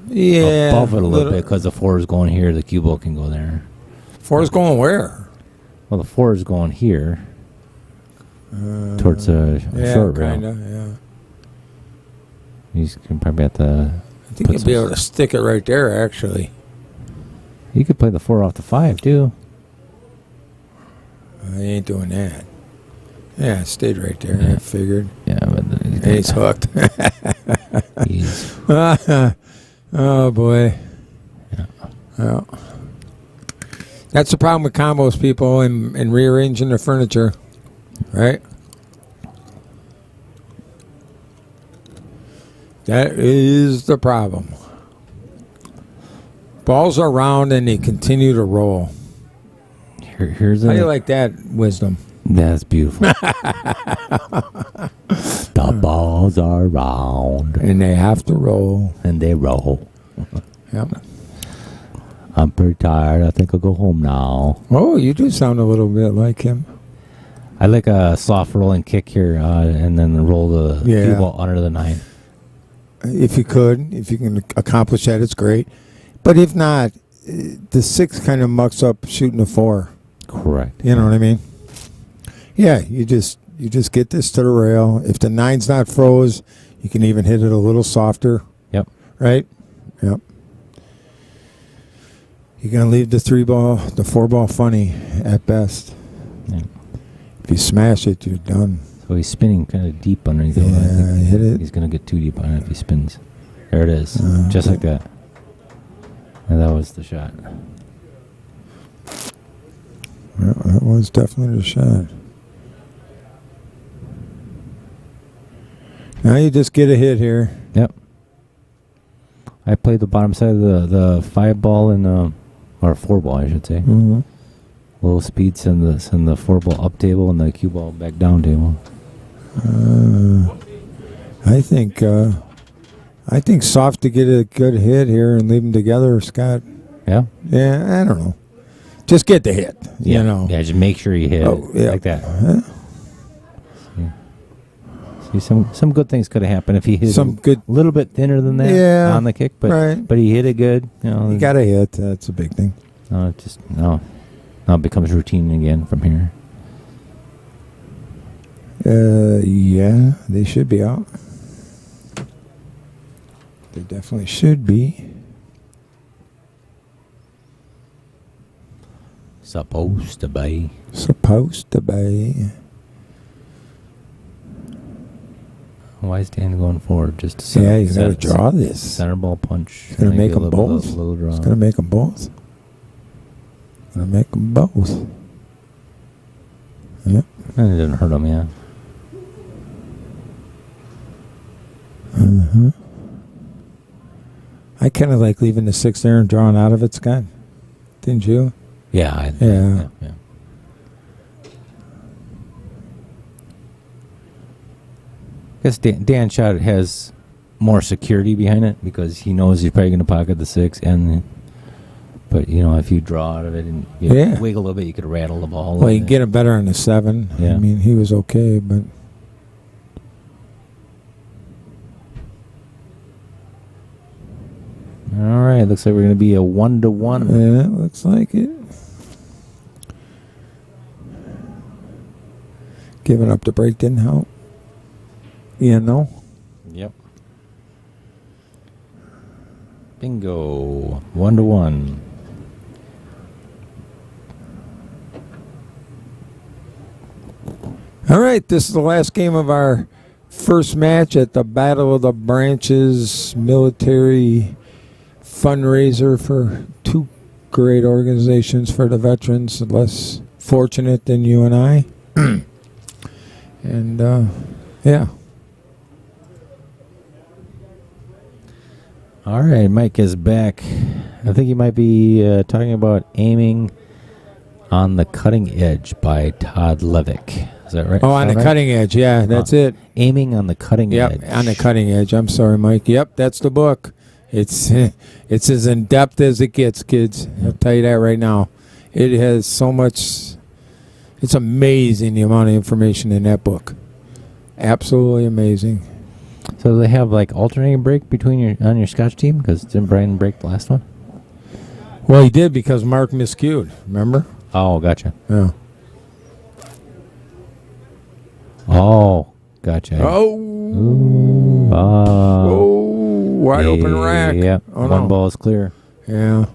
above it a little bit because the 4 is going here. The cue ball can go there. 4 is going where? Well, the 4 is going here towards a short rail. Yeah. He's probably at the. I think you'll be able to stick it right there. Actually, you could play the 4 off the 5 too. I ain't doing that. Yeah, it stayed right there. I figured. Yeah, but he's hooked. he's Oh boy. Yeah. That's the problem with combos, people, and rearranging the furniture, right? That is the problem. Balls are round and they continue to roll. Here's How do you like that, Wisdom? That's beautiful. The balls are round. And they have to roll. And they roll. Yep. I'm pretty tired. I think I'll go home now. Oh, you do sound a little bit like him. I like a soft rolling kick here, and then roll the cue ball under the 9. If you can accomplish that, it's great. But if not, the 6 kind of mucks up shooting a 4. Correct. You know what I mean? Yeah, you just get this to the rail. If the 9's not froze, you can even hit it a little softer. Yep. Right? Yep. You're gonna leave the 4-ball funny at best. Yeah. If you smash it, you're done. So he's spinning kind of deep underneath it. Yeah, I think hit it. He's going to get too deep on it if he spins. There it is. Just like that. And that was the shot. Yeah, that was definitely the shot. Now you just get a hit here. Yep. I played the bottom side of the 5-ball and or 4-ball, I should say. Mm-hmm. Low speed, send the 4-ball up table and the cue ball back down table. I think soft to get a good hit here and leave them together, Scott. Yeah. Yeah, I don't know. Just get the hit. Yeah. You know. Yeah, just make sure you hit it like that. See, some good things could have happened if he hit Some a little bit thinner than that on the kick, but he hit it good. You got a hit. That's a big thing. No, now it becomes routine again from here. Yeah, they should be out. They definitely should be. Supposed to be. Supposed to be. Why is Dan going forward? Just to you got to draw this. Center ball punch. It's going to make them maybe both. It's going to make them both. Going to make them both. Yep. And it didn't hurt him, yeah. Uh-huh. I kind of like leaving the 6 there and drawing out of it, Scott. Didn't you? Yeah. Yeah. I guess Dan shot has more security behind it because he knows he's probably going to pocket the 6 but if you draw out of it and you wiggle a little bit, you could rattle the ball. Well, you can get him better on the 7. Yeah. I mean, he was okay, but all right, looks like we're going to be a 1-1. yeah, looks like it. Giving up the break didn't help. Yep. Bingo. 1-1. All right, this is the last game of our first match at the Battle of the Branches military fundraiser for 2 great organizations for the veterans, less fortunate than you and I. And, yeah. All right, Mike is back. I think he might be talking about Aiming on the Cutting Edge by Todd Levick. Is that right? Oh, on the cutting edge. Yeah, that's it. Aiming on the Cutting Edge. Yep, on the cutting edge. I'm sorry, Mike. Yep, that's the book. It's as in-depth as it gets, kids. I'll tell you that right now. It has so much. It's amazing the amount of information in that book. Absolutely amazing. So they have like alternating break between on your Scotch team because didn't Brian break the last one? Well, he did because Mark miscued. Remember? Oh, gotcha. Yeah. Oh, gotcha. Oh. Ooh. Wide open rack. Yep. Oh, One no. ball is clear. Yeah.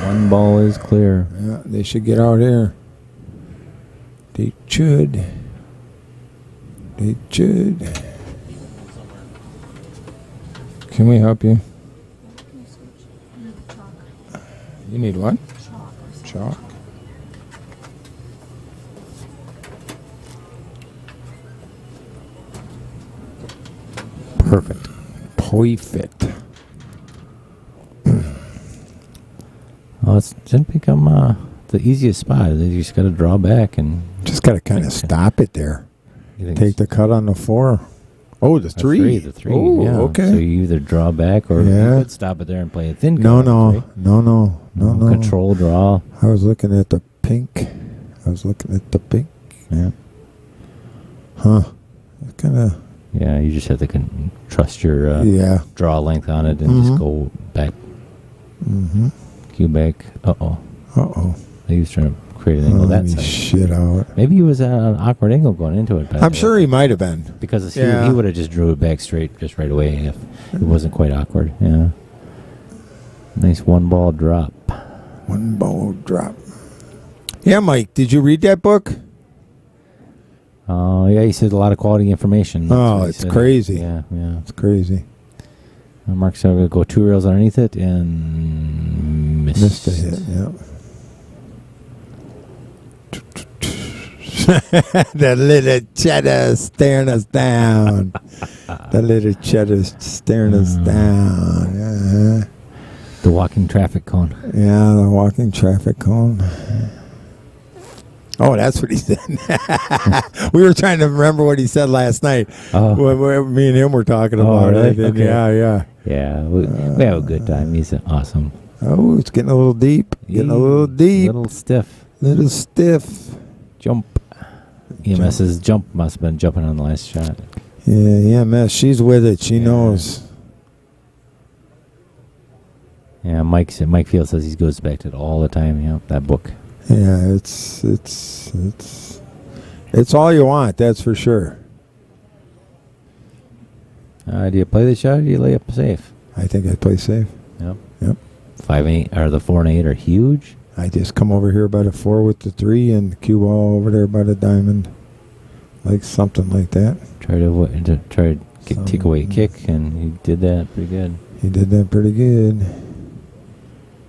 One ball is clear. Yeah, they should get out here. They should. They should. Can we help you? You need what? Chalk. Perfect. Perfect. Well, it didn't become the easiest spot. You just got to draw back and Just got to kind of stop it there. you think Take the cut on the 4. Oh, the 3. The three. Oh, yeah. okay. So you either draw back or Yeah. you could stop it there and play a thin. No, cut on the three. no. Control draw. I was looking at the pink. Yeah. Huh. Kind of. Yeah. You just have to trust your Yeah. draw length on it and just go back. Mm-hmm. Cue back. Uh-oh. Uh-oh. He was trying to create an angle that side. Shit out. Maybe he was at an awkward angle going into it. But I'm sure he might have been. because Yeah. he would have just drew it back straight just right away if it wasn't quite awkward. Yeah. Nice one ball drop. One ball drop. Yeah, Mike, did you read that book? Oh, yeah, he said a lot of quality information. That's Oh, what he it's said. crazy. Yeah. It's crazy. Mark said I'm going to go 2 rails underneath it and Missed a hit, yeah. That little cheddar staring us down. That little cheddar staring us down. Yeah. the walking traffic cone. Yeah, the walking traffic cone. Oh, that's what he said. We were trying to remember what he said last night. Oh. When me and him were talking Oh, about really? it. And Okay. Yeah. Yeah, we have a good time. He's awesome. Oh, it's getting a little deep. Getting a little deep. Little stiff. Little stiff. Jump. EMS's jump must have been jumping on the last shot. Yeah, EMS. She's with it. She knows. Yeah, Mike Field says he goes back to it all the time. Yeah, that book. Yeah, it's all you want. That's for sure. Do you play the shot or do you lay up safe? I think I play safe. Yep. 5 and 8 or the 4 and 8 are huge. I just come over here by the 4 with the 3 and the cue ball over there by the diamond, like something like that. Try to take away a kick, and he did that pretty good. He did that pretty good.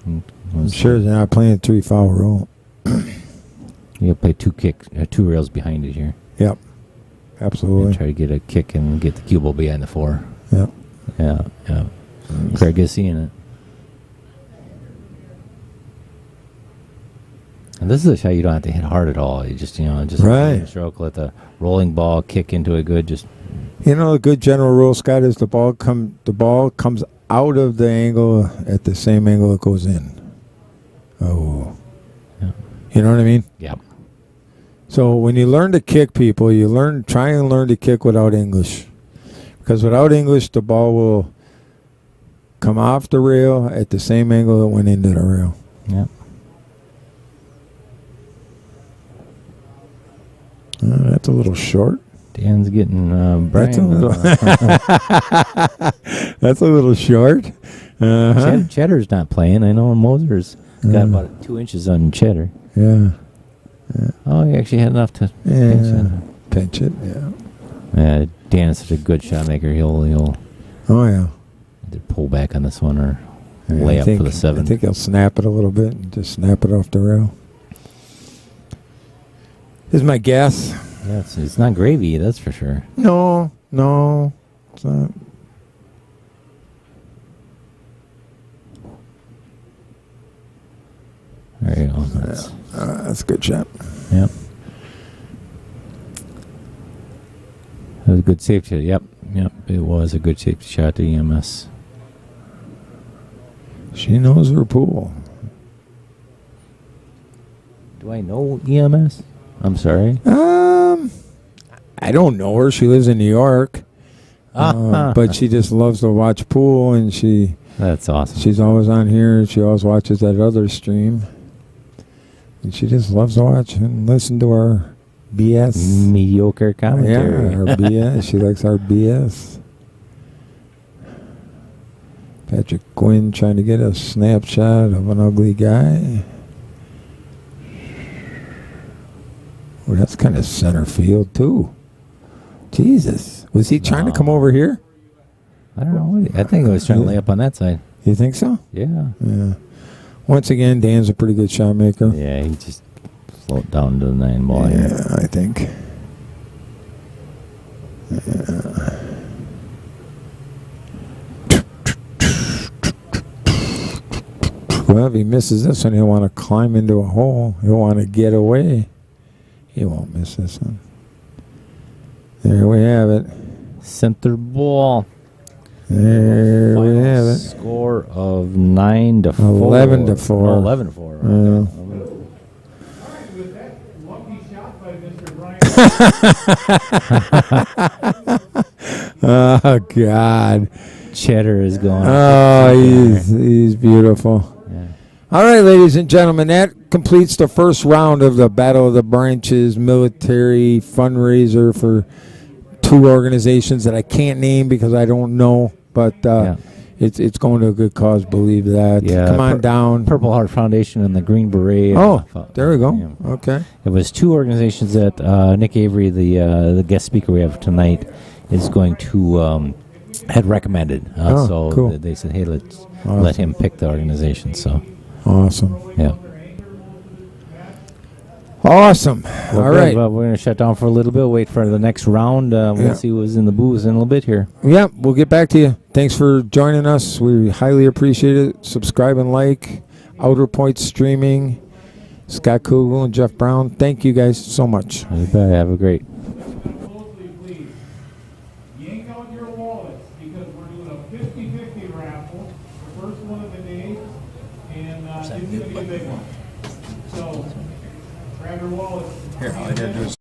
I'm sure they're not playing 3 foul roll. You play 2 rails behind it here. Yep, absolutely. And try to get a kick and get the cue ball behind the 4. Yep. Yeah. Craig is seeing it. And this is a shot you don't have to hit hard at all. You just Right. stroke, let the rolling ball kick into it good. Just A good general rule, Scott, is the ball comes out of the angle at the same angle it goes in. Oh. Yeah. You know what I mean? yeah. So when you learn to kick people, try and learn to kick without English. Because without English, the ball will come off the rail at the same angle it went into the rail. Yeah. That's a little short. Dan's getting That's a Brian. little. That's a little short. Uh-huh. Cheddar's not playing. I know Moser's got about 2 inches on Cheddar. Yeah. Oh, he actually had enough to pinch it. Pinch it. Yeah. Dan is such a good shot maker. He'll Oh yeah. either pull back on this one or Yeah, lay I up think, for the 7. I think he'll snap it a little bit and just snap it off the rail. Is my guess. Yeah, it's not gravy, that's for sure. No, it's not. There you go. That's a good shot. Yep. That was a good safety. Yep. It was a good safety shot to EMS. She knows her pool. Do I know EMS? I'm sorry. I don't know her. She lives in New York, but she just loves to watch pool, and That's awesome. she's always on here. She always watches that other stream, and she just loves to watch and listen to our BS. Mediocre commentary. Yeah, our BS. She likes our BS. Patrick Quinn trying to get a snapshot of an ugly guy. Well, that's kind of center field, too. Jesus. Was he trying to come over here? I don't know. I think I was trying to lay up on that side. You think so? Yeah. Yeah. Once again, Dan's a pretty good shot maker. Yeah, he just slowed down to the 9 ball here. Yeah, I think. Well, if he misses this one, he'll want to climb into a hole. He'll want to get away. He won't miss this one. There we have it. Center ball. There we have it. Score of 9-4. 11-4. No, 11-4. Right? With that lucky shot by Mr. Brian. Oh, God. Cheddar is going. Oh, he's beautiful. Yeah. All right, ladies and gentlemen, that completes the first round of the Battle of the Branches military fundraiser for 2 organizations that I can't name because I don't know, but it's going to a good cause, believe that. Yeah, Come on down. Purple Heart Foundation and the Green Beret. Oh, there we go. Yeah. Okay. It was 2 organizations that Nick Avery, the guest speaker we have tonight, is going to had recommended. So cool. they said, hey, let's Awesome. let him pick the organization. So Awesome. yeah. Awesome. Well, All right. we're going to shut down for a little bit, wait for the next round. We'll see who's in the booth in a little bit here. Yeah, we'll get back to you. Thanks for joining us. We highly appreciate it. Subscribe and like. Outer Point Streaming. Scott Kugel and Jeff Brown. Thank you guys so much. You bet. Have a great. Closely, please. Yank out your wallets because we're doing a 50-50 raffle. The first one of the day. And it's going to be a big one. So, grab your wallets. Here, all I gotta do is